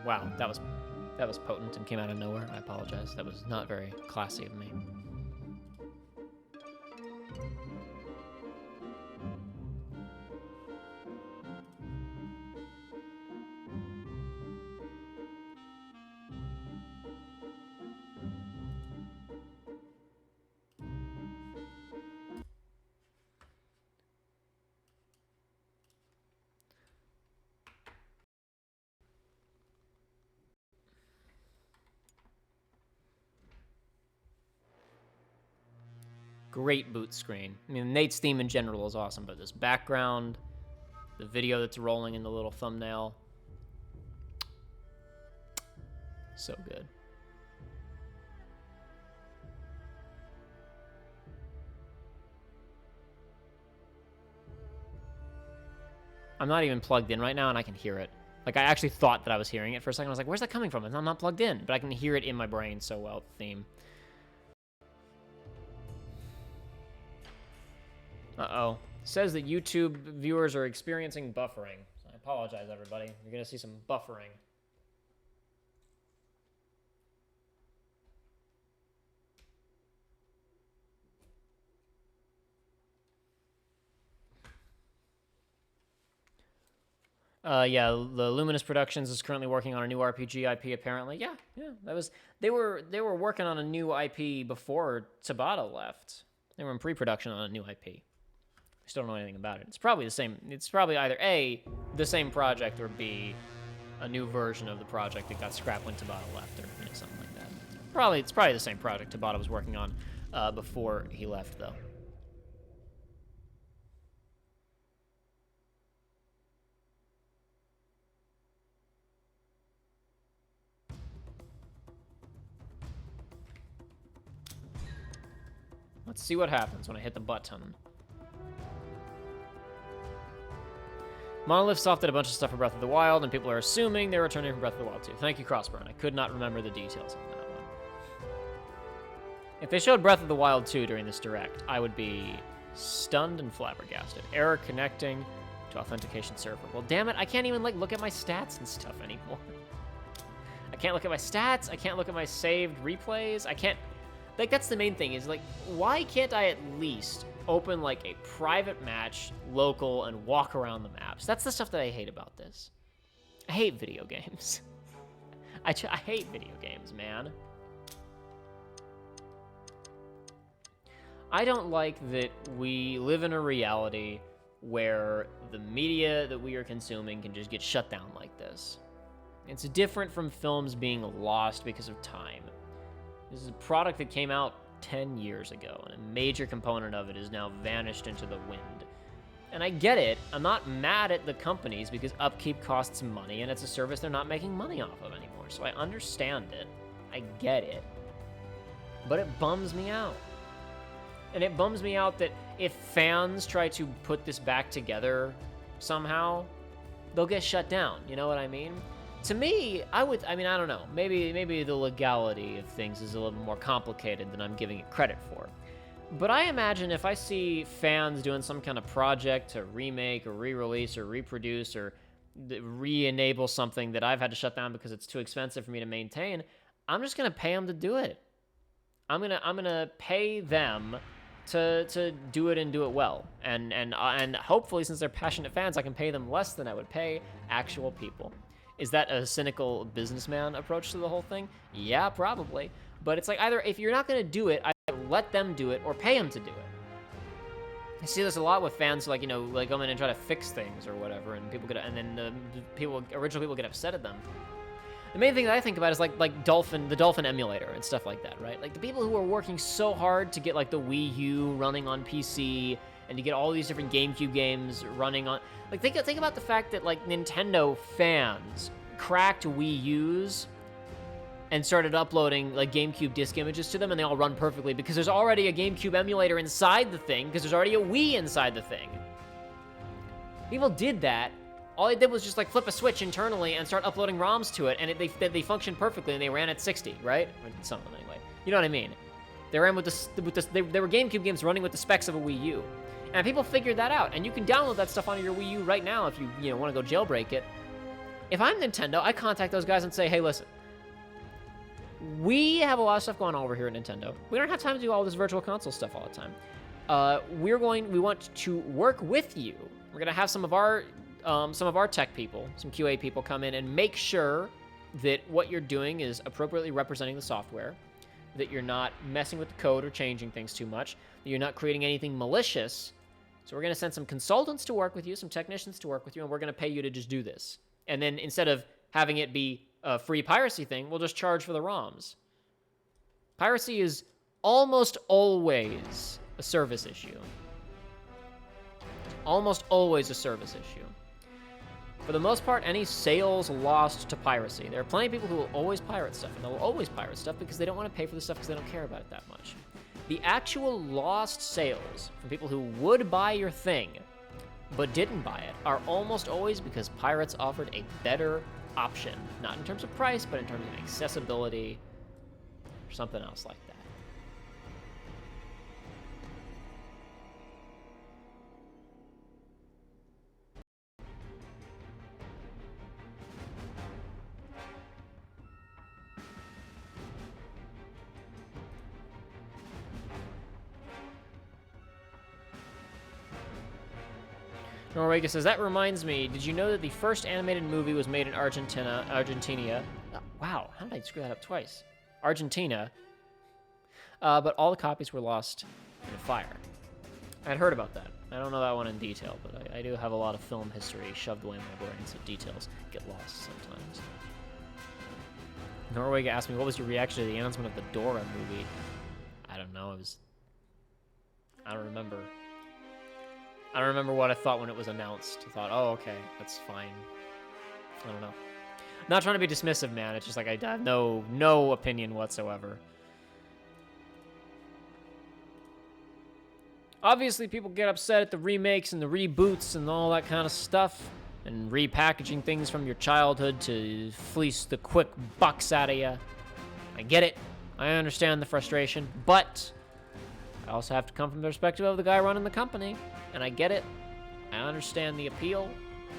A: Wow, that was potent and came out of nowhere. I apologize. That was not very classy of me. Great boot screen. I mean, Nate's theme in general is awesome, but this background, the video that's rolling in the little thumbnail, so good. I'm not even plugged in right now, and I can hear it. Like, I actually thought that I was hearing it for a second. I was like, where's that coming from? And I'm not plugged in, but I can hear it in my brain so well, the theme. Uh-oh. It says that YouTube viewers are experiencing buffering. I apologize, everybody. You're going to see some buffering. Yeah, the Luminous Productions is currently working on a new RPG IP, apparently. Yeah, that was... They were working on a new IP before Tabata left. They were in pre-production on a new IP. Still don't know anything about it. It's probably the same. It's probably either A, the same project, or B, a new version of the project that got scrapped when Tabata left, or something like that. It's probably the same project Tabata was working on before he left, though. Let's see what happens when I hit the button. Monolith softed a bunch of stuff for Breath of the Wild, and people are assuming they're returning from Breath of the Wild too. Thank you, Crossburn. I could not remember the details on that one. If they showed Breath of the Wild 2 during this direct, I would be stunned and flabbergasted. Error connecting to authentication server. Well, damn it, I can't even like look at my stats and stuff anymore. I can't look at my stats. I can't look at my saved replays. I can't, like, that's the main thing is like, why can't I at least open like a private match, local, and walk around the maps? That's the stuff that I hate about this. I hate video games. I hate video games, man. I don't like that we live in a reality where the media that we are consuming can just get shut down like this. It's different from films being lost because of time. This is a product that came out 10 years ago, and a major component of it is now vanished into the wind. And I get it. I'm not mad at the companies because upkeep costs money, and it's a service they're not making money off of anymore. So I understand it. I get it. But it bums me out. And it bums me out that if fans try to put this back together somehow, they'll get shut down. You know what I mean? To me, I don't know. Maybe the legality of things is a little more complicated than I'm giving it credit for. But I imagine if I see fans doing some kind of project to remake or re-release or reproduce or re-enable something that I've had to shut down because it's too expensive for me to maintain, I'm just gonna pay them to do it. I'm gonna pay them to do it and do it well. And hopefully, since they're passionate fans, I can pay them less than I would pay actual people. Is that a cynical businessman approach to the whole thing? Yeah, probably. But it's like either if you're not going to do it, either let them do it or pay them to do it. I see this a lot with fans, like, you know, like come in and try to fix things or whatever, and people get, and then the original people get upset at them. The main thing that I think about is like the Dolphin emulator and stuff like that, right? Like the people who are working so hard to get like the Wii U running on PC and to get all these different GameCube games running on, like think about the fact that like Nintendo fans cracked Wii U's and started uploading like GameCube disc images to them, and they all run perfectly because there's already a GameCube emulator inside the thing because there's already a Wii inside the thing. People did that. All they did was just like flip a switch internally and start uploading ROMs to it, and they functioned perfectly, and they ran at 60, right? Or some of them anyway. You know what I mean? They ran with they were GameCube games running with the specs of a Wii U, and people figured that out. And you can download that stuff onto your Wii U right now if you want to go jailbreak it. If I'm Nintendo, I contact those guys and say, hey, listen, we have a lot of stuff going on over here at Nintendo. We don't have time to do all this virtual console stuff all the time. We want to work with you. We're gonna have some of our tech people, some QA people come in and make sure that what you're doing is appropriately representing the software, that you're not messing with the code or changing things too much, that you're not creating anything malicious. So we're going to send some consultants to work with you, some technicians to work with you, and we're going to pay you to just do this. And then instead of having it be a free piracy thing, we'll just charge for the ROMs. Piracy is almost always a service issue. Almost always a service issue. For the most part, any sales lost to piracy. There are plenty of people who will always pirate stuff, and they'll always pirate stuff because they don't want to pay for the stuff because they don't care about it that much. The actual lost sales from people who would buy your thing but didn't buy it are almost always because pirates offered a better option. Not in terms of price, but in terms of accessibility or something else like that. Norwega says, that reminds me, did you know that the first animated movie was made in Argentina? Wow, how did I screw that up twice? Argentina. But all the copies were lost in a fire. I'd heard about that. I don't know that one in detail, but I do have a lot of film history shoved away in my brain, so details get lost sometimes. Norwega asked me, what was your reaction to the announcement of the Dora movie? I don't know, I don't remember. I don't remember what I thought when it was announced. I thought, oh, okay, that's fine. I don't know. Not trying to be dismissive, man. It's just like I have no opinion whatsoever. Obviously, people get upset at the remakes and the reboots and all that kind of stuff, and repackaging things from your childhood to fleece the quick bucks out of you. I get it. I understand the frustration, but I also have to come from the perspective of the guy running the company, and I get it. I understand the appeal.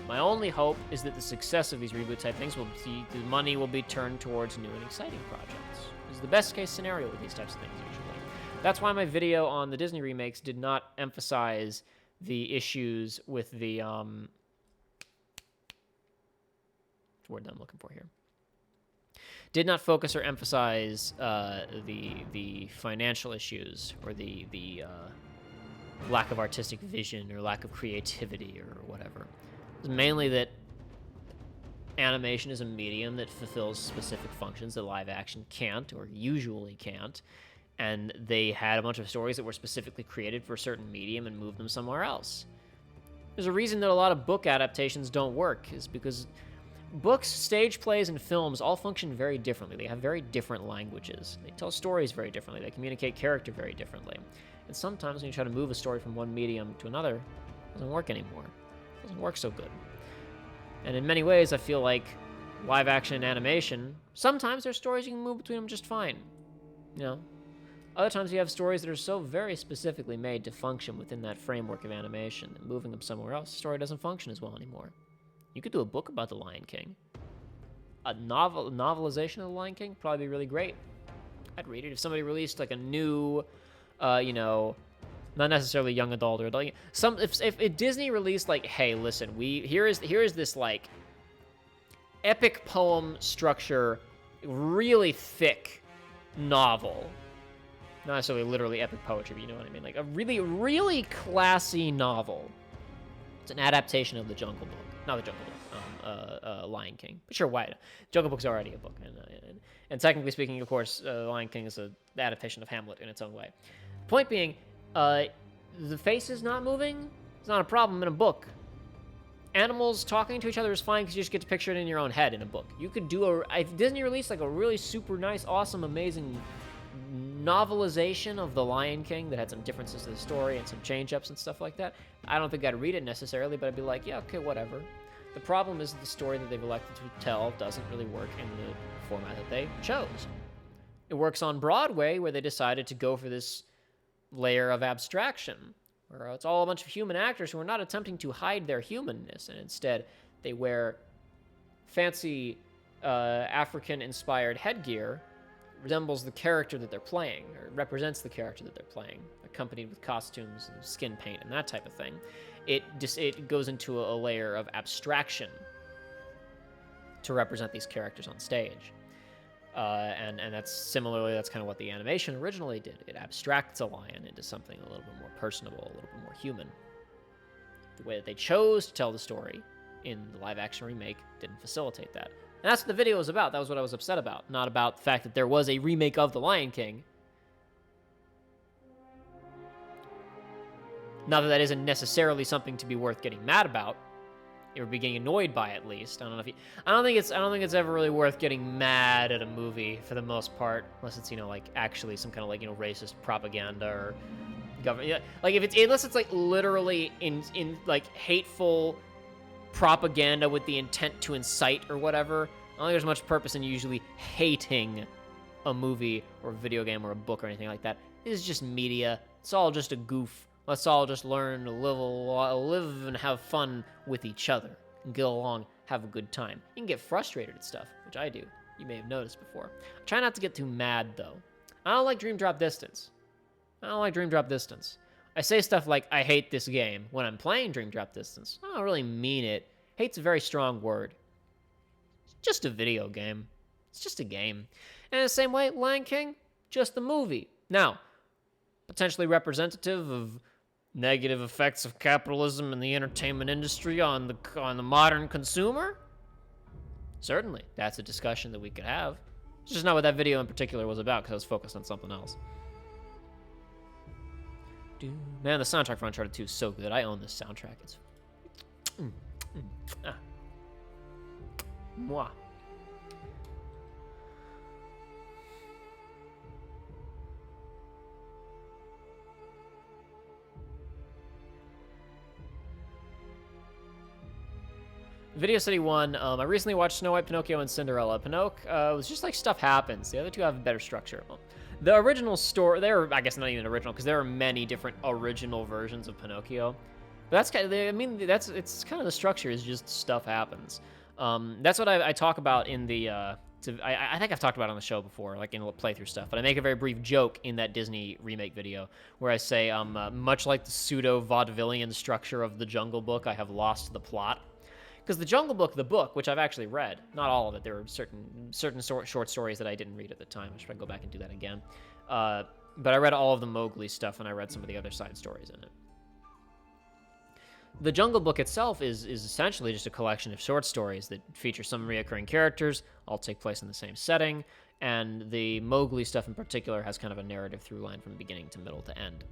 A: My only hope is that the success of these reboot type things will be, the money will be turned towards new and exciting projects. This is the best case scenario with these types of things usually. That's why my video on the Disney remakes did not emphasize the issues with the, what's the word that I'm looking for here? Did not focus or emphasize the financial issues or the lack of artistic vision or lack of creativity or whatever. It's mainly that animation is a medium that fulfills specific functions that live action can't or usually can't. And they had a bunch of stories that were specifically created for a certain medium and moved them somewhere else. There's a reason that a lot of book adaptations don't work, is because books, stage plays, and films all function very differently. They have very different languages. They tell stories very differently. They communicate character very differently. And sometimes when you try to move a story from one medium to another, it doesn't work anymore. It doesn't work so good. And in many ways, I feel like live action and animation, sometimes there's stories you can move between them just fine. You know? Other times you have stories that are so very specifically made to function within that framework of animation, and moving them somewhere else, the story doesn't function as well anymore. You could do a book about The Lion King. A novelization of The Lion King would probably be really great. I'd read it if somebody released like a new, you know, not necessarily young adult or adult. If Disney released like, hey, listen, here is this like epic poem structure, really thick novel. Not necessarily literally epic poetry, but you know what I mean. Like a really, really classy novel. It's an adaptation of the Jungle Book. Not the Jungle Book, Lion King. But sure, why? Jungle Book's already a book. And technically speaking, of course, Lion King is an adaptation of Hamlet in its own way. Point being, the face is not moving. It's not a problem in a book. Animals talking to each other is fine because you just get to picture it in your own head in a book. You could do if Disney released like a really super nice, awesome, amazing novelization of The Lion King that had some differences to the story and some change-ups and stuff like that, I don't think I'd read it necessarily, but I'd be like, yeah, okay, whatever. The problem is that the story that they've elected to tell doesn't really work in the format that they chose. It works on Broadway, where they decided to go for this layer of abstraction, where it's all a bunch of human actors who are not attempting to hide their humanness, and instead they wear fancy African-inspired headgear resembles the character that they're playing, or represents the character that they're playing, accompanied with costumes and skin paint and that type of thing. It goes into a layer of abstraction to represent these characters on stage. And that's kind of what the animation originally did. It abstracts a lion into something a little bit more personable, a little bit more human. The way that they chose to tell the story in the live-action remake didn't facilitate that. And that's what the video was about. That was what I was upset about. Not about the fact that there was a remake of The Lion King. Not that that isn't necessarily something to be worth getting mad about, or be getting annoyed by at least. I don't think it's ever really worth getting mad at a movie for the most part, unless it's, you know, like actually some kind of like, you know, racist propaganda or government. Yeah, like unless it's like literally in like hateful propaganda with the intent to incite or whatever. I don't think there's much purpose in usually hating a movie or a video game or a book or anything like that. It's just media. It's all just a goof. Let's all just learn to live and have fun with each other and get along, have a good time. You can get frustrated at stuff, which I do. You may have noticed before. Try not to get too mad, though. I don't like Dream Drop Distance. I say stuff like, I hate this game when I'm playing Dream Drop Distance. I don't really mean it. Hate's a very strong word. It's just a video game. It's just a game. And in the same way, Lion King, just a movie. Now, potentially representative of negative effects of capitalism in the entertainment industry on the modern consumer? Certainly, that's a discussion that we could have. It's just not what that video in particular was about, because I was focused on something else. Man, the soundtrack for Uncharted 2 is so good. I own this soundtrack. It's... Mwah. Video City 1, I recently watched Snow White, Pinocchio, and Cinderella. Pinocchio was just like stuff happens. The other two have better structure. Well, the original story, I guess not even original, because there are many different original versions of Pinocchio. But that's kind of, I mean, it's kind of the structure is just stuff happens. That's what I talk about in the, I think I've talked about it on the show before, like in playthrough stuff, but I make a very brief joke in that Disney remake video where I say, much like the pseudo-vaudevillian structure of The Jungle Book, I have lost the plot. Because The Jungle Book, the book, which I've actually read, not all of it, there were certain short stories that I didn't read at the time. I should probably go back and do that again. But I read all of the Mowgli stuff, and I read some of the other side stories in it. The Jungle Book itself is essentially just a collection of short stories that feature some reoccurring characters, all take place in the same setting, and the Mowgli stuff in particular has kind of a narrative through line from beginning to middle to end.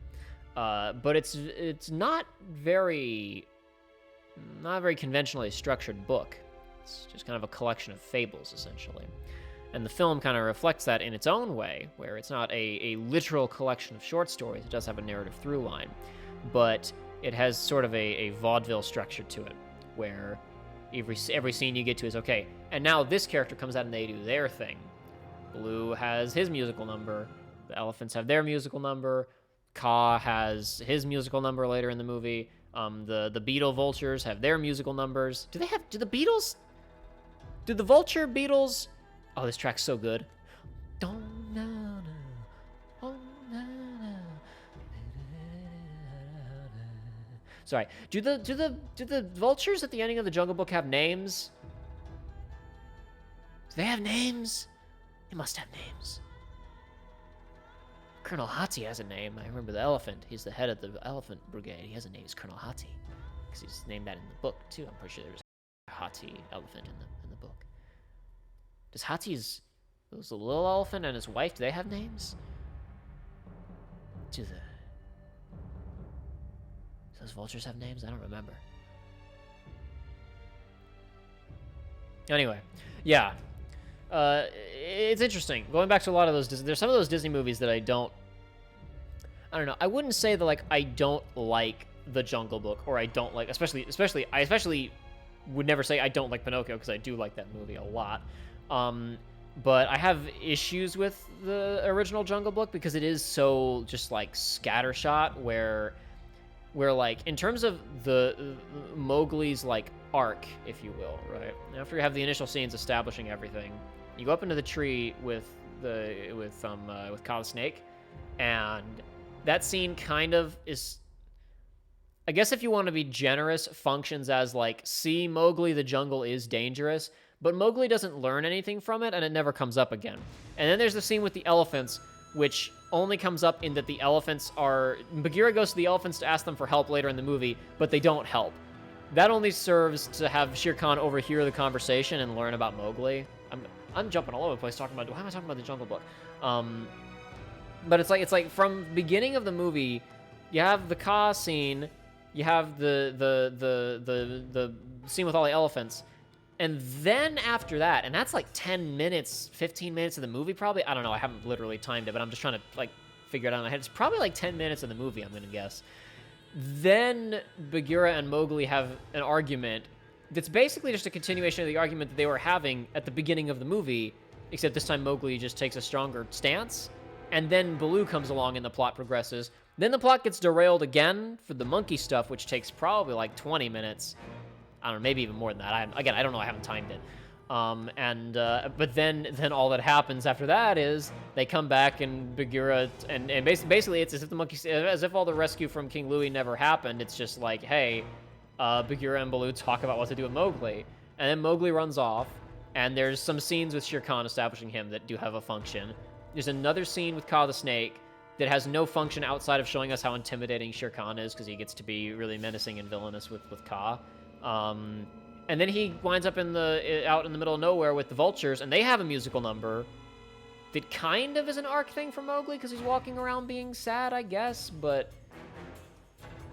A: But it's not very conventionally structured book. It's just kind of a collection of fables, essentially. And the film kind of reflects that in its own way, where it's not a literal collection of short stories. It does have a narrative through line, but it has sort of a vaudeville structure to it, where every scene you get to is, okay, and now this character comes out and they do their thing. Blue has his musical number, the elephants have their musical number, Kaa has his musical number later in the movie, the beetle vultures have their musical numbers. Do the vulture beetles... Oh, this track's so good. Sorry. Do the vultures at the ending of the Jungle Book have names? Do they have names? They must have names. Colonel Hati has a name. I remember the elephant. He's the head of the elephant brigade. He has a name. He's Colonel Hati. Because he's named that in the book, too. I'm pretty sure there's a Hati elephant in the book. Does Hati's... Was the little elephant and his wife, do they have names? Do those vultures have names? I don't remember. Anyway, yeah. It's interesting. Going back to a lot of those... There's some of those Disney movies that I don't know. I wouldn't say that, like, I don't like The Jungle Book, or I don't like... I especially would never say I don't like Pinocchio, because I do like that movie a lot. But I have issues with the original Jungle Book because it is so just like scattershot where like in terms of the Mowgli's like arc, if you will, right? After you have the initial scenes establishing everything, you go up into the tree with Kaa the Snake, and that scene kind of is, I guess if you want to be generous, functions as like, see, Mowgli, the jungle is dangerous. But Mowgli doesn't learn anything from it, and it never comes up again. And then there's the scene with the elephants, which only comes up in that the elephants are... Bagheera goes to the elephants to ask them for help later in the movie, but they don't help. That only serves to have Shere Khan overhear the conversation and learn about Mowgli. I'm jumping all over the place talking about... Why am I talking about the Jungle Book? But it's like from beginning of the movie, you have the Kaa scene, you have the scene with all the elephants, and then after that, and that's like 10 minutes, 15 minutes of the movie probably. I don't know, I haven't literally timed it, but I'm just trying to like figure it out in my head. It's probably like 10 minutes of the movie, I'm gonna guess. Then Bagheera and Mowgli have an argument that's basically just a continuation of the argument that they were having at the beginning of the movie, except this time Mowgli just takes a stronger stance, and then Baloo comes along and the plot progresses. Then the plot gets derailed again for the monkey stuff, which takes probably like 20 minutes. I don't know, maybe even more than that. I don't know. I haven't timed it. But then all that happens after that is they come back and Bagheera and basically it's as if the monkeys, as if all the rescue from King Louie never happened. It's just like, hey, Bagheera and Baloo talk about what to do with Mowgli, and then Mowgli runs off. And there's some scenes with Shere Khan establishing him that do have a function. There's another scene with Kaa the Snake that has no function outside of showing us how intimidating Shere Khan is, because he gets to be really menacing and villainous with Kaa. And then he winds up out in the middle of nowhere with the vultures, and they have a musical number that kind of is an arc thing for Mowgli, because he's walking around being sad, I guess, but...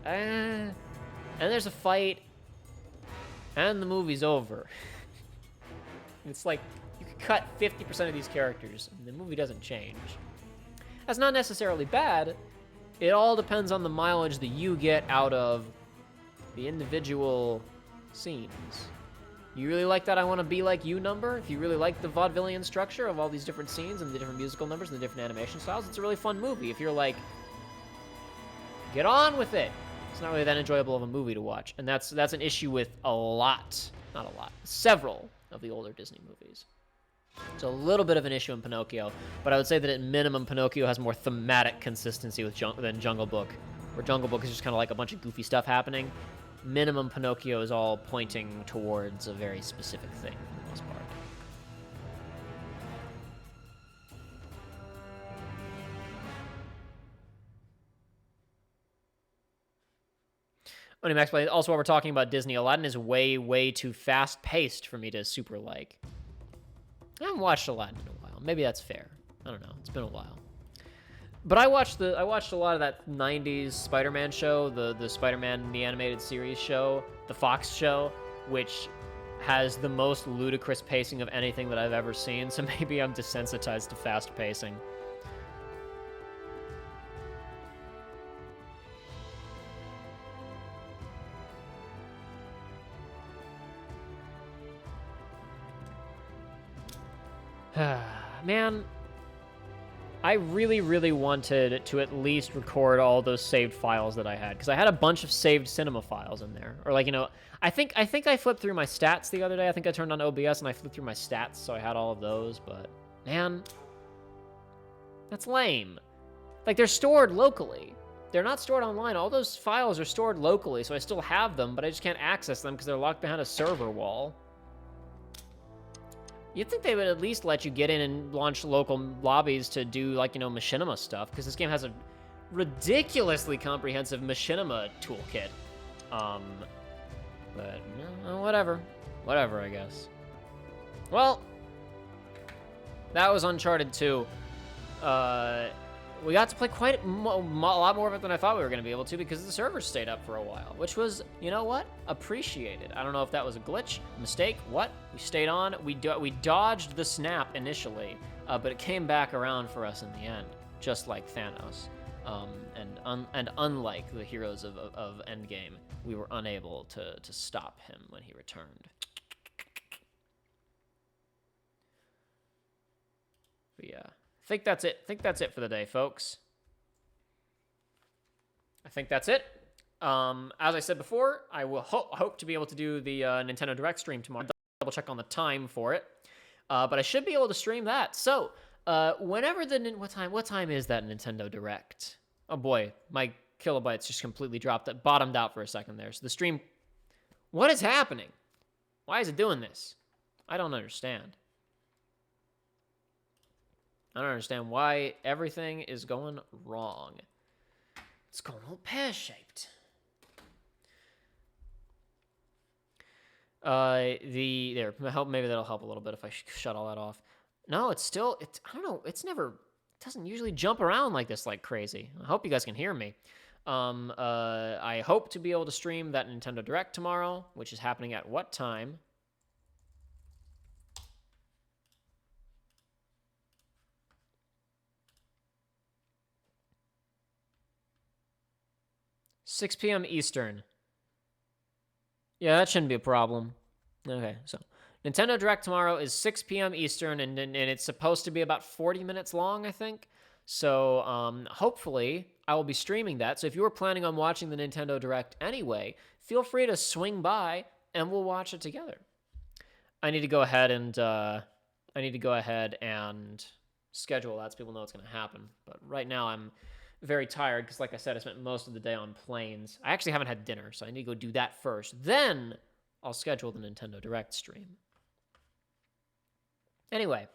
A: And there's a fight, and the movie's over. It's like, you could cut 50% of these characters, and the movie doesn't change. That's not necessarily bad. It all depends on the mileage that you get out of the individual scenes. You really like that I Want to Be Like You number? If you really like the vaudevillian structure of all these different scenes and the different musical numbers and the different animation styles, it's a really fun movie. If you're like, get on with it, it's not really that enjoyable of a movie to watch. And that's an issue with several of the older Disney movies. It's a little bit of an issue in Pinocchio, but I would say that at minimum, Pinocchio has more thematic consistency than Jungle Book, where Jungle Book is just kind of like a bunch of goofy stuff happening. Minimum, Pinocchio is all pointing towards a very specific thing for the most part. Max Play. Also, while we're talking about Disney, Aladdin is way, way too fast-paced for me to super like. I haven't watched Aladdin in a while. Maybe that's fair. I don't know. It's been a while. But I watched a lot of that 90s Spider-Man show, the Spider-Man the Animated Series show, the Fox show, which has the most ludicrous pacing of anything that I've ever seen, so maybe I'm desensitized to fast pacing. Man, I really, really wanted to at least record all those saved files that I had, because I had a bunch of saved cinema files in there. Or like, I think I flipped through my stats the other day. I think I turned on OBS and I flipped through my stats, so I had all of those, but man, that's lame. Like, they're stored locally. They're not stored online. All those files are stored locally, so I still have them, but I just can't access them because they're locked behind a server wall. You'd think they would at least let you get in and launch local lobbies to do, like, machinima stuff, because this game has a ridiculously comprehensive machinima toolkit. But, no, whatever. Whatever, I guess. Well, that was Uncharted 2. We got to play quite a lot more of it than I thought we were going to be able to, because the server stayed up for a while, which was, you know what? Appreciated. I don't know if that was a glitch, a mistake, what? We stayed on. We dodged the snap initially, but it came back around for us in the end, just like Thanos. And unlike the heroes of Endgame, we were unable to stop him when he returned. But yeah. I think that's it. I think that's it for the day, folks. I think that's it. As I said before, I will hope to be able to do the Nintendo Direct stream tomorrow. Double check on the time for it. But I should be able to stream that. So, whenever what time is that Nintendo Direct? Oh boy, my kilobytes just completely dropped. That bottomed out for a second there. So the stream, what is happening? Why is it doing this? I don't understand. I don't understand why everything is going wrong. It's going all pear-shaped. Maybe that'll help a little bit if I shut all that off. No, I don't know, it doesn't usually jump around like this like crazy. I hope you guys can hear me. I hope to be able to stream that Nintendo Direct tomorrow, which is happening at what time? $6 p.m. Eastern. Yeah, that shouldn't be a problem. Okay, so Nintendo Direct tomorrow is 6 p.m. Eastern, and it's supposed to be about 40 minutes long, I think. So hopefully I will be streaming that. So if you were planning on watching the Nintendo Direct anyway, feel free to swing by and we'll watch it together. I need to go ahead and schedule that so people know what's going to happen. But right now I'm very tired because, like I said, I spent most of the day on planes. I actually haven't had dinner, so I need to go do that first. Then I'll schedule the Nintendo Direct stream. Anyway,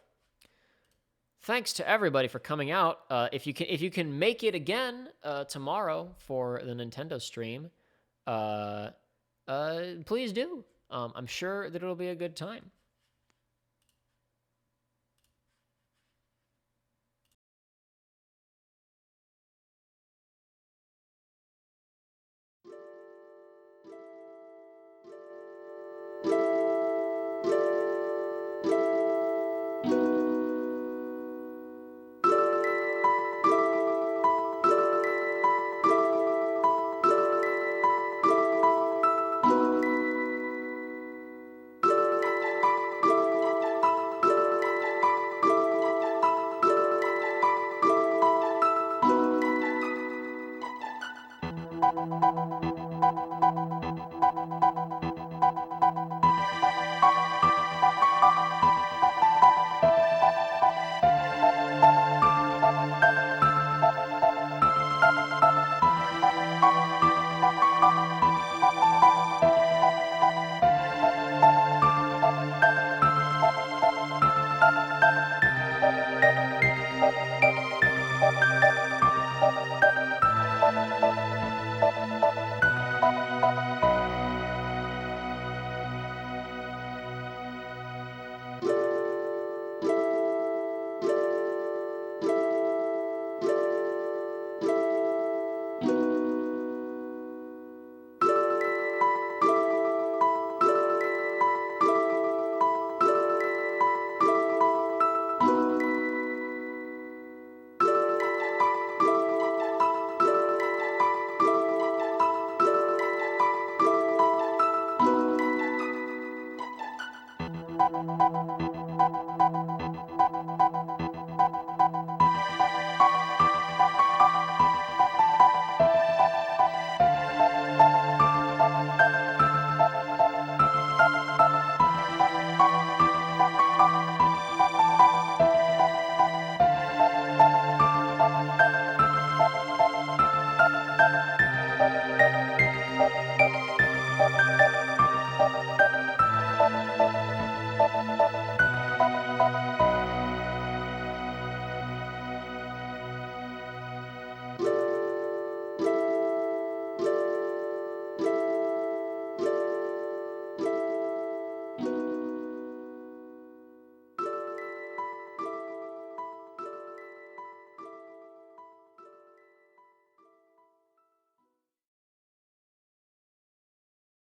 A: thanks to everybody for coming out. If you can make it again tomorrow for the Nintendo stream, please do. I'm sure that it'll be a good time.